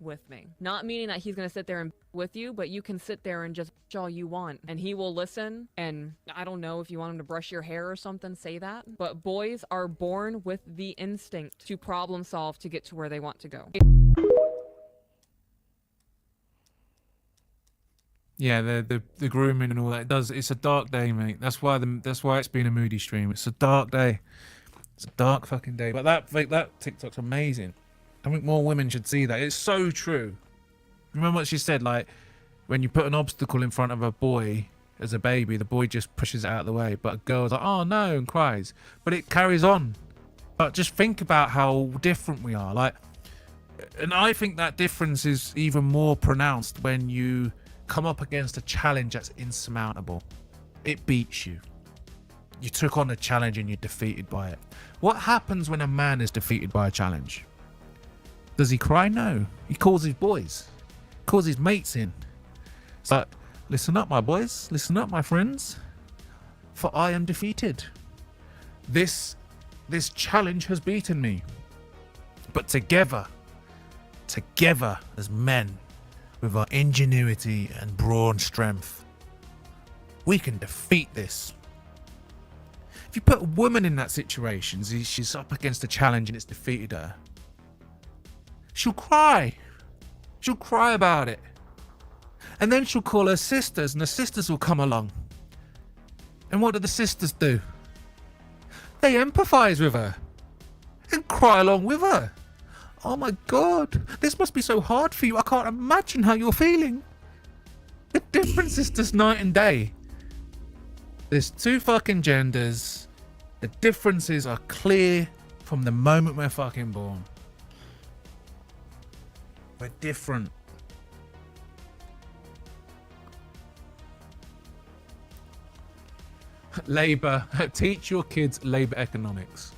with me. Not meaning that he's gonna sit there and with you, but you can sit there and just all you want and he will listen. And I don't know, if you want him to brush your hair or something, say that. But boys are born with the instinct to problem solve to get to where they want to go. Yeah, the grooming and all that. It's a dark day, mate. That's why it's been a moody stream. It's a dark day. It's a dark fucking day. But that TikTok's amazing. I think more women should see that. It's so true. Remember what she said? Like, when you put an obstacle in front of a boy as a baby, the boy just pushes it out of the way. But a girl's like, oh no, and cries. But it carries on. But just think about how different we are. Like, and I think that difference is even more pronounced when you come up against a challenge that's insurmountable. It beats you. You took on a challenge and you're defeated by it. What happens when a man is defeated by a challenge? Does he cry? No. He calls his boys. Calls his mates in. It's like, listen up, my boys. Listen up, my friends. For I am defeated. This challenge has beaten me. But together as men, with our ingenuity and brawn strength, we can defeat this. If you put a woman in that situation, she's up against a challenge and it's defeated her. she'll cry. She'll cry about it. And then she'll call her sisters, and the sisters will come along. And what do the sisters do? They empathize with her and cry along with her. Oh my God, this must be so hard for you. I can't imagine how you're feeling. The difference is just night and day. There's two fucking genders. The differences are clear from the moment we're fucking born. We're different. Labour. Teach your kids Labour economics.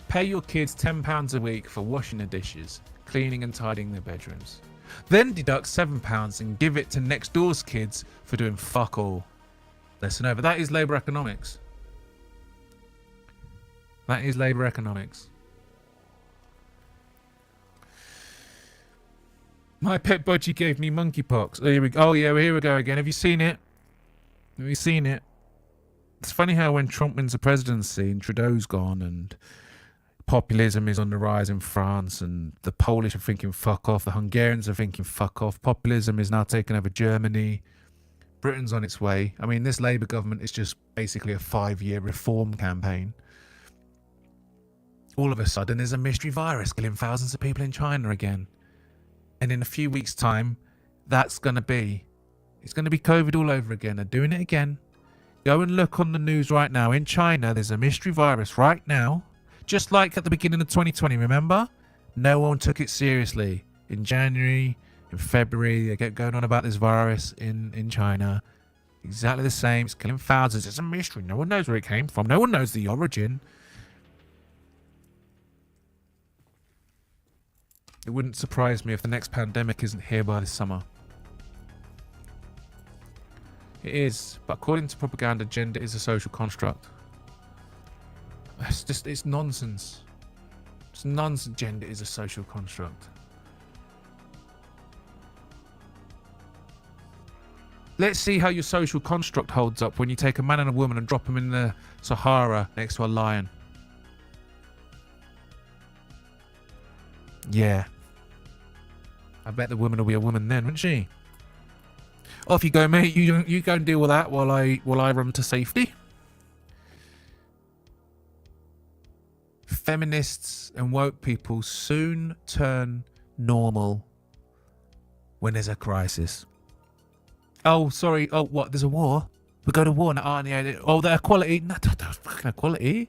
Pay your kids £10 a week for washing the dishes, cleaning and tidying their bedrooms. Then deduct £7 and give it to next door's kids for doing fuck all. Listen over. That is Labour economics. That is Labour economics. My pet budgie gave me monkeypox. Oh yeah, here we go again. Have you seen it? Have you seen it? It's funny how when Trump wins the presidency and Trudeau's gone and populism is on the rise in France and the Polish are thinking fuck off, the Hungarians are thinking fuck off, populism is now taking over Germany, Britain's on its way. I mean, this Labour government is just basically a 5-year reform campaign. All of a sudden there's a mystery virus killing thousands of people in China again. And in a few weeks' time, it's going to be COVID all over again. They're doing it again. Go and look on the news right now. In China, there's a mystery virus right now. Just like at the beginning of 2020, remember? No one took it seriously. In January, in February, they get going on about this virus in China. Exactly the same. It's killing thousands. It's a mystery. No one knows where it came from. No one knows the origin. It wouldn't surprise me if the next pandemic isn't here by this summer. It is, but according to propaganda, gender is a social construct. It's nonsense. It's nonsense. Gender is a social construct. Let's see how your social construct holds up when you take a man and a woman and drop them in the Sahara next to a lion. Yeah. I bet the woman will be a woman then, wouldn't she? Off you go, mate. You go and deal with that while I run to safety. Feminists and woke people soon turn normal when there's a crisis. Oh, sorry. Oh, what? There's a war? We go to war now. Oh, the equality. No, that's fucking equality.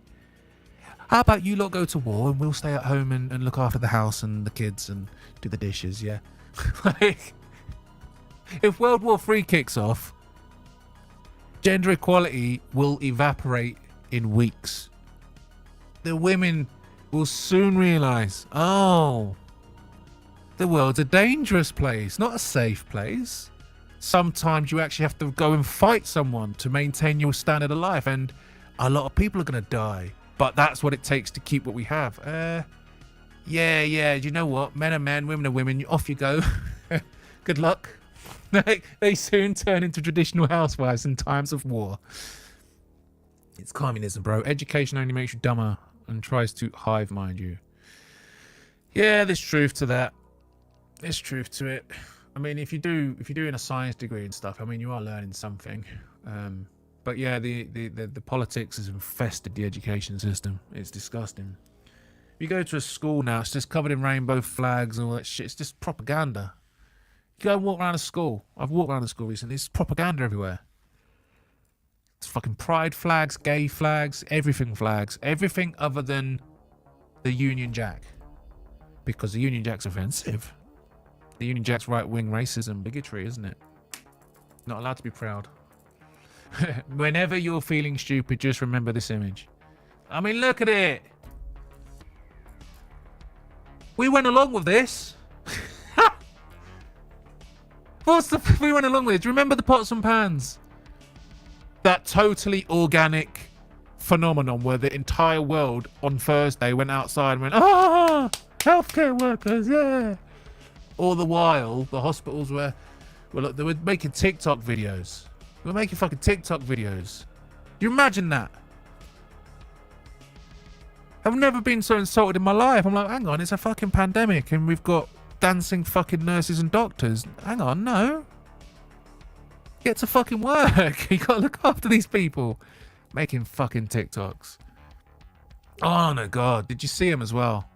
How about you lot go to war and we'll stay at home and look after the house and the kids and do the dishes, yeah? Like, if World War III kicks off, gender equality will evaporate in weeks. The women will soon realise, oh, the world's a dangerous place, not a safe place. Sometimes you actually have to go and fight someone to maintain your standard of life, and a lot of people are going to die. But that's what it takes to keep what we have. Yeah, do you know what? Men are men, women are women. Off you go. Good luck. They soon turn into traditional housewives in times of war. It's communism, bro. Education only makes you dumber and tries to hive mind you. Yeah, there's truth to that. There's truth to it. I mean, if you're doing a science degree and stuff, I mean, you are learning something. But yeah, the politics has infested the education system. It's disgusting. If you go to a school now, it's just covered in rainbow flags and all that shit. It's just propaganda. You go and walk around a school. I've walked around a school recently. It's propaganda everywhere. It's fucking pride flags, gay flags, everything other than the Union Jack. Because the Union Jack's offensive. The Union Jack's right-wing racism, bigotry, isn't it? Not allowed to be proud. Whenever you're feeling stupid, just remember this image. I mean, look at it. We went along with this. We went along with it. Do you remember the pots and pans? That totally organic phenomenon where the entire world on Thursday went outside and went, healthcare workers, yeah. All the while, the hospitals they were making TikTok videos. They were making fucking TikTok videos. Do you imagine that? I've never been so insulted in my life. I'm like, hang on, it's a fucking pandemic and we've got dancing fucking nurses and doctors. Hang on, no. Get to fucking work. You gotta look after these people. Making fucking TikToks. Oh my god, did you see him as well?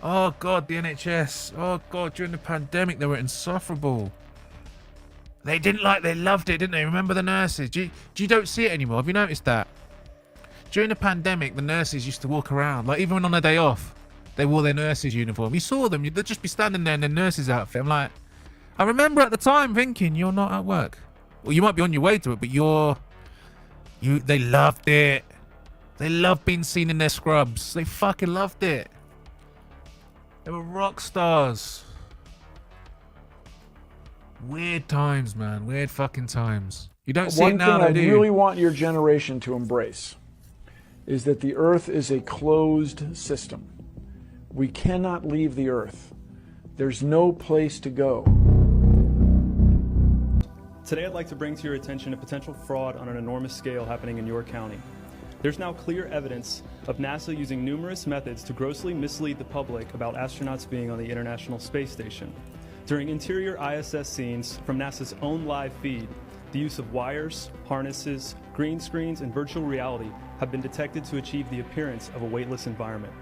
Oh god, the NHS. Oh god, during the pandemic they were insufferable. They loved it, didn't they? Remember the nurses? You don't see it anymore. Have you noticed that? During the pandemic, the nurses used to walk around, like even on their day off, they wore their nurses uniform. You saw them, they'd just be standing there in their nurses outfit. I'm like, I remember at the time thinking, you're not at work. Well, you might be on your way to it, but they loved it. They loved being seen in their scrubs. They fucking loved it. They were rock stars. Weird times, man. Weird fucking times. You don't see it now, though, do you? One thing I really want your generation to embrace is that the Earth is a closed system. We cannot leave the Earth. There's no place to go. Today I'd like to bring to your attention a potential fraud on an enormous scale happening in your county. There's now clear evidence of NASA using numerous methods to grossly mislead the public about astronauts being on the International Space Station. During interior ISS scenes from NASA's own live feed, the use of wires, harnesses, green screens, and virtual reality have been detected to achieve the appearance of a weightless environment.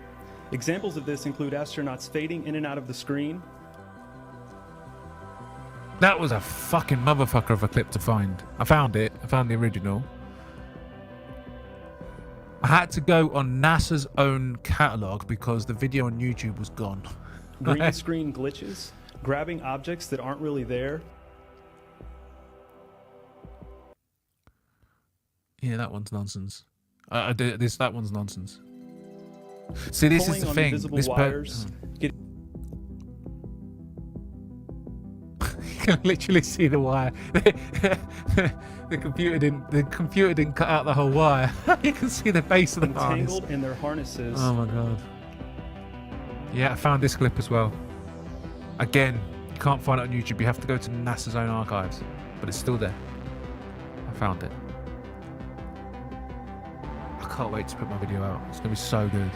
Examples of this include astronauts fading in and out of the screen. That was a fucking motherfucker of a clip to find. I found it. I found the original. I had to go on NASA's own catalog because the video on YouTube was gone. Green screen glitches, grabbing objects that aren't really there. Yeah, that one's nonsense. That one's nonsense. See, this is the thing. This wires, you can literally see the wire. The computer didn't cut out the whole wire. You can see the base of the harness. Entangled in their harnesses. Oh my god. Yeah, I found this clip as well. Again, you can't find it on YouTube. You have to go to NASA's own archives, but it's still there. I found it. I can't wait to put my video out. It's gonna be so good.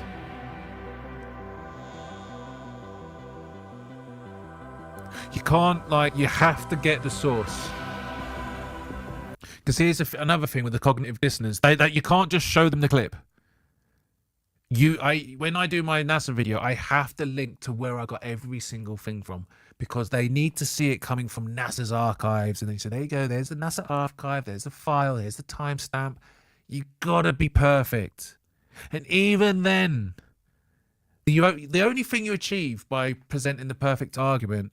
You can't, you have to get the source. Because here's another thing with the cognitive dissonance. That you can't just show them the clip. When I do my NASA video, I have to link to where I got every single thing from. Because they need to see it coming from NASA's archives. And they say, there you go, there's the NASA archive, there's the file, there's the timestamp. You gotta be perfect. And even then, the only thing you achieve by presenting the perfect argument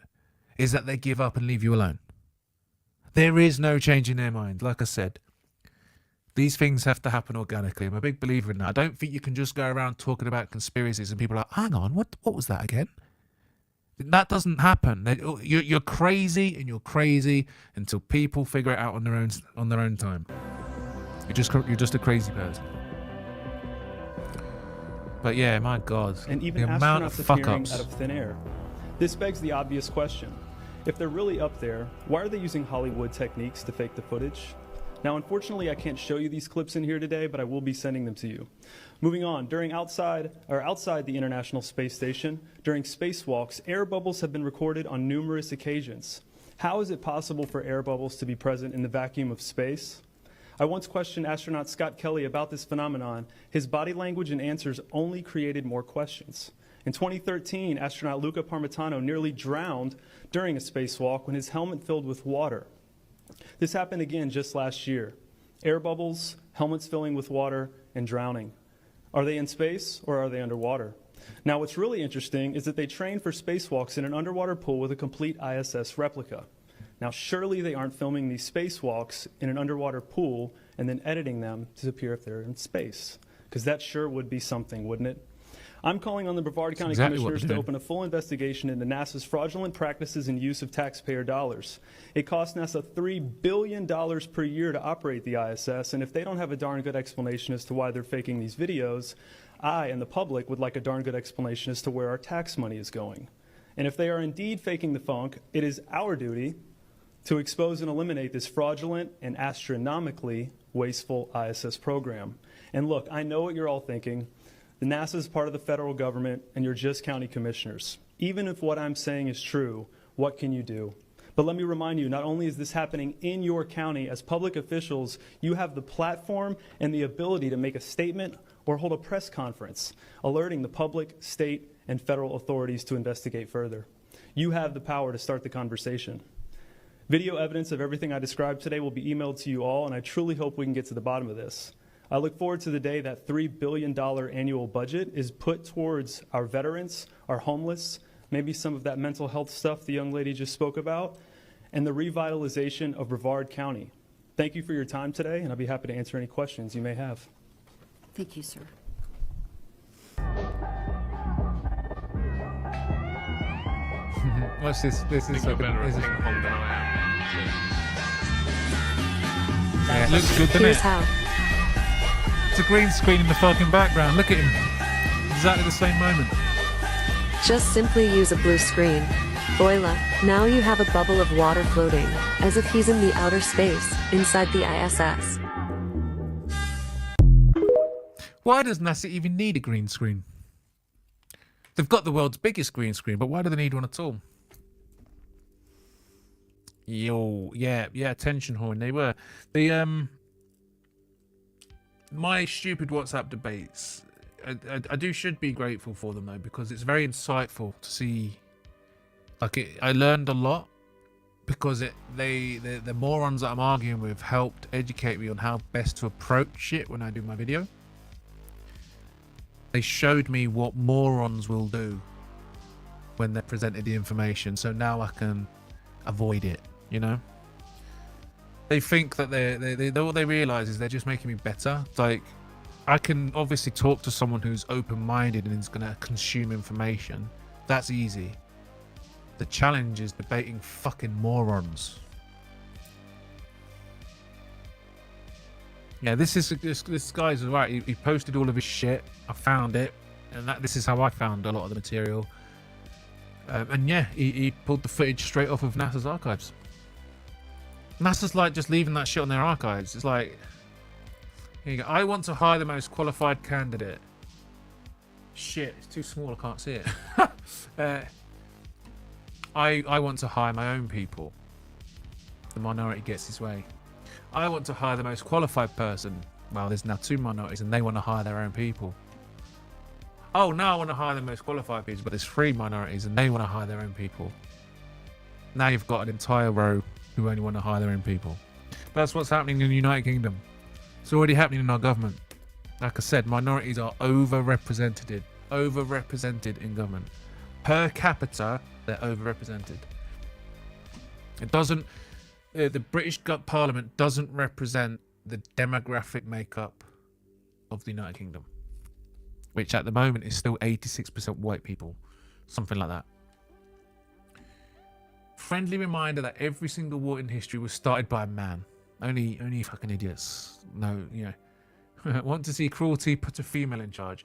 is that they give up and leave you alone. There is no change in their mind. Like I said, these things have to happen organically. I'm a big believer in that. I don't think you can just go around talking about conspiracies and people are like, hang on, what was that again? That doesn't happen. You're crazy and you're crazy until people figure it out on their own time. You're just a crazy person. But yeah, my God, and even the amount of astronauts appearing fuck-ups. out of thin air. This begs the obvious question. If they're really up there, why are they using Hollywood techniques to fake the footage? Now, unfortunately, I can't show you these clips in here today, but I will be sending them to you. Moving on, outside the International Space Station, during spacewalks, air bubbles have been recorded on numerous occasions. How is it possible for air bubbles to be present in the vacuum of space? I once questioned astronaut Scott Kelly about this phenomenon. His body language and answers only created more questions. In 2013, astronaut Luca Parmitano nearly drowned during a spacewalk when his helmet filled with water. This happened again just last year. Air bubbles, helmets filling with water, and drowning. Are they in space or are they underwater? Now, what's really interesting is that they train for spacewalks in an underwater pool with a complete ISS replica. Now, surely they aren't filming these spacewalks in an underwater pool and then editing them to appear if they're in space, because that sure would be something, wouldn't it? I'm calling on the Brevard County Commissioners to open a full investigation into NASA's fraudulent practices and use of taxpayer dollars. It costs NASA $3 billion per year to operate the ISS, and if they don't have a darn good explanation as to why they're faking these videos, I and the public would like a darn good explanation as to where our tax money is going. And if they are indeed faking the funk, it is our duty to expose and eliminate this fraudulent and astronomically wasteful ISS program. And look, I know what you're all thinking. The NASA is part of the federal government, and you're just county commissioners. Even if what I'm saying is true, what can you do? But let me remind you, not only is this happening in your county, as public officials, you have the platform and the ability to make a statement or hold a press conference, alerting the public, state, and federal authorities to investigate further. You have the power to start the conversation. Video evidence of everything I described today will be emailed to you all, and I truly hope we can get to the bottom of this. I look forward to the day that $3 billion annual budget is put towards our veterans, our homeless, maybe some of that mental health stuff the young lady just spoke about, and the revitalization of Brevard County. Thank you for your time today, and I'll be happy to answer any questions you may have. Thank you, sir. What's this? This is like better this at is, being home than I yeah, it looks good, doesn't Here's it? how. It's a green screen in the fucking background. Look at him. Exactly the same moment. Just simply use a blue screen. Voila, now you have a bubble of water floating, as if he's in the outer space, inside the ISS. Why does NASA even need a green screen? They've got the world's biggest green screen, but why do they need one at all? Yo, yeah, attention horn. They were. My stupid WhatsApp debates, I should be grateful for them though, because it's very insightful to see. Like, I learned a lot because the morons that I'm arguing with helped educate me on how best to approach it when I do my video. They showed me what morons will do when they're presented the information, so now I can avoid it, you know? They think that what they realize is they're just making me better. Like, I can obviously talk to someone who's open-minded and is going to consume information. That's easy. The challenge is debating fucking morons. Yeah, this guy's right. He posted all of his shit. I found it, and this is how I found a lot of the material. And yeah, he pulled the footage straight off of NASA's archives. NASA's like just leaving that shit on their archives. It's like, here you go. I want to hire the most qualified candidate. Shit, it's too small. I can't see it. I want to hire my own people. The minority gets his way. I want to hire the most qualified person. Well, there's now two minorities and they want to hire their own people. Oh, now I want to hire the most qualified people, but there's three minorities and they want to hire their own people. Now you've got an entire row who only want to hire their own people. That's what's happening in the United Kingdom. It's already happening in our government. Like I said, minorities are overrepresented in government. Per capita, they're overrepresented. It doesn't. The British Parliament doesn't represent the demographic makeup of the United Kingdom, which at the moment is still 86% white people, something like that. Friendly reminder that every single war in history was started by a man. Only fucking idiots. No, you know. Want to see cruelty, put a female in charge.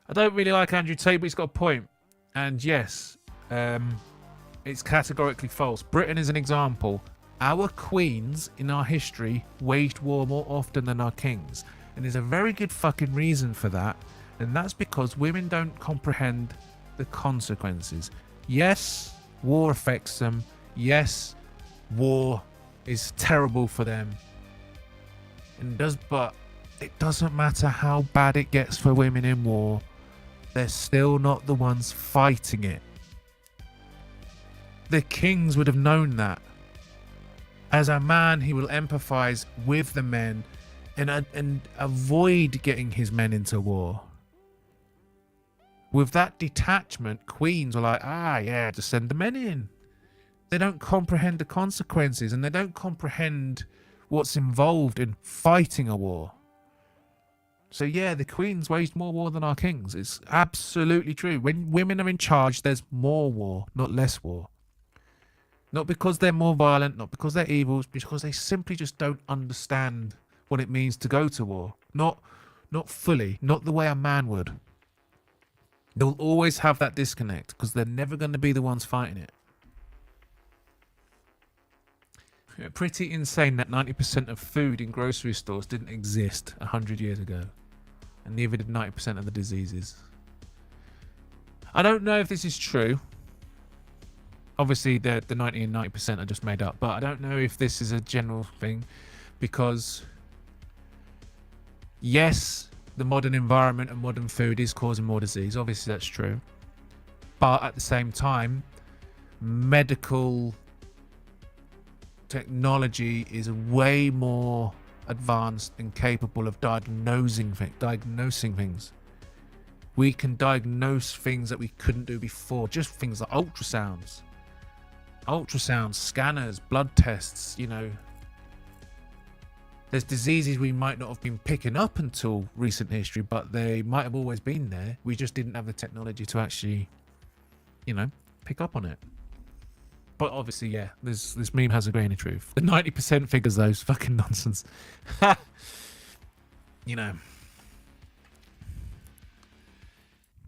I don't really like Andrew Tate, but he's got a point. And yes, it's categorically false. Britain is an example. Our queens in our history waged war more often than our kings. And there's a very good fucking reason for that. And that's because women don't comprehend the consequences. Yes, war affects them. Yes, war is terrible for them. But it doesn't matter how bad it gets for women in war. They're still not the ones fighting it. The kings would have known that. As a man, he will empathize with the men and avoid getting his men into war. With that detachment, queens are like, yeah, just send the men in. They don't comprehend the consequences and they don't comprehend what's involved in fighting a war. So yeah, the queens waged more war than our kings. It's absolutely true. When women are in charge, there's more war, not less war. Not because they're more violent, not because they're evil, it's because they simply just don't understand what it means to go to war. Not fully, not the way a man would. They'll always have that disconnect because they're never going to be the ones fighting it. Pretty insane that 90% of food in grocery stores didn't exist 100 years ago. And neither did 90% of the diseases. I don't know if this is true. Obviously, the 90 and 90% are just made up. But I don't know if this is a general thing. Because, yes, the modern environment and modern food is causing more disease. Obviously, that's true. But at the same time, medical technology is way more advanced and capable of diagnosing things. We can diagnose things that we couldn't do before. Just things like ultrasounds, scanners, blood tests, you know. There's diseases we might not have been picking up until recent history, but they might have always been there. We just didn't have the technology to actually, you know, pick up on it. But obviously, yeah, this meme has a grain of truth. The 90% figures, though, is fucking nonsense. You know.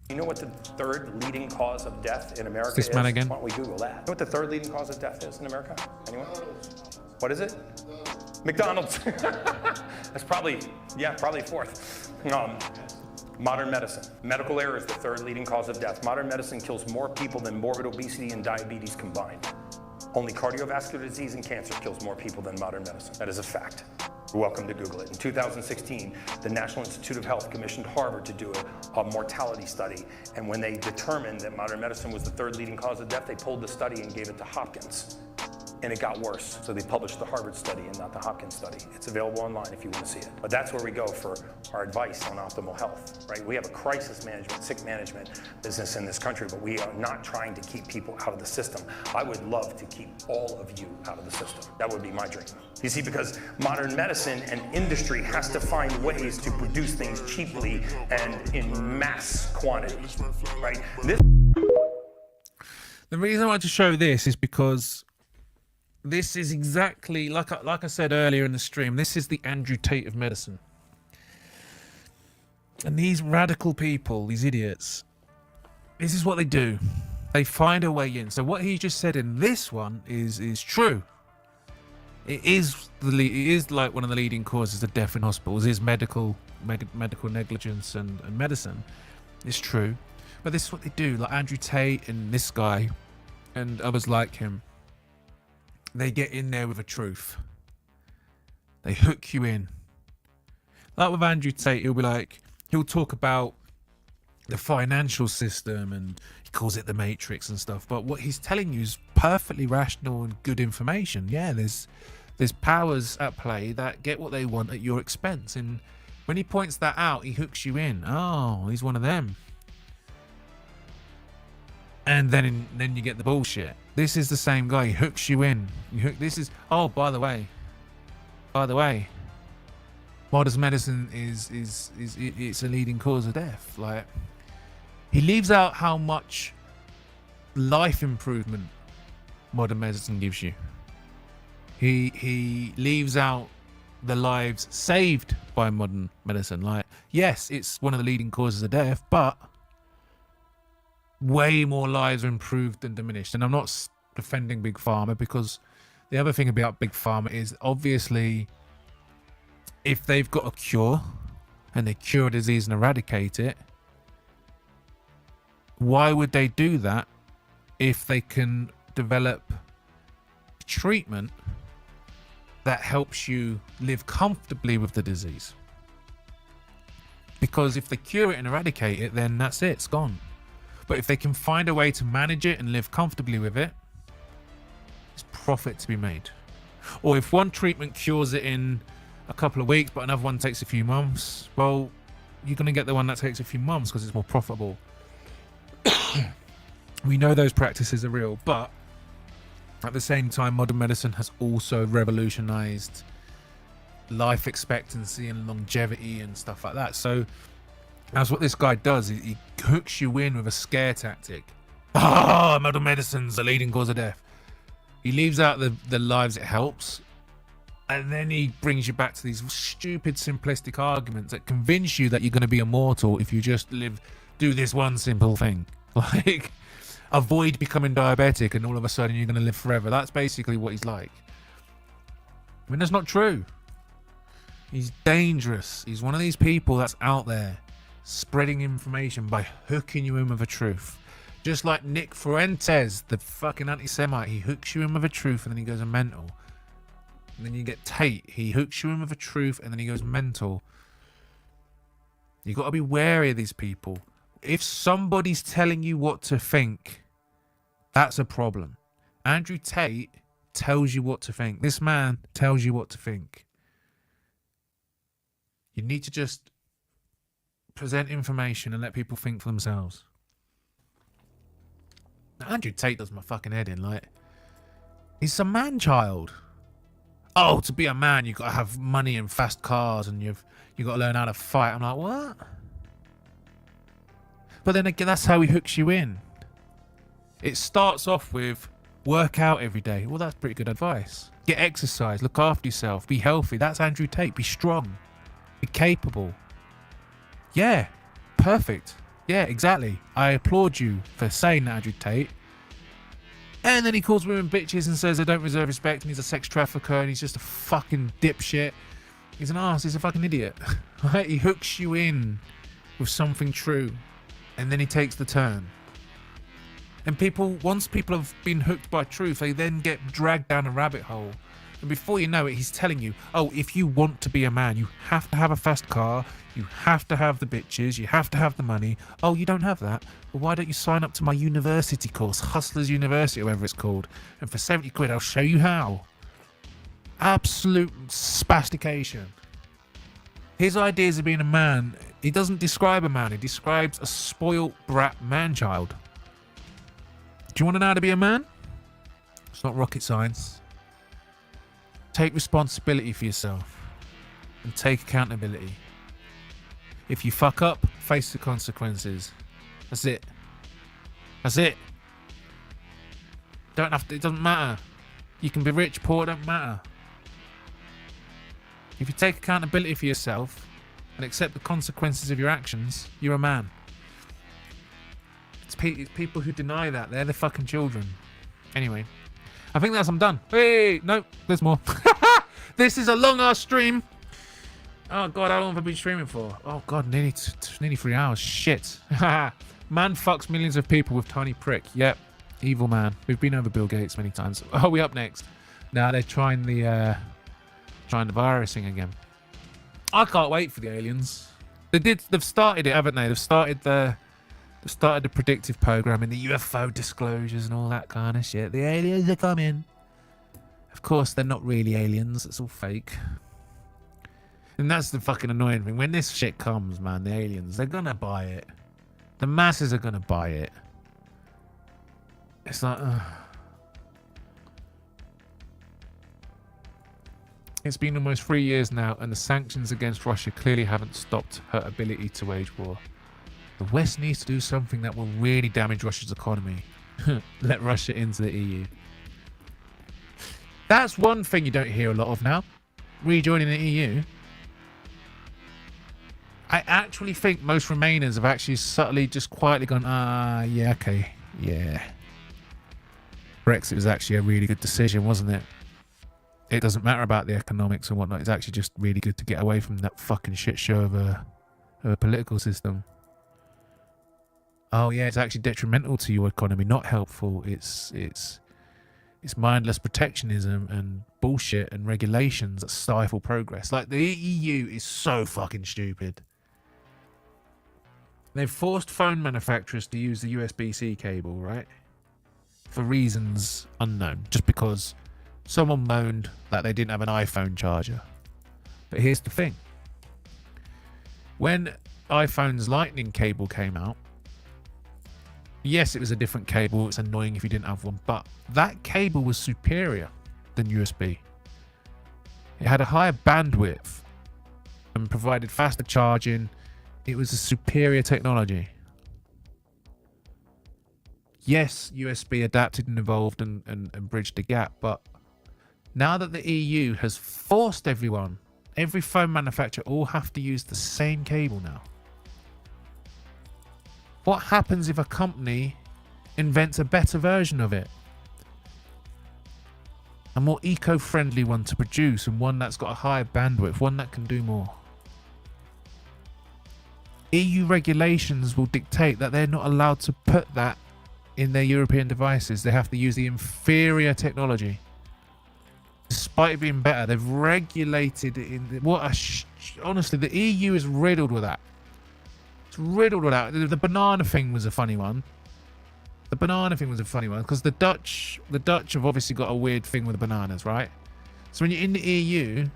You know what the third leading cause of death in America Is this man again? Why don't we Google that? You know what the third leading cause of death is in America? Anyone? What is it? McDonald's. That's probably fourth. Modern medicine. Medical error is the third leading cause of death. Modern medicine kills more people than morbid obesity and diabetes combined. Only cardiovascular disease and cancer kills more people than modern medicine. That is a fact. You're welcome to Google it. In 2016, the National Institute of Health commissioned Harvard to do a mortality study. And when they determined that modern medicine was the third leading cause of death, they pulled the study and gave it to Hopkins. And it got worse. So they published the Harvard study and not the Hopkins study. It's available online if you want to see it. But that's where we go for our advice on optimal health, right? We have a crisis management, sick management business in this country, but we are not trying to keep people out of the system. I would love to keep all of you out of the system. That would be my dream. You see, because modern medicine and industry has to find ways to produce things cheaply and in mass quantity, right? The reason I want to show this is because this is exactly, like I said earlier in the stream, this is the Andrew Tate of medicine. And these radical people, these idiots, this is what they do. They find a way in. So what he just said in this one is true. It is like one of the leading causes of death in hospitals, is medical negligence and medicine. It's true. But this is what they do. Like Andrew Tate and this guy and others like him. They get in there with a truth. They hook you in. Like with Andrew Tate, he'll talk about the financial system and he calls it the Matrix and stuff. But what he's telling you is perfectly rational and good information. Yeah, there's powers at play that get what they want at your expense. And when he points that out, he hooks you in. Oh, he's one of them. And then you get the bullshit. This is the same guy. He hooks you in. Oh, by the way, modern medicine it's a leading cause of death. Like, he leaves out how much life improvement modern medicine gives you. He leaves out the lives saved by modern medicine. Like, yes, it's one of the leading causes of death, but way more lives are improved than diminished. And I'm not defending Big Pharma, because the other thing about Big Pharma is, obviously, if they've got a cure and they cure a disease and eradicate it, why would they do that if they can develop treatment that helps you live comfortably with the disease? Because if they cure it and eradicate it, then that's it, it's gone. But if they can find a way to manage it and live comfortably with it, there's profit to be made. Or if one treatment cures it in a couple of weeks, but another one takes a few months, well, you're going to get the one that takes a few months because it's more profitable. We know those practices are real, but at the same time, modern medicine has also revolutionized life expectancy and longevity and stuff like that. So that's what this guy does. He hooks you in with a scare tactic. Modern medicine's the leading cause of death. He leaves out the lives it helps, and then he brings you back to these stupid, simplistic arguments that convince you that you're going to be immortal if you just do this one simple thing. Like, avoid becoming diabetic and all of a sudden you're going to live forever. That's basically what he's like. I mean, that's not true. He's dangerous. He's one of these people that's out there spreading information by hooking you in with a truth. Just like Nick Fuentes, the fucking anti-Semite. He hooks you in with a truth and then he goes mental. And then you get Tate. He hooks you in with a truth and then he goes mental. You got to be wary of these people. If somebody's telling you what to think, that's a problem. Andrew Tate tells you what to think. This man tells you what to think. You need to just present information and let people think for themselves. Andrew Tate does my fucking head in. Like, he's a man child. Oh, to be a man, you got to have money and fast cars, and you got to learn how to fight. I'm like, what? But then again, that's how he hooks you in. It starts off with work out every day. Well, that's pretty good advice. Get exercise, look after yourself, be healthy. That's Andrew Tate. Be strong. Be capable. Yeah, perfect. Yeah, exactly. I applaud you for saying that, Andrew Tate. And then he calls women bitches and says they don't deserve respect and he's a sex trafficker and he's just a fucking dipshit. He's an arse. He's a fucking idiot. Right? He hooks you in with something true and then he takes the turn. And once people have been hooked by truth, they then get dragged down a rabbit hole. And before you know it, he's telling you, oh, if you want to be a man, you have to have a fast car, you have to have the bitches, you have to have the money. Oh, you don't have that? Well, why don't you sign up to my university course, Hustlers University, or whatever it's called, and for 70 quid, I'll show you how. Absolute spastication. His ideas of being a man, he doesn't describe a man, he describes a spoiled brat man-child. Do you want to know how to be a man? It's not rocket science. Take responsibility for yourself and take accountability. If you fuck up, face the consequences. That's it. That's it. Don't have to, it doesn't matter. You can be rich, poor, it don't matter. If you take accountability for yourself and accept the consequences of your actions, you're a man. It's people who deny that. They're the fucking children. Anyway. I think I'm done. Hey, no, there's more. This is a long ass stream. Oh god, how long have I been streaming for? Oh god, nearly 3 hours. Shit. Man fucks millions of people with tiny prick. Yep, evil man. We've been over Bill Gates many times. Oh, we up next. Now they're trying the virus thing again. I can't wait for the aliens. They've started it, haven't they? They've started the predictive programming, the UFO disclosures and all that kind of shit. The aliens are coming. Of course, they're not really aliens. It's all fake. And that's the fucking annoying thing. When this shit comes, man, the aliens, they're going to buy it. The masses are going to buy it. It's like... It's been almost 3 years now, and the sanctions against Russia clearly haven't stopped her ability to wage war. The West needs to do something that will really damage Russia's economy. Let Russia into the EU. That's one thing you don't hear a lot of now. Rejoining the EU. I actually think most Remainers have actually subtly just quietly gone, yeah, okay, yeah. Brexit was actually a really good decision, wasn't it? It doesn't matter about the economics and whatnot. It's actually just really good to get away from that fucking shit show of a political system. Oh yeah, it's actually detrimental to your economy, not helpful. It's mindless protectionism and bullshit and regulations that stifle progress. Like, the EU is so fucking stupid. They've forced phone manufacturers to use the USB-C cable, right? For reasons unknown. Just because someone moaned that they didn't have an iPhone charger. But here's the thing. When iPhone's lightning cable came out, yes, it was a different cable. It's annoying if you didn't have one. But that cable was superior than USB. It had a higher bandwidth and provided faster charging. It was a superior technology. Yes, USB adapted and evolved and bridged the gap. But now that the EU has forced everyone, every phone manufacturer all have to use the same cable now. What happens if a company invents a better version of it? A more eco-friendly one to produce, and one that's got a higher bandwidth, one that can do more. EU regulations will dictate that they're not allowed to put that in their European devices. They have to use the inferior technology. Despite it being better, they've regulated it in... honestly, the EU is riddled with that. It's riddled with that. The banana thing was a funny one. The banana thing was a funny one because the Dutch have obviously got a weird thing with the bananas, right? So when you're in the EU,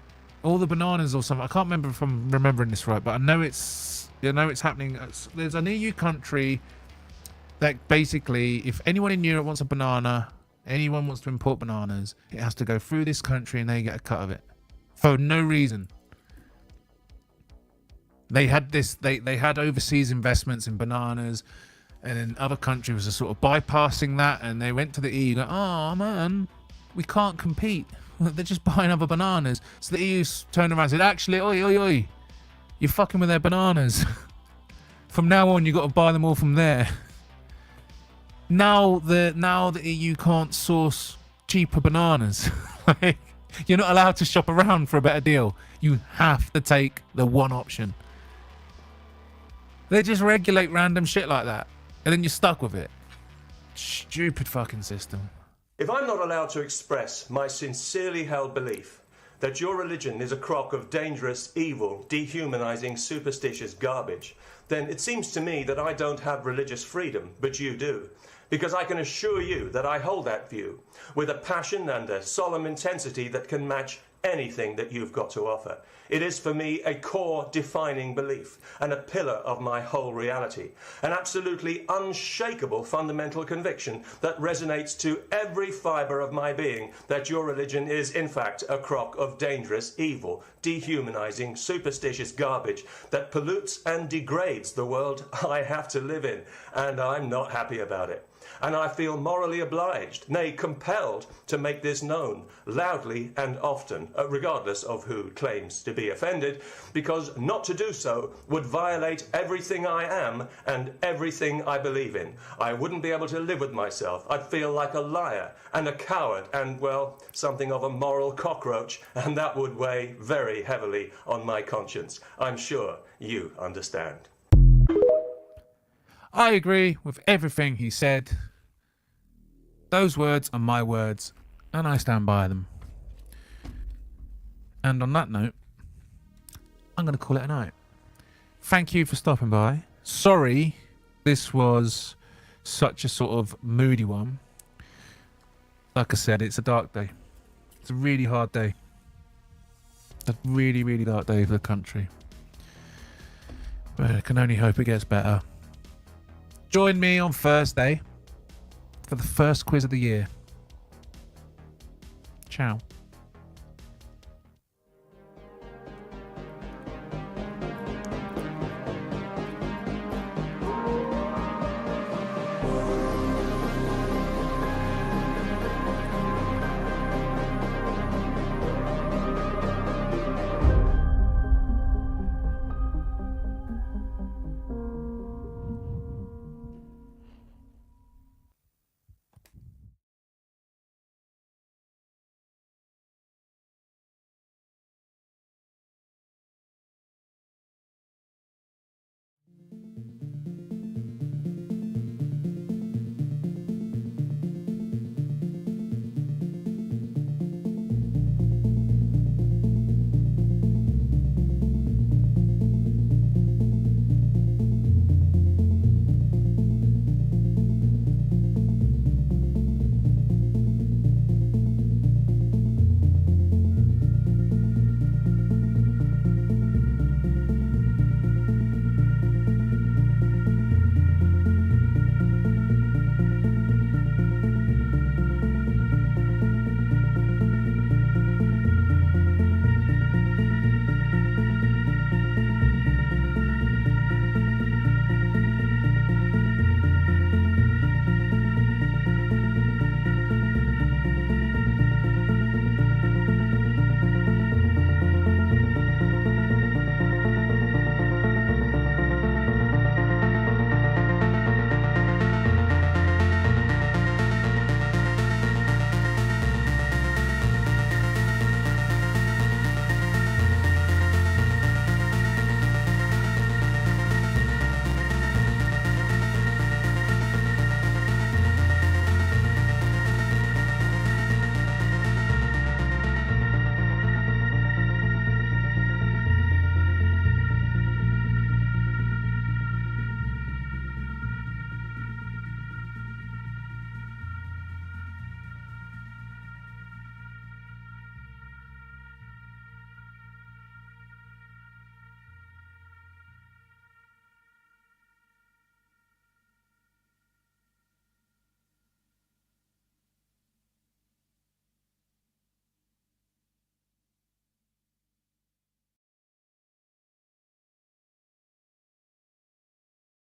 all the bananas or something, I can't remember if I'm remembering this right, but I know it's happening. There's an EU country that basically, if anyone in Europe wants a banana, anyone wants to import bananas, it has to go through this country and they get a cut of it for no reason. They had overseas investments in bananas, and then other countries are sort of bypassing that, and they went to the EU going, oh man, we can't compete. They're just buying other bananas. So the EU turned around and said, actually, oi, you're fucking with their bananas. From now on, you've got to buy them all from there. Now the EU can't source cheaper bananas. Like, you're not allowed to shop around for a better deal. You have to take the one option. They just regulate random shit like that, and then you're stuck with it. Stupid fucking system. If I'm not allowed to express my sincerely held belief that your religion is a crock of dangerous, evil, dehumanizing, superstitious garbage, then it seems to me that I don't have religious freedom, but you do. Because I can assure you that I hold that view with a passion and a solemn intensity that can match anything that you've got to offer. It is for me a core defining belief and a pillar of my whole reality, an absolutely unshakable fundamental conviction that resonates to every fibre of my being that your religion is in fact a crock of dangerous, evil, dehumanizing, superstitious garbage that pollutes and degrades the world I have to live in, and I'm not happy about it. And I feel morally obliged, nay, compelled, to make this known, loudly and often, regardless of who claims to be offended, because not to do so would violate everything I am and everything I believe in. I wouldn't be able to live with myself. I'd feel like a liar and a coward and, well, something of a moral cockroach, and that would weigh very heavily on my conscience. I'm sure you understand. I agree with everything he said. Those words are my words, and I stand by them. And on that note, I'm going to call it a night. Thank you for stopping by. Sorry this was such a sort of moody one. Like I said, it's a dark day. It's a really hard day. A really, really dark day for the country. But I can only hope it gets better. Join me on Thursday for the first quiz of the year. Ciao.